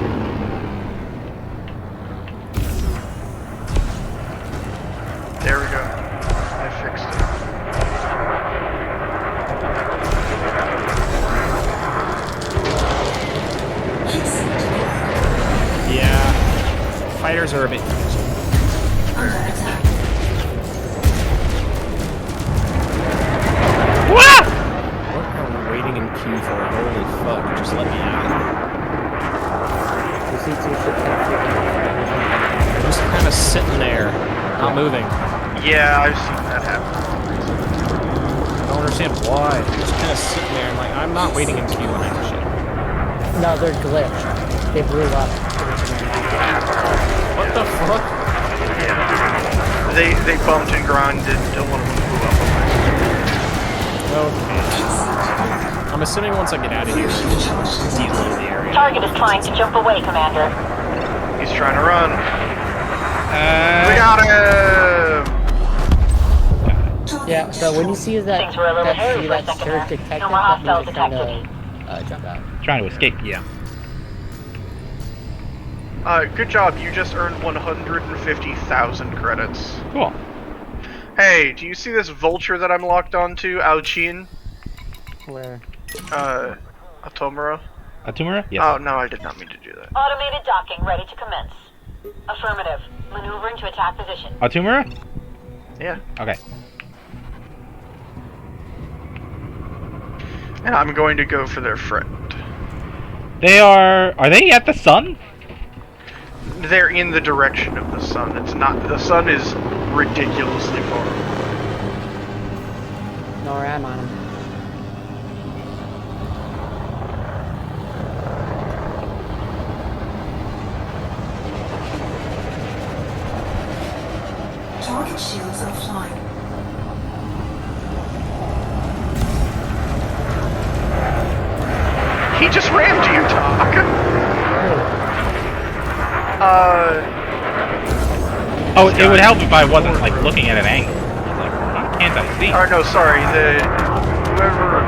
There we go. I fixed it. Yeah, fighters are a bit. What are we waiting in queue for? Holy fuck! Just let me out. You see two ships Just kind of sitting there, not moving. Yeah, I've seen that happen. I don't understand why. Just kind of sitting there and like, I'm not waiting in queue behind the ship. No, they're glitched. They blew up. What the fuck? They bumped and grinded until one of them blew up. Okay. I'm assuming once I get out of here, deload the area. Target is trying to jump away, Commander. He's trying to run. We got him! Yeah, so when you see that, Things were a little hairy for a second surge there. detected, No more that means hostiles they're trying detected. to jump out. Trying to escape. Yeah. Good job. You just earned 150,000 credits. Cool. Hey, do you see this vulture that I'm locked onto, Alchin? Where? Atomura? Atumura? Yes. Oh, no, I did not mean to do that. Automated docking ready to commence. Affirmative. Maneuvering to attack position. Atumura? Yeah. Okay. And I'm going to go for their friend. Are they at the sun? They're in the direction of the sun. It's not, the sun is ridiculously far away. Nor am on him. Target shields offline. He just rammed you, Doc! Oh, it would help if I wasn't, like, looking at an angle. Like, how can't I see? Or no, sorry, whoever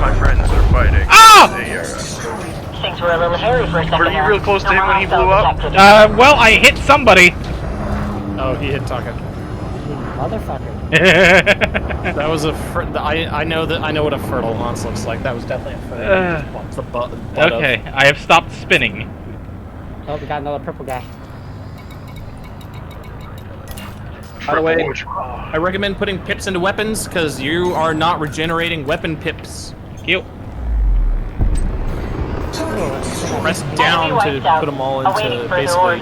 my friends are fighting. Ah! They are, Things were a little hairy for a second were you there. real close to No him more when he blew hostiles up? detected. Well, I hit somebody. Oh, he hit Taka. You motherfucker. That was a. I know what a fertile Hans looks like. That was definitely a fertile. Bumps the butt Okay, I have stopped spinning. Oh, we got another purple guy. By the way, I recommend putting pips into weapons because you are not regenerating weapon pips. Cute. Press down to put them all into basically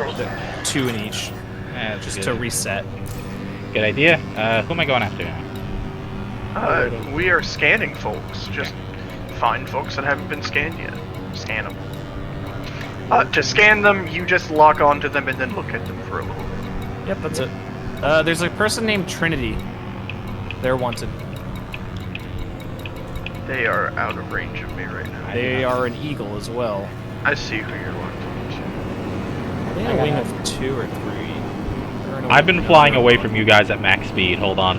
two in each, just to reset. Good idea. Who am I going after now? We are scanning folks. Just find folks that haven't been scanned yet. Scan them. To scan them, you just lock onto them and then look at them for a little bit. Yep, that's it. There's a person named Trinity. They're wanted. They are out of range of me right now. They are an eagle as well. I see who you're locked onto. Are they a wing of 2 or 3? I've been flying away from you guys at max speed. Hold on.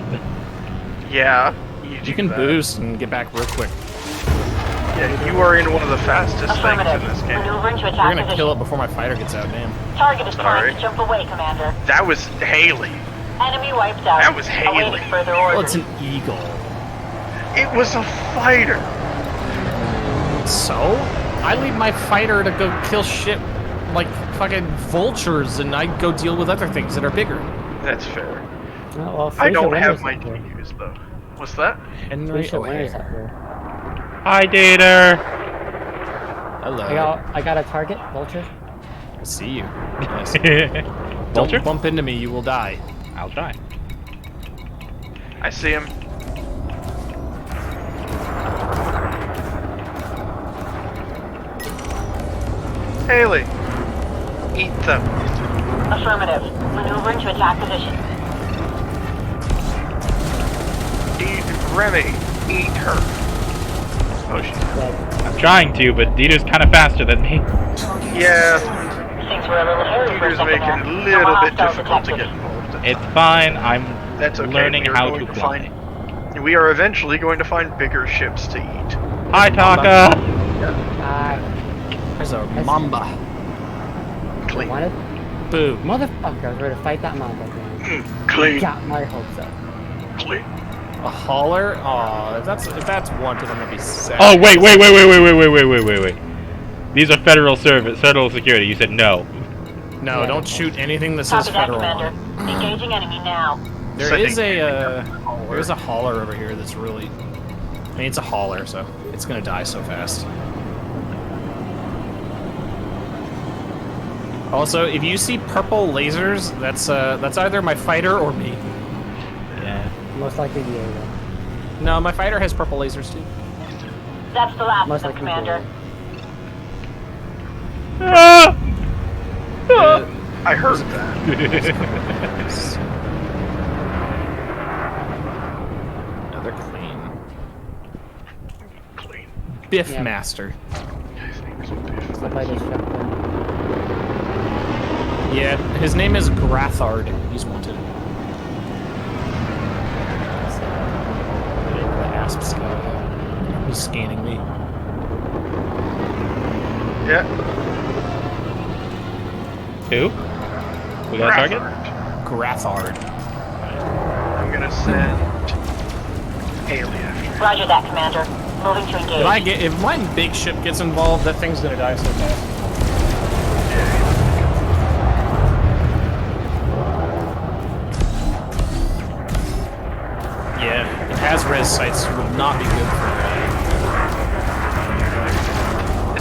Yeah, you can boost and get back real quick. Yeah, you are in one of the fastest things in this game. Maneuvering to We're attack gonna position. kill it before my fighter gets out, damn. Target is Sorry. trying to jump away, Commander. That was Haley. Enemy wiped out. That was Haley. Awaiting further Well, orders. it's an eagle. It was a fighter. So? I leave my fighter to go kill shit like fucking vultures, and I go deal with other things that are bigger. That's fair. Oh, well, I don't Fraser have Winter's my up here. D's though. What's that? Henry Fraser Winter's up O'Hare. here. Hi, Dater. Hello. I got a target, vulture. I see you. Yes. Vulture? Don't bump into me, you will die. I'll try. I see him. Haley, eat them. Affirmative. Maneuvering to attack position. Eat Remy. Eat her. Oh, she's Dead. I'm trying to, but Dita's kind of faster than me. Yeah, Things were a little hairy for a Peter's second making there. it a No more little bit hostiles difficult to detected. get involved. It's fine. I'm That's okay. learning we are how going to to fly. We are eventually going to find bigger ships to eat. Hi, Taka. There's a mamba. Clean. Wanted? Boo. Motherfucker, we're to fight that mamba. Clean. Got my hopes up. Clean. A hauler? Aw, if that's wanted, I'm gonna be sad. Oh, wait. These are federal security. You said no. No, Yeah. don't shoot anything that says Copy that, federal Commander. on it. Engaging enemy now. There is a hauler over here that's really. I mean, it's a hauler, so it's gonna die so fast. Also, if you see purple lasers, that's either my fighter or me. Yeah. Most likely the area. No, my fighter has purple lasers too. That's the last Most of them, likely Commander. Ah! I heard that. No, they're clean. Clean. Biff Yeah. Master. Somebody just jumped in. Yeah, his name is Grathard. He's wanted. The Asp scout. He's scanning me. Yeah. Who? We got a target? Grathard. I'm gonna send Haley after. Roger that, Commander. Moving to engage. If my big ship gets involved, that thing's gonna die so fast. Yeah, the Has-res sites would not be good for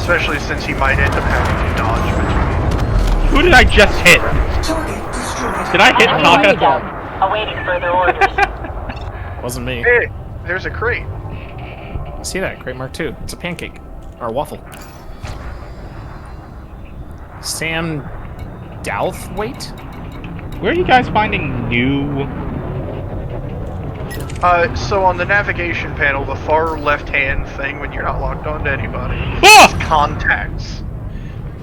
Especially since he might end up having to dodge between. Who did I just hit? Did I hit Enemy Taka? awaiting further orders. Wasn't me. Hey, there's a crate. See that? Crate Mark II. It's a pancake. Or a waffle. Sam Douthwaite? Where are you guys finding new... So on the navigation panel, the far left-hand thing when you're not locked onto anybody, Ah! is contacts.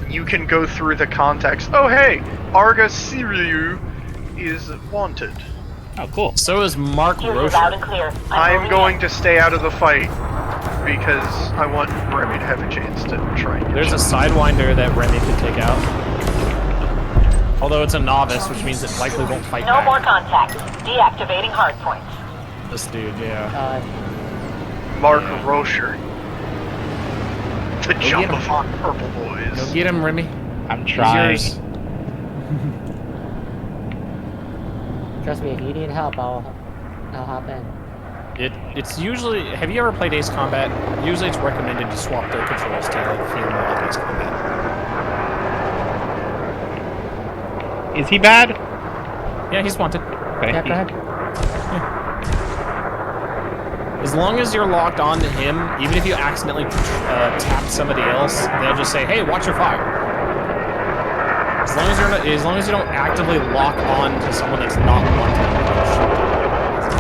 You can go through the contacts. Oh hey, Arga Siriu is wanted. Oh, cool. So is Mark Here's loud and Rocher. clear. I'm going to stay out of the fight because I want Remy to have a chance to try. And There's a Sidewinder that Remy could take out. Although it's a novice, which means it likely won't fight No back. more contact. Deactivating hard points. This dude, yeah. Mark Rocher. The Go jump get him. of hot purple boys. Go get him, Remy. I'm He's trying. yours. Trust me, if you need help, I'll hop in. It's usually... Have you ever played Ace Combat? Usually it's recommended to swap their controls to feel more like Ace Combat. Is he bad? Yeah, he's wanted. Okay. Yeah, go ahead. As long as you're locked on to him, even if you accidentally tap somebody else, they'll just say, "Hey, watch your fire." As long as you're not, as long as you don't actively lock on to someone that's not wanted,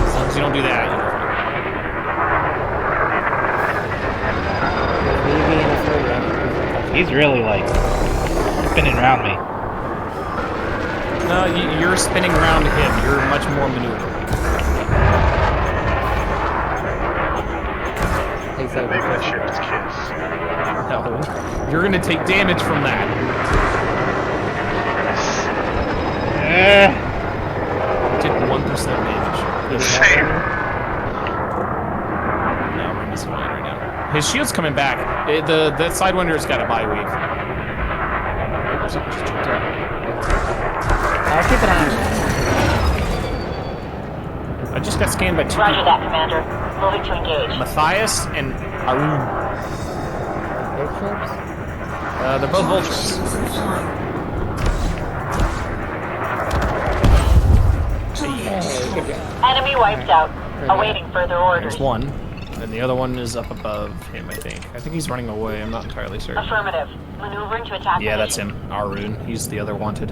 as long as you don't do that. He's really, like, spinning around me. No, you're spinning around him. You're much more maneuverable. Maybe that ship's kiss. No, you're gonna take damage from that. Did 1% damage. Same. No, Remy's fine right now. His shield's coming back. That Sidewinder's got a bye weave. I'll keep an eye on I just got scanned by two Roger people. that, Commander. Moving to engage. Matthias and Arun. Airships? They're both vultures. Hey, good job. Enemy wiped out. Awaiting further orders. There's one, and the other one is up above him, I think. I think he's running away. I'm not entirely certain. Affirmative. Maneuvering to attack. Yeah, that's him. Arun. He's the other wanted.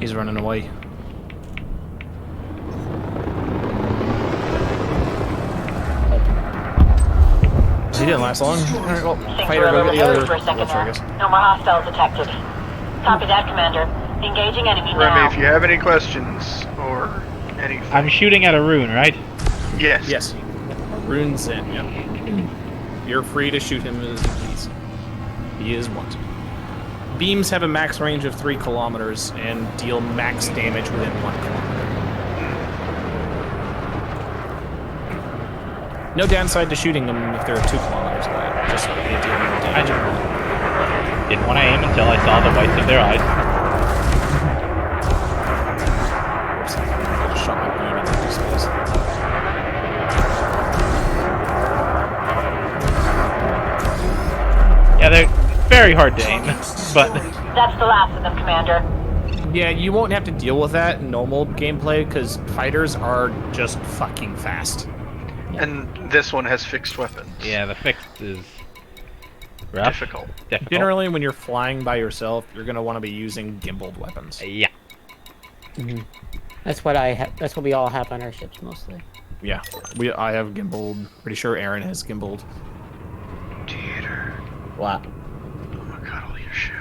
He's running away. He didn't last long. Alright, well, fighter, go get the other for a second vulture, I there. guess. No more hostiles detected. Copy that, Commander. Engaging enemy Remy, now. if you have any questions or anything. I'm shooting at a rune, right? Yes. Yes. Arun's in, yeah. You're free to shoot him as you please. He is wanted. Beams have a max range of 3 kilometers and deal max damage within 1 kilometer. No downside to shooting them if they're 2 kilometers away. Just they deal more damage. Didn't want to aim until I saw the whites of their eyes. Oops. I shot my beam into space. Yeah, they're very hard to aim, but... That's the last of them, Commander. Yeah, you won't have to deal with that in normal gameplay because fighters are just fucking fast. And this one has fixed weapons. Yeah, the fix is... rough. Difficult. Generally, when you're flying by yourself, you're going to want to be using gimbaled weapons. Yeah. Mm-hmm. That's what that's what we all have on our ships mostly. Yeah, I have gimbaled. Pretty sure Aaron has gimbaled. Do What? Oh my god, all your shit.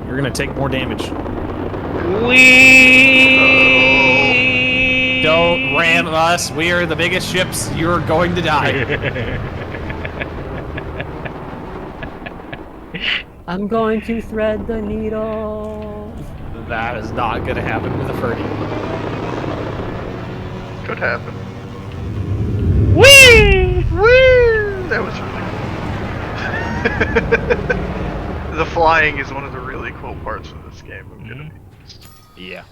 You're gonna take more damage. We Don't ram us. We are the biggest ships. You're going to die. I'm going to thread the needle. That is not gonna happen with a Ferdy. Could happen. Whee! Woo! That was really cool. The flying is one of the really cool parts of this game. I'm gonna be honest. Yeah.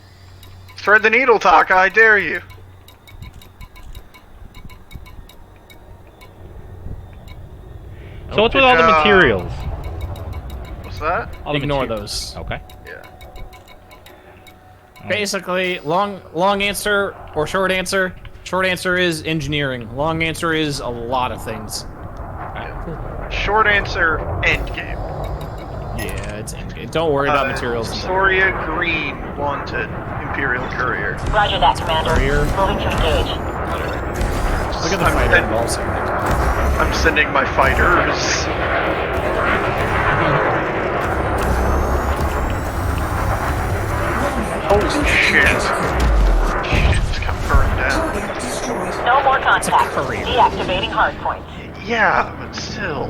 Thread the needle, Taka, I dare you. So what's with all the materials? What's that? Ignore those. Okay. Yeah. Basically, long answer or short answer. Short answer is engineering. Long answer is a lot of things. Short answer, endgame. Yeah, it's endgame. Don't worry about materials. Soria Green wanted Imperial Courier. Roger that, Commander. Courier. Moving to engage. Look at the fighter involved. I'm sending my fighters. Holy shit. Shit just got burned down. No more contact. Deactivating hardpoint. Yeah, but still.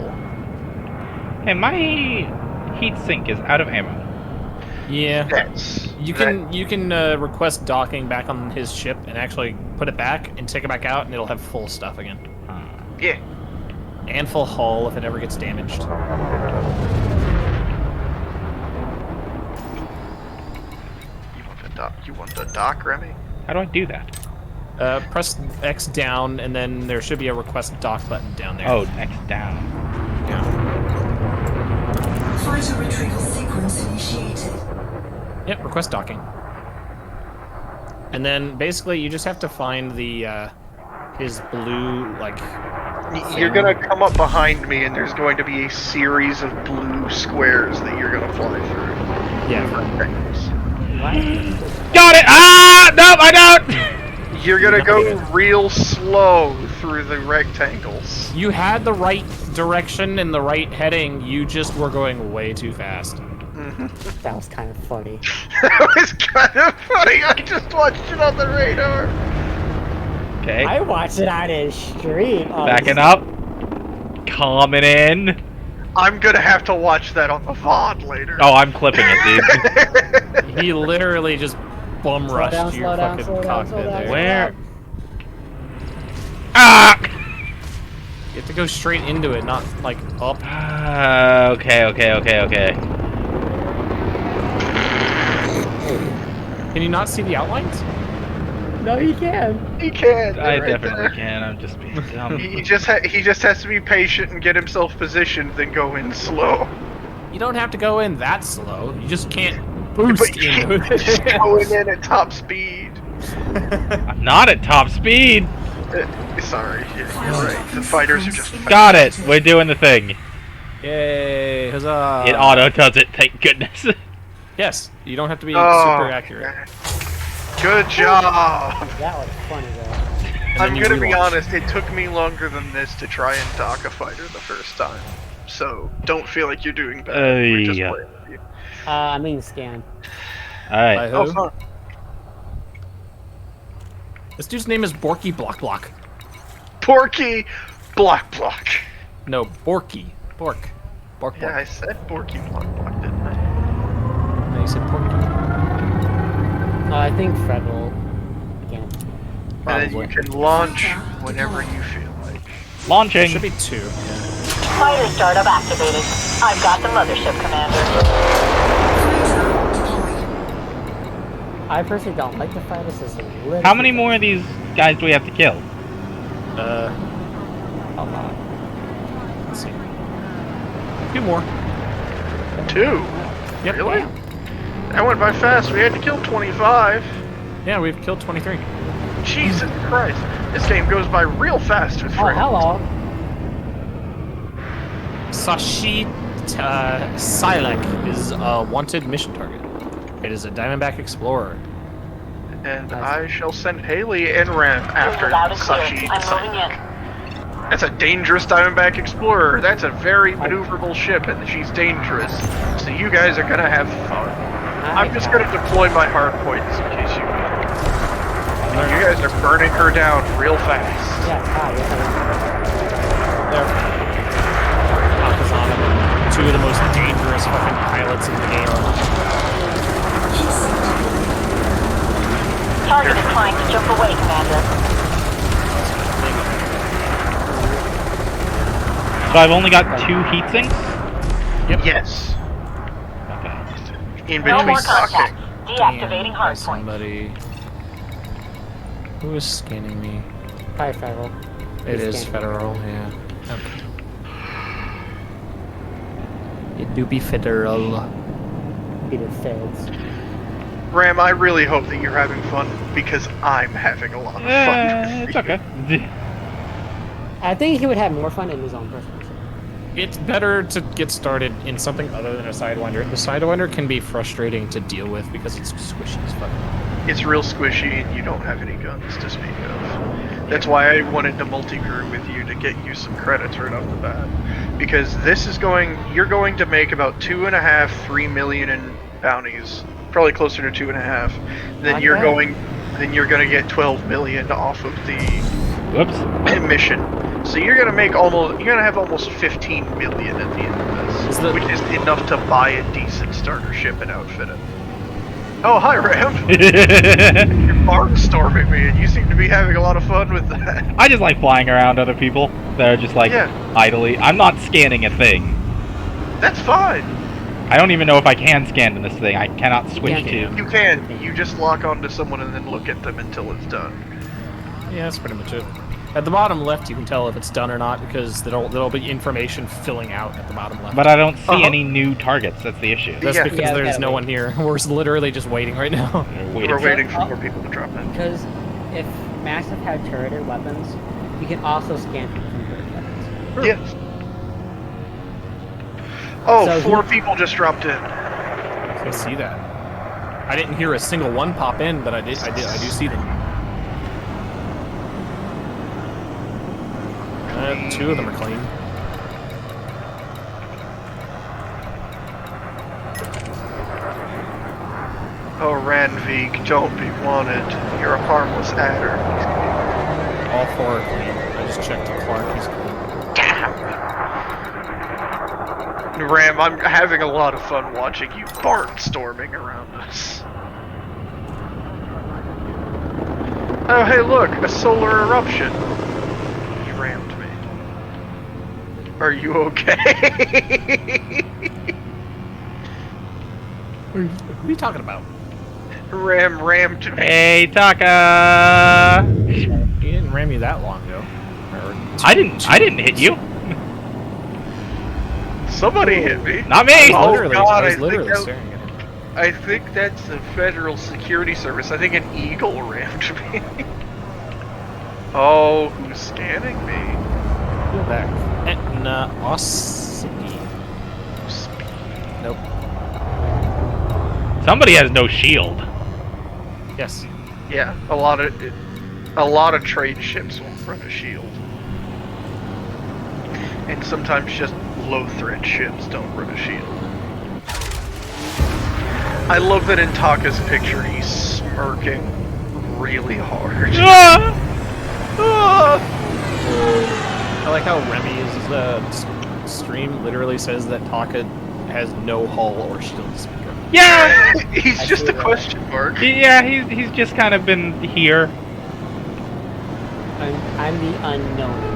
Hey, my heat sink is out of ammo. Yeah. That's You can request docking back on his ship and actually put it back and take it back out, and it'll have full stuff again. Yeah. And full hull if it ever gets damaged. You want the dock, Remy? How do I do that? Press X down, and then there should be a request dock button down there. Oh, X down. Yeah. Fighter retrieval sequence initiated. Yep, request docking. And then basically you just have to find the his blue You're gonna come up behind me, and there's going to be a series of blue squares that you're gonna fly through. Yeah. Got it! Ah! Nope, I don't! You're gonna go real slow through the rectangles. You had the right direction and the right heading, you just were going way too fast. That was kind of funny. That was kind of funny. I just watched it on the radar. Okay. I watched it on his stream. Backing up. Coming in. I'm gonna have to watch that on the VOD later. Oh, I'm clipping it, dude. He literally just bum rushed down, your slow down, fucking slow down, cockpit slow down, there. slow Where? Ah! You have to go straight into it, not like up. Okay. Can you not see the outlines? No, you can. He can. I right definitely there. can. I'm just being dumb. He just has to be patient and get himself positioned, then go in slow. You don't have to go in that slow. You just can't boost into it. Just going in at top speed. I'm not at top speed. Sorry, you're right. The fighters are just. Got it. We're doing the thing. Yay! Huzzah! It auto does it. Thank goodness. Yes, you don't have to be Oh, super accurate. Good job. That was funny though. I'm you gonna be relaunch. honest. It took me longer than this to try and dock a fighter the first time. So don't feel like you're doing bad. We're just Yeah. playing with you. I mean scan. Alright. By Oh, who? fun. This dude's name is Borky Block Block. Porky Block Block. No, Borky. Bork. Bork Yeah, I Bork. said Porky Block Block, didn't I? No, you said Porky. I think Fred will. Again. And then you can launch whenever you feel like. Launching. Should be 2. Fighter startup activated. I've got the mothership, Commander. I personally don't like the fighter system. How many more of these guys do we have to kill? A lot. Let's see. 2 more. 2? Yep. Really? That went by fast. We had to kill 25. Yeah, we've killed 23. Jesus Christ. This game goes by real fast with Oh, friends. hello. Sashi Silek is a wanted mission target. It is a Diamondback Explorer. And I shall send Haley and Ram after Loud and clear. Sashi. I'm moving in. That's a dangerous Diamondback Explorer. That's a very maneuverable ship, and she's dangerous. So you guys are gonna have fun. I'm just gonna deploy my hard points in case you need it. You guys are burning her down real fast. Yeah, There. Akazana, two of the most dangerous fucking pilots in the game. Target is trying to jump away, Commander. So I've only got 2 heat sinks? Yep. Yes. Okay. In No between more contact. docking. Deactivating hardpoint. Somebody. Who is scanning me? Hi, Federal. It is Federal, yeah. Okay. It do be Federal. Be the feds. Ram, I really hope that you're having fun because I'm having a lot of fun. It's okay. I think he would have more fun in his own personal ship. It's better to get started in something other than a Sidewinder. The Sidewinder can be frustrating to deal with because it's squishy as fuck. It's real squishy and you don't have any guns to speak of. That's why I wanted to multi-crew with you to get you some credits right off the bat. Because this is you're going to make about 2.5, 3 million in bounties. Probably closer to 2.5. Then you're going to get 12 million off of the mission. So you're gonna have almost 15 million at the end of this, which is enough to buy a decent starter ship and outfit it. Oh, hi, Ram. You're barnstorming me, and you seem to be having a lot of fun with that. I just like flying around other people that are just like idly. I'm not scanning a thing. That's fine. I don't even know if I can scan in this thing. I cannot switch to. You can. You just lock onto someone and then look at them until it's done. Yeah, that's pretty much it. At the bottom left, you can tell if it's done or not because there'll be information filling out at the bottom left. But I don't see any new targets. That's the issue. That's because there's no one here. We're literally just waiting right now. We're waiting for more people to drop in. Because if Massive had turreted weapons, you can also scan people from turret weapons. Yes. Oh, So 4 people just dropped in. I see that. I didn't hear a single one pop in, but I do see them. 2 of them are clean. Oh, Ranvik, don't be wanted. You're a harmless adder. All 4 are clean. I just checked Clark. He's clean. Damn. Ram, I'm having a lot of fun watching you barnstorming around us. Oh, hey, look, a solar eruption. You rammed me. Are you okay? What are you talking about? Ram rammed me. Hey, Taka! He didn't ram you that long ago. I didn't hit you. Somebody hit me. Not me. Oh God! I was literally staring at him. I think that's the Federal Security Service. I think an eagle rammed me. Oh, who's scanning me? Go back. Etna Ossi. Nope. Somebody has no shield. Yes. Yeah, a lot of trade ships won't run a shield, and sometimes just low-threat ships don't run a shield. I love that in Taka's picture he's smirking really hard. I like how Remy's stream literally says that Taka has no hull or shield speaker. Yeah! He's just a question mark. Yeah, he's just kind of been here. I'm the unknown.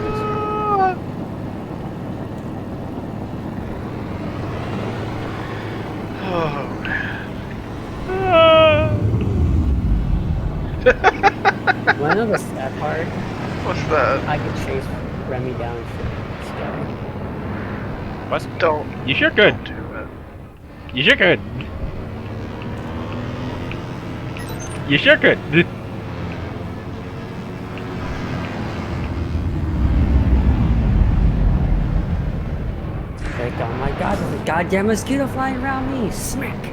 Oh man. Wanna know the sad part? What's that? I could chase Remy down scary. What? Don't. You sure could. Don't do it. You sure could. You sure could. Like, oh my god, there's a goddamn mosquito flying around me! Smack!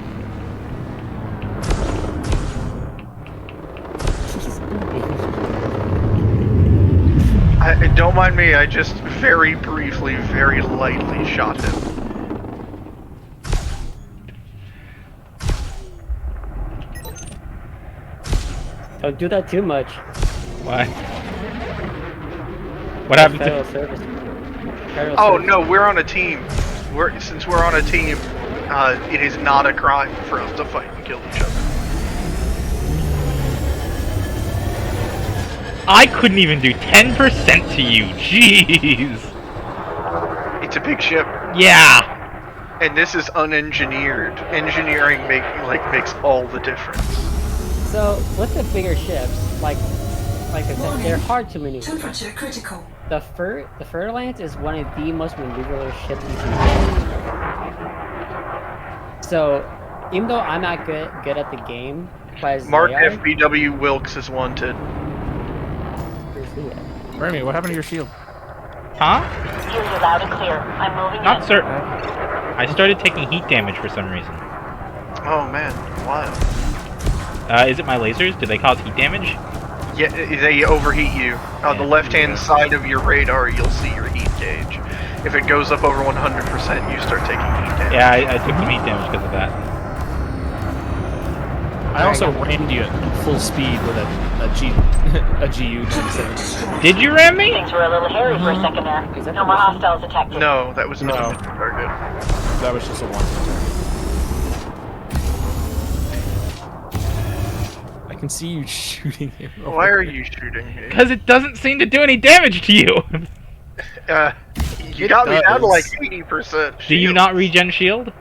Don't mind me, I just very briefly, very lightly shot him. Don't do that too much. Why? What happened Federal to... service. Federal Oh service. no, we're on a team. Since we're on a team, it is not a crime for us to fight and kill each other. I couldn't even do 10% to you, jeez! It's a big ship. Yeah! And this is unengineered. Engineering makes all the difference. So, with the bigger ships, like I said, they're hard to maneuver. Temperature critical. The Fer-Lance is one of the most maneuverable ships you can get. So, even though I'm not good at the game, as Mark they are, FBW Wilkes is wanted. where's he at? Remy, what happened to your shield? Huh? Hear you loud and clear. I'm moving Not in. certain. I started taking heat damage for some reason. Oh man, wild. Is it my lasers? Do they cause heat damage? Yeah, they overheat you. On the left-hand side of your radar, you'll see your heat gauge. If it goes up over 100%, you start taking heat damage. Yeah, I took some heat damage because of that. I also rammed you at full speed with a GU 270. Did you ram me? Things were a little hairy for a second there. No more hostiles detected. No, that was No. not a target. That was just a one. I can see you shooting him. Why are you shooting me? Because it doesn't seem to do any damage to you! You got me down to like 80%. Do you not regen shield?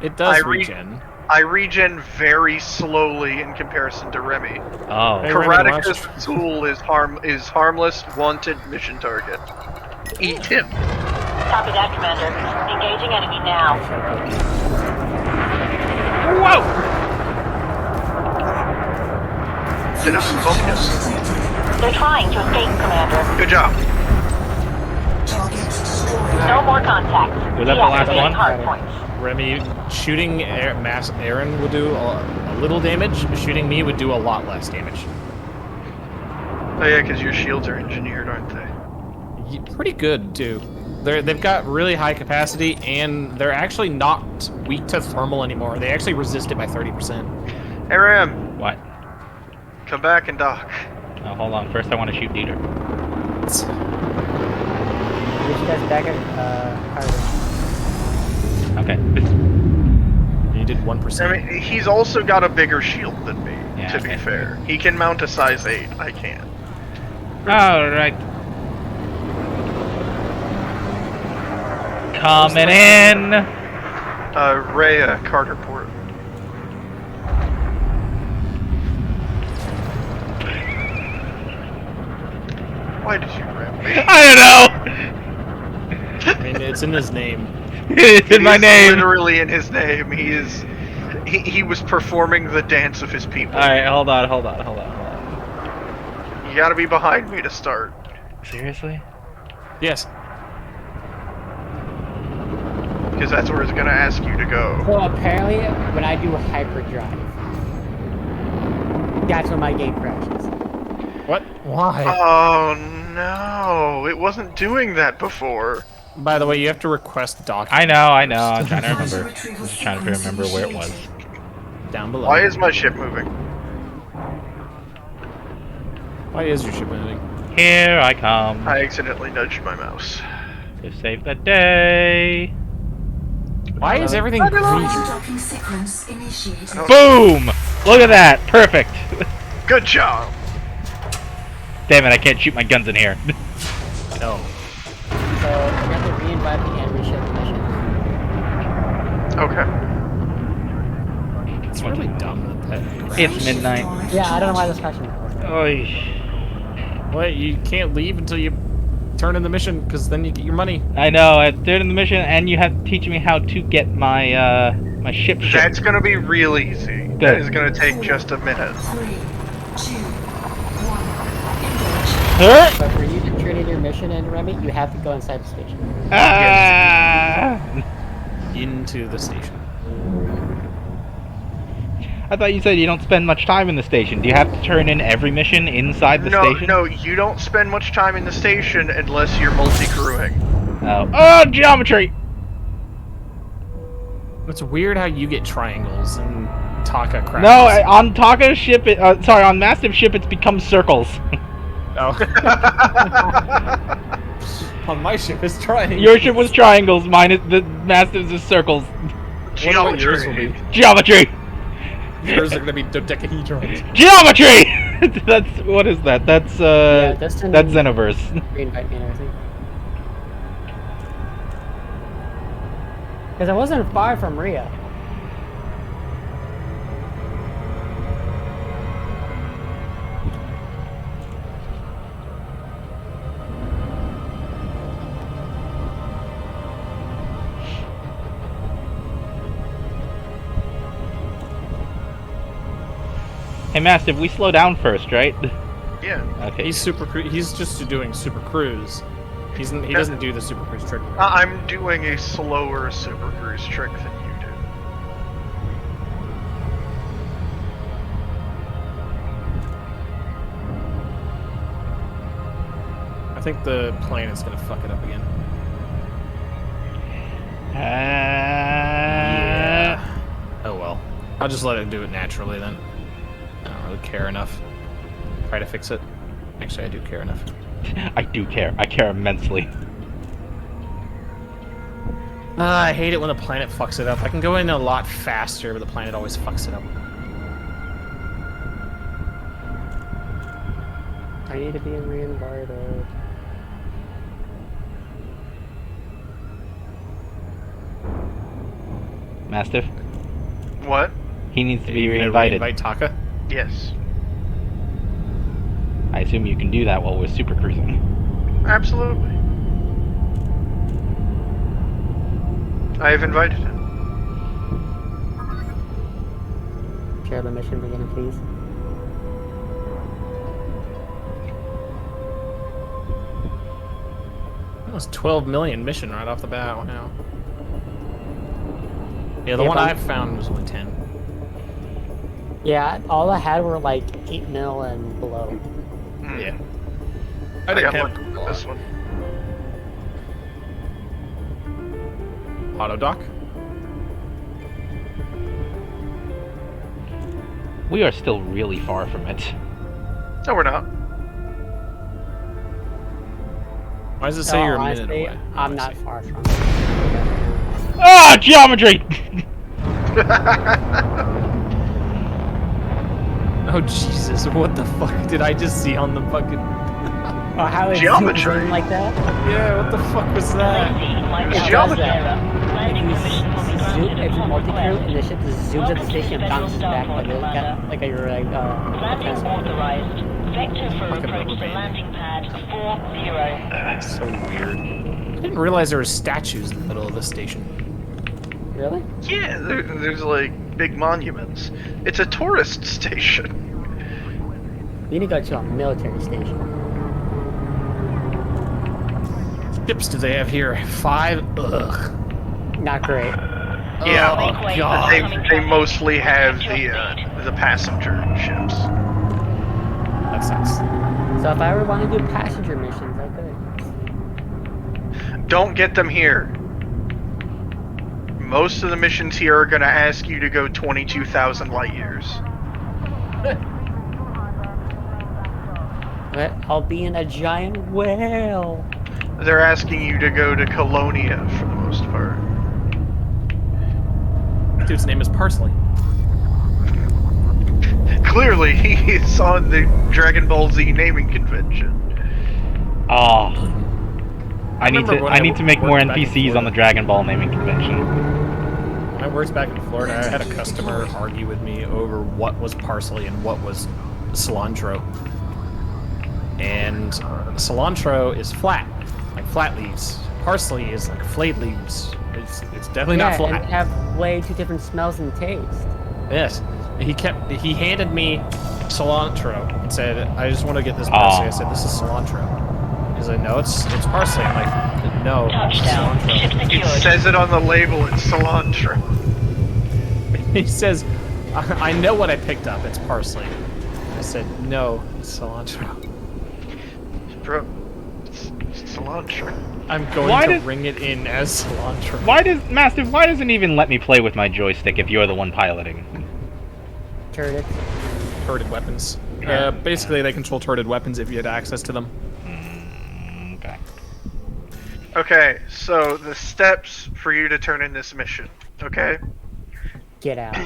It does regen. I regen very slowly in comparison to Remy. Oh. Hey, Remy, Karatica's tool is harmless, wanted mission target. Eat him. Copy that, Commander. Engaging enemy now. Whoa! Focus. They're trying to escape, Commander. Good job. No more contact. Was that the last Deactivate one? hard points. Remy, shooting mass Aaron would do a little damage. Shooting me would do a lot less damage. Oh yeah, because your shields are engineered, aren't they? Pretty good too. They've got really high capacity, and they're actually not weak to thermal anymore. They actually resist it by 30%. Hey Ram, What? come back and dock. Oh, hold on. First I want to shoot Dieter. Get you guys back at Okay. You did 1%. I mean, he's also got a bigger shield than me, Yeah, to be okay. fair. He can mount a size 8, I can't. Alright. Coming in! Rhea, Carterport. Why did you ram me? I don't know! I mean, it's in his name. It's in my It is name! literally in his name. He was performing the dance of his people. Alright, hold on. You gotta be behind me to start. Seriously? Yes. Because that's where it's gonna ask you to go. So apparently, when I do hyperdrive, that's when my game crashes. What? Why? Oh no, it wasn't doing that before. By the way, you have to request document. I know. I'm trying to remember. I'm just trying to remember where it was. Down below. Why is my ship moving? Why is your ship moving? Here I come. I accidentally nudged my mouse. To save the day. Why is everything green? Docking sequence initiated. Boom! Look at that. Perfect. Good job. Damn it, I can't shoot my guns in here. No. So you have to re-invite the enemy ship mission. Okay. It's really dumb that It's midnight. Yeah, I don't know why this crashing. Oy. What? You can't leave until you turn in the mission, because then you get your money. I know, I did in the mission, and you have to teach me how to get my, my ship. That's gonna be real easy. That is gonna take just a minute. 3, 2, 1. But for you to turn in your mission and Remy, you have to go inside the station. Ah! Into the station. I thought you said you don't spend much time in the station. Do you have to turn in every mission inside the station? No, you don't spend much time in the station unless you're multi-crewing. Oh, geometry! It's weird how you get triangles and Taka crashes. No, on Taka's ship, on Mastiff's ship, it's become circles. Oh. On my ship, it's triangles. Your ship was triangles, mine is the Mastiff's is circles. Geometry. Geometry! Yours are gonna be dodecahedrons. Geometry! What is that? That's Xenoverse. Reinvite me and everything. Because I wasn't far from Rhea. Hey, Mastiff, we slow down first, right? Yeah. Okay. He's just doing super cruise. He doesn't do the super cruise trick. I'm doing a slower super cruise trick than you do. I think the plane is gonna fuck it up again. Yeah. Oh well. I'll just let it do it naturally then. I don't really care enough. Try to fix it. Actually, I do care enough. I do care. I care immensely. I hate it when the planet fucks it up. I can go in a lot faster, but the planet always fucks it up. I need to be reinvited. Mastiff? What? He needs to be reinvited. Invite Taka? Yes. I assume you can do that while we're super cruising. Absolutely. I have invited him. Share the mission beginning, please. That was 12 million mission right off the bat. Wow. Yeah, the one I found was only 10. Yeah, all I had were like 8 mil and below. Yeah. I got lucky with this one. Auto dock? We are still really far from it. No, we're not. Why does it say you're a minute honestly, away? I'm not far from it. Ah, geometry! Oh Jesus! What the fuck did I just see on the fucking? Oh, how it Geometry. zooms in like that? Yeah, what the fuck was that? Geometry. If you multi-crew and the ship just zooms at the station and bounces back like you're Landing authorized. Vector for approach to landing pad 40. That's so weird. I didn't realize there were statues in the middle of the station. Really? Yeah, there's like big monuments. It's a tourist station. You need to go to a military station. Ships do they have here? 5? Ugh. Not great. Yeah, Oh, God. they mostly have the passenger ships. That sucks. So if I ever want to do passenger missions, I could. Don't get them here. Most of the missions here are going to ask you to go 22,000 light years. But I'll be in a giant whale. They're asking you to go to Colonia for the most part. Dude's name is Parsley. Clearly, he is on the Dragon Ball Z naming convention. Oh. I need to make more worked back in NPCs on the Dragon Ball naming convention. When I worked back in Florida, I had a customer argue with me over what was parsley and what was cilantro. And cilantro is flat, like flat leaves. Parsley is like flayed leaves. It's definitely not flat. And have way two different smells and tastes. Yes. He handed me cilantro and said, "I just want to get this parsley." I said, "This is cilantro." He's like, "No, it's parsley." I'm like, "No, it's cilantro." It says it on the label. It's cilantro. He says I know what I picked up. It's parsley. I said no, it's cilantro. Bro, it's cilantro. I'm going to ring it in as cilantro. Why doesn't it even let me play with my joystick if you're the one piloting? Turreted weapons. Basically, they control turreted weapons if you had access to them. Okay. Okay, so the steps for you to turn in this mission, okay? Get out.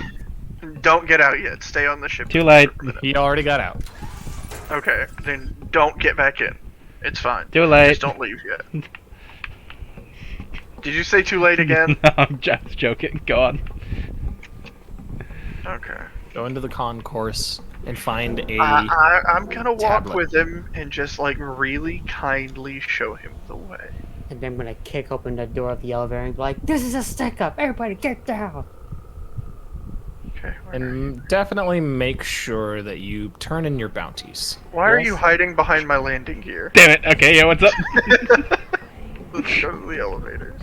Don't get out yet. Stay on the ship. Too late. He already got out. Okay, then don't get back in. It's fine. Too late. Just don't leave yet. Did you say too late again? No, I'm just joking. Go on. Okay. Go into the concourse and find a I'm gonna walk tablet. with him and just like really kindly show him the way. And then I'm gonna kick open the door of the elevator and be like, "This is a stick up! Everybody get down!" Okay. And definitely make sure that you turn in your bounties. Why are you hiding behind my landing gear? Damn it. Okay, yeah, what's up? Let's go to the elevators.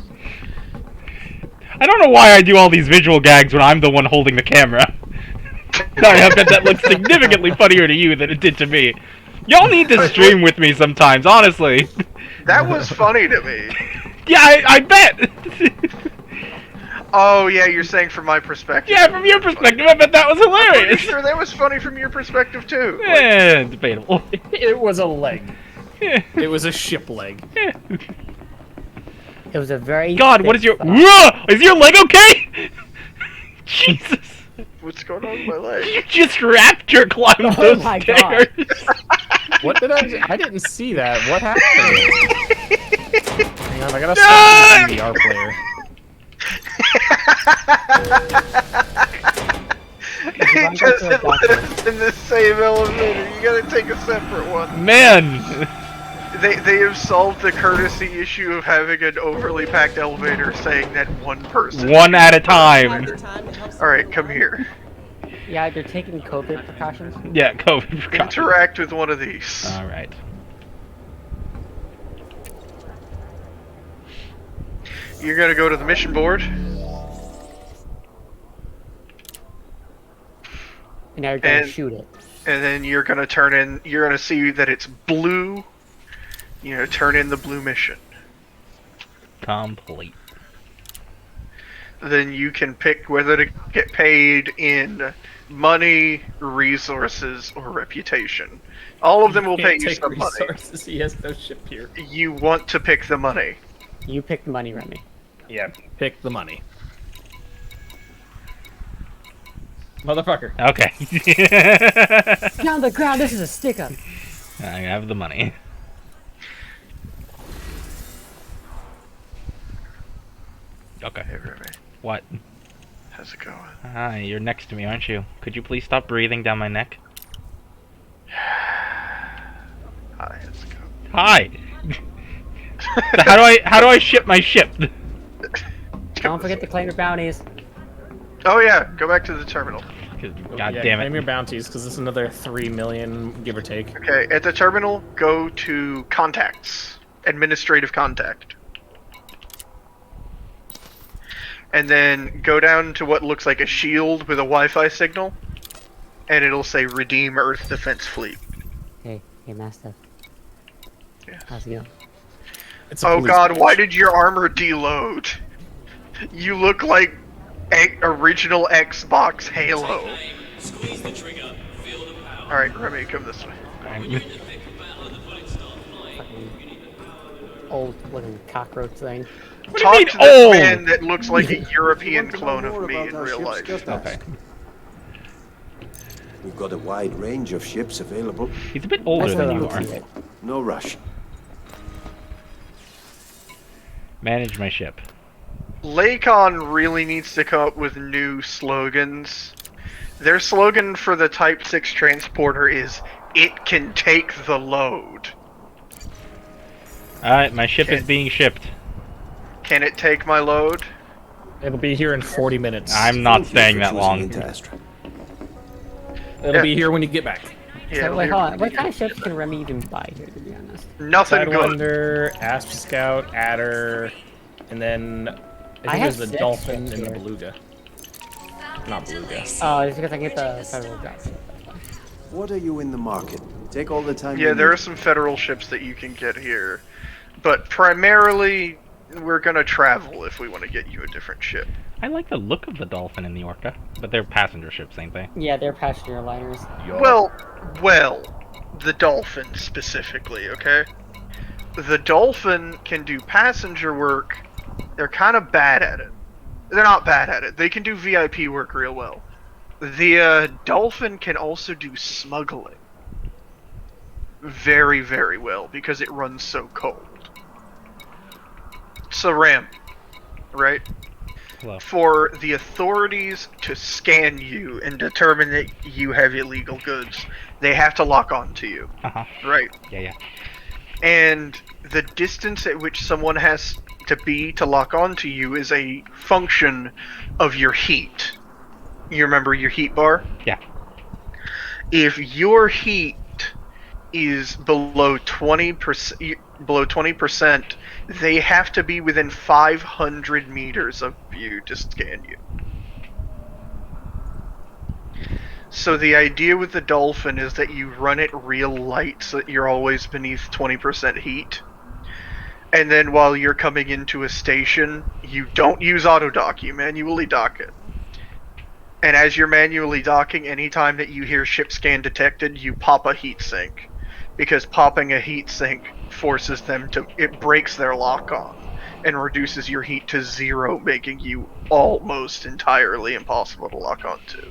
I don't know why I do all these visual gags when I'm the one holding the camera. Sorry, I bet that looks significantly funnier to you than it did to me. Y'all need to stream with me sometimes, honestly. That was funny to me. Yeah, I bet. Oh yeah, you're saying from my perspective. Yeah, from your perspective, I bet that was I'm pretty hilarious. sure that was funny from your perspective too. Eh, debatable. It was a leg. Yeah. It was a ship leg. Yeah. It was a very. God, what is your? Whoa! Is your leg okay? Jesus! What's going on with my leg? You just raptor climbed Oh those my stairs. What did I do? I didn't see that. What happened? Hang on, I gotta stop the DVR player. It doesn't let us in the same elevator. You gotta take a separate one. Man! They have solved the courtesy issue of having an overly packed elevator saying that one person. One at a time. Alright, come here. Yeah, they're taking COVID precautions. Yeah, COVID precautions. Interact with one of these. Alright. You're gonna go to the mission board. And now you're gonna shoot it. And then you're gonna turn in. You're gonna see that it's blue. You know, turn in the blue mission. Complete. Then you can pick whether to get paid in money, resources, or reputation. All of them will pay you some money. Resources. He has no ship here. You want to pick the money. You pick the money, Remy. Yeah, pick the money. Motherfucker. Okay. Down the ground, this is a stick up. I have the money. Okay. Hey, Remy. What? How's it going? Hi, you're next to me, aren't you? Could you please stop breathing down my neck? Hi, how's it going? Hi. So how do I ship my ship? Don't forget to claim your bounties. Oh yeah, go back to the terminal. God Yeah, damn claim it. your bounties, because it's another 3 million, give or take. Okay, at the terminal, go to contacts. Administrative contact. And then go down to what looks like a shield with a Wi-Fi signal. And it'll say Redeem Earth Defense Fleet. Hey, Master. Yeah. How's it going? Oh god, why did your armor deload? You look like original Xbox Halo. Alright, Remy, come this way. Fucking old looking cockroach thing. Talk to this man that looks like a European clone of me in real life. Okay. We've got a wide range of ships available. He's a bit older than you are. No rush. Manage my ship. Lakon really needs to come up with new slogans. Their slogan for the Type 6 transporter is, "It can take the load." Alright, my ship is being shipped. Can it take my load? It'll be here in 40 minutes. I'm not staying that long. It'll be here when you get back. Yeah, So, wait, hold on. What kind of ships can Remy even buy here, to be honest? Nothing good. Sidewinder, Asp Scout, Adder, and then I think have there's the 6 Dolphin ships and the here. Beluga. Not blue gas. Oh, it's because I get the federal jobs. What are you in the market? Take all the time Yeah, you there need. are some federal ships that you can get here, but primarily we're gonna travel if we want to get you a different ship. I like the look of the Dolphin and the Orca, but they're passenger ships, ain't they? Yeah, they're passenger liners. Well, the Dolphin specifically, okay? The Dolphin can do passenger work. They're kind of bad at it. They're not bad at it. They can do VIP work real well. The Dolphin can also do smuggling very, very well because it runs so cold. So Ram, right? Hello. For the authorities to scan you and determine that you have illegal goods, they have to lock on to you. Uh-huh. Right. Yeah. And the distance at which someone has to be to lock onto you is a function of your heat. You remember your heat bar? Yeah. If your heat is below 20%, they have to be within 500 meters of you to scan you. So the idea with the Dolphin is that you run it real light so that you're always beneath 20% heat. And then while you're coming into a station, you don't use auto dock, you manually dock it. And as you're manually docking, anytime that you hear ship scan detected, you pop a heat sink. Because popping a heat sink forces them to, it breaks their lock on and reduces your heat to 0, making you almost entirely impossible to lock onto.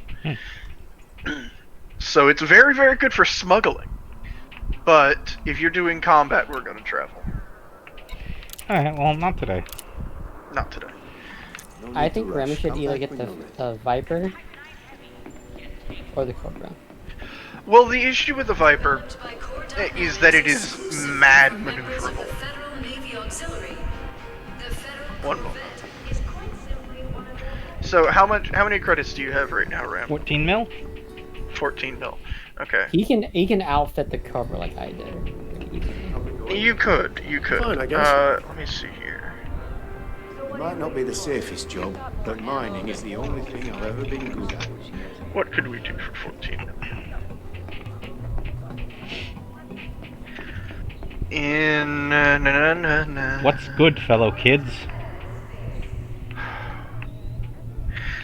So it's very, very good for smuggling. But if you're doing combat, we're going to travel. Alright, well, not today. Not today. I think Remy should either get the Viper or the Cobra. Well, the issue with the Viper is that it is mad maneuverable. One moment. So how many credits do you have right now, Ram? 14 mil? 14 mil. Okay. He can outfit the Cobra like I did. You could. Fine, I guess. Let me see here. It might not be the safest job, but mining is the only thing I've ever been good at. What could we do for 14 mil? What's good, fellow kids?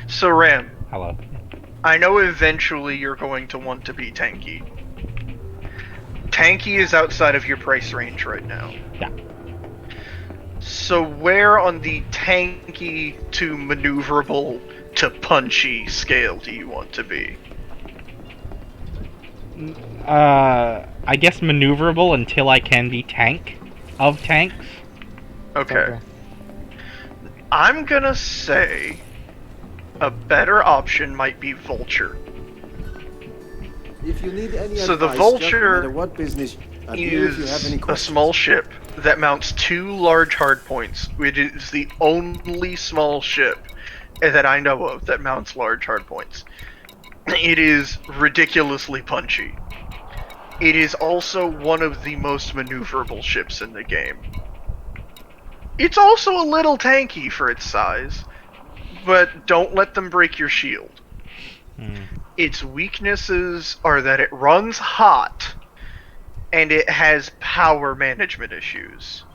So Ram. Hello. I know eventually you're going to want to be tanky. Tanky is outside of your price range right now. Yeah. So where on the tanky to maneuverable to punchy scale do you want to be? I guess maneuverable until I can be tank of tanks. Okay. I'm gonna say a better option might be Vulture. If you need any So the advice, Vulture no matter what business, I'm here if you have any is a questions. small ship that mounts 2 large hardpoints, which is the only small ship that I know of that mounts large hardpoints. It is ridiculously punchy. It is also one of the most maneuverable ships in the game. It's also a little tanky for its size, but don't let them break your shield. Its weaknesses are that it runs hot, and it has power management issues.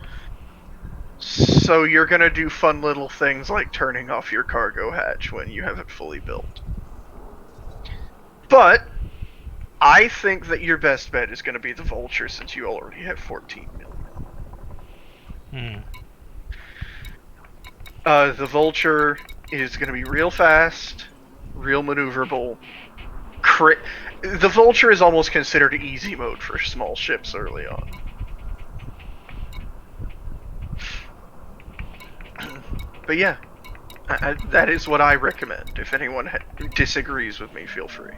So you're gonna do fun little things like turning off your cargo hatch when you have it fully built. But I think that your best bet is gonna be the Vulture since you already have 14 million. The Vulture is gonna be real fast, real maneuverable. The Vulture is almost considered easy mode for small ships early on. But yeah, that is what I recommend. If anyone disagrees with me, feel free.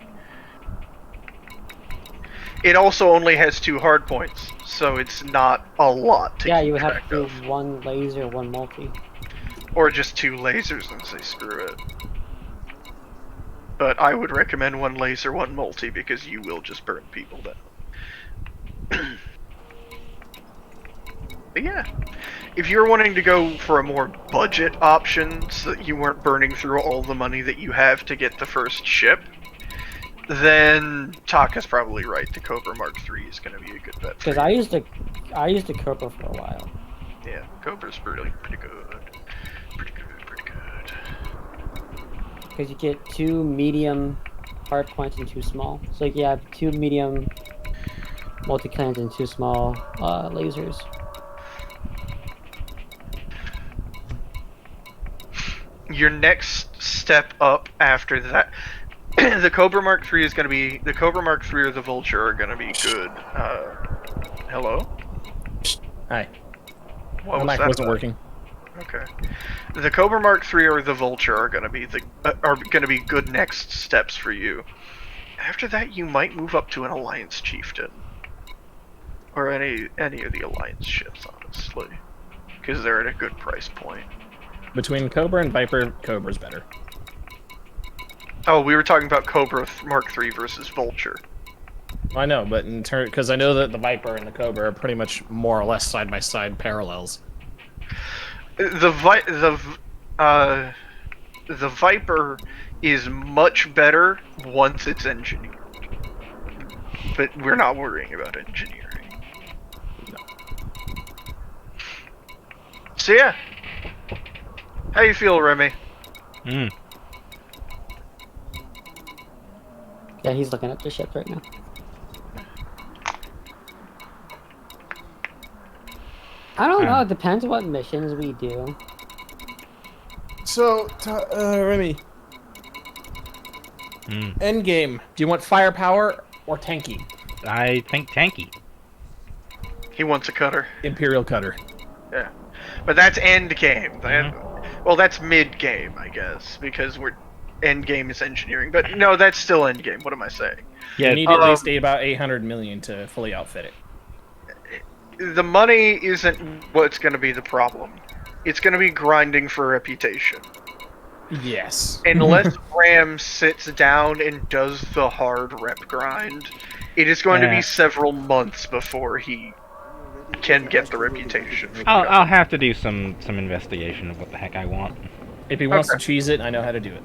It also only has 2 hardpoints, so it's not a lot to Yeah, keep you would have track to of. do 1 laser, 1 multi. Or just 2 lasers and say screw it. But I would recommend 1 laser, 1 multi because you will just burn people down. But yeah, if you're wanting to go for a more budget option so that you weren't burning through all the money that you have to get the first ship, then Taka's probably right. The Cobra Mark III is going to be a good bet. Because I used a Cobra for a while. Yeah, Cobra's pretty good. Pretty good. Because you get 2 medium hard points and 2 small. So you have 2 medium multi-cannons and 2 small lasers. Your next step up after that, the Cobra Mark III is going to be the Cobra Mark III or the Vulture are going to be good. Hello. Hi. What My was mic that wasn't about? working. Okay. The Cobra Mark III or the Vulture are going to be good next steps for you. After that, you might move up to an Alliance Chieftain, or any of the Alliance ships, honestly, because they're at a good price point. Between Cobra and Viper, Cobra's better. Oh, we were talking about Cobra Mark III versus Vulture. I know, but in turn, because I know that the Viper and the Cobra are pretty much more or less side by side parallels. The Viper is much better once it's engineered, but we're not worrying about engineering. No. So yeah, how you feel, Remy? Yeah, he's looking at the ship right now. I don't know. It depends what missions we do. So, Remy. Endgame. Do you want firepower or tanky? I think tanky. He wants a cutter. Imperial cutter. Yeah, but that's end game. Well, that's mid game, I guess, because end game is engineering. But no, that's still end game. What am I saying? Yeah, you need at least about 800 million to fully outfit it. The money isn't what's going to be the problem. It's going to be grinding for reputation. Yes. Unless Graham sits down and does the hard rep grind, it is going to be several months before he can get the reputation. I'll have to do some investigation of what the heck I want. If he wants to cheese it, I know how to do it.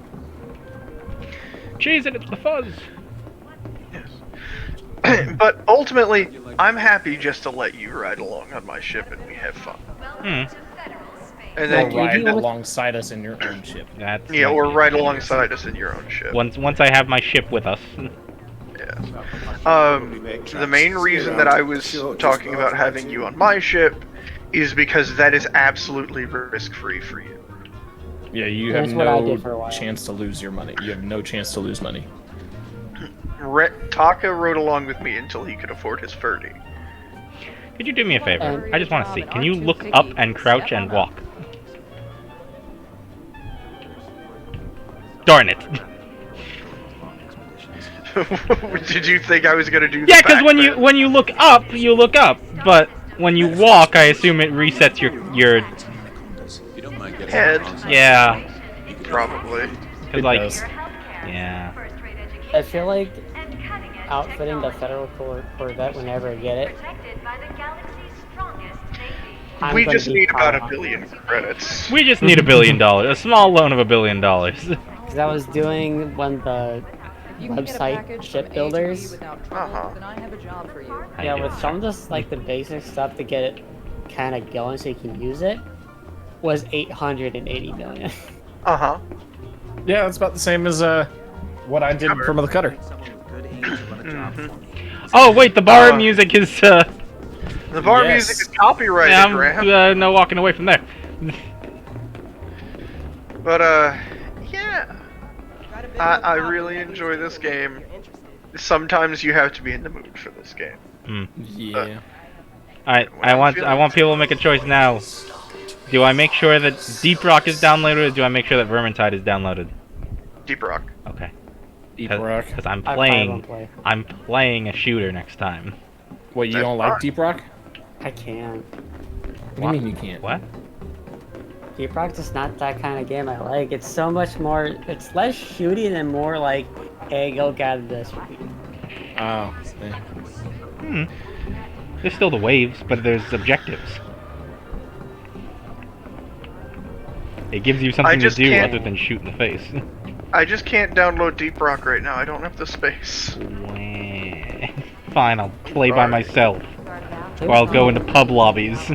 Cheese it, it's the fuzz. Yes. But ultimately, I'm happy just to let you ride along on my ship and we have fun. And then or ride alongside us in your own ship. Or ride alongside us in your own ship. Once I have my ship with us. Yes. The main reason that I was talking about having you on my ship is because that is absolutely risk-free for you. Yeah, you have no chance to lose your money. You have no chance to lose money. Taka rode along with me until he could afford his Ferdy. Could you do me a favor? I just want to see. Can you look up and crouch and walk? Darn it. Did you think I was gonna do that? Yeah, because when you look up, but when you walk, I assume it resets your head. Yeah. Probably. Cause like, yeah. I feel like outfitting the Federal Corvette whenever I get it. We just need about $1 billion credits. We just need $1 billion. A small loan of $1 billion. Because I was doing when the website shipbuilders. Yeah, with some of just like the basic stuff to get it kind of going so you can use it, was 880 million. Yeah, it's about the same as what I did from the cutter. Oh wait, the bar music is. The bar music is copyrighted, yeah, Graham. No walking away from there. But yeah. I really enjoy this game. Sometimes you have to be in the mood for this game. Yeah. I want people to make a choice now. Do I make sure that Deep Rock is downloaded, or do I make sure that Vermintide is downloaded? Deep Rock. Okay. Deep Rock. Because I'm playing a shooter next time. What, you don't like Deep Rock? I can't. What do you mean you can't? What? Deep Rock's just not that kind of game I like. It's so much more. It's less shooting and more like, hey, go gather this. Oh. There's still the waves, but there's objectives. It gives you something to just do can't- other than shoot in the face. I just can't download Deep Rock right now. I don't have the space. Fine, I'll play by Alright. myself. Or I'll go into pub lobbies.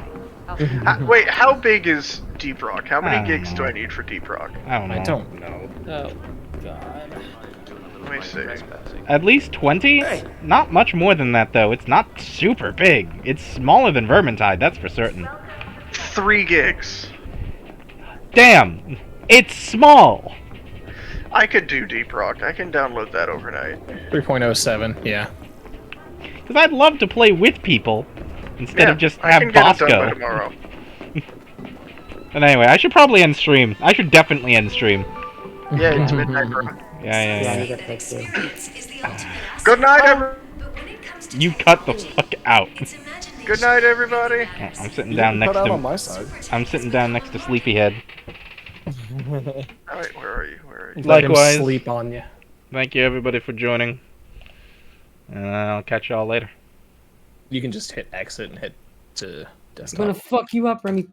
Wait, how big is Deep Rock? How I many don't gigs do know. I need for Deep Rock? I don't know. I don't know. Oh, God. Let me see. At least 20? Not much more than that, though. It's not super big. It's smaller than Vermintide, that's for certain. 3 gigs. Damn! It's small! I could do Deep Rock. I can download that overnight. 3.07, yeah. Because I'd love to play with people, instead of just I have can get it done by Bosco. tomorrow. But anyway, I should probably end stream. I should definitely end stream. Yeah, it's midnight, bro. Yeah. Good night, everyone. You cut the fuck out. Good night, everybody. I'm sitting down next cut out to. on my side. I'm sitting down next to Sleepyhead. Alright, where are you? Let him Likewise. sleep on you. Thank you everybody for joining. And I'll catch y'all later. You can just hit exit and hit to I'm desktop. gonna fuck you up, Remy.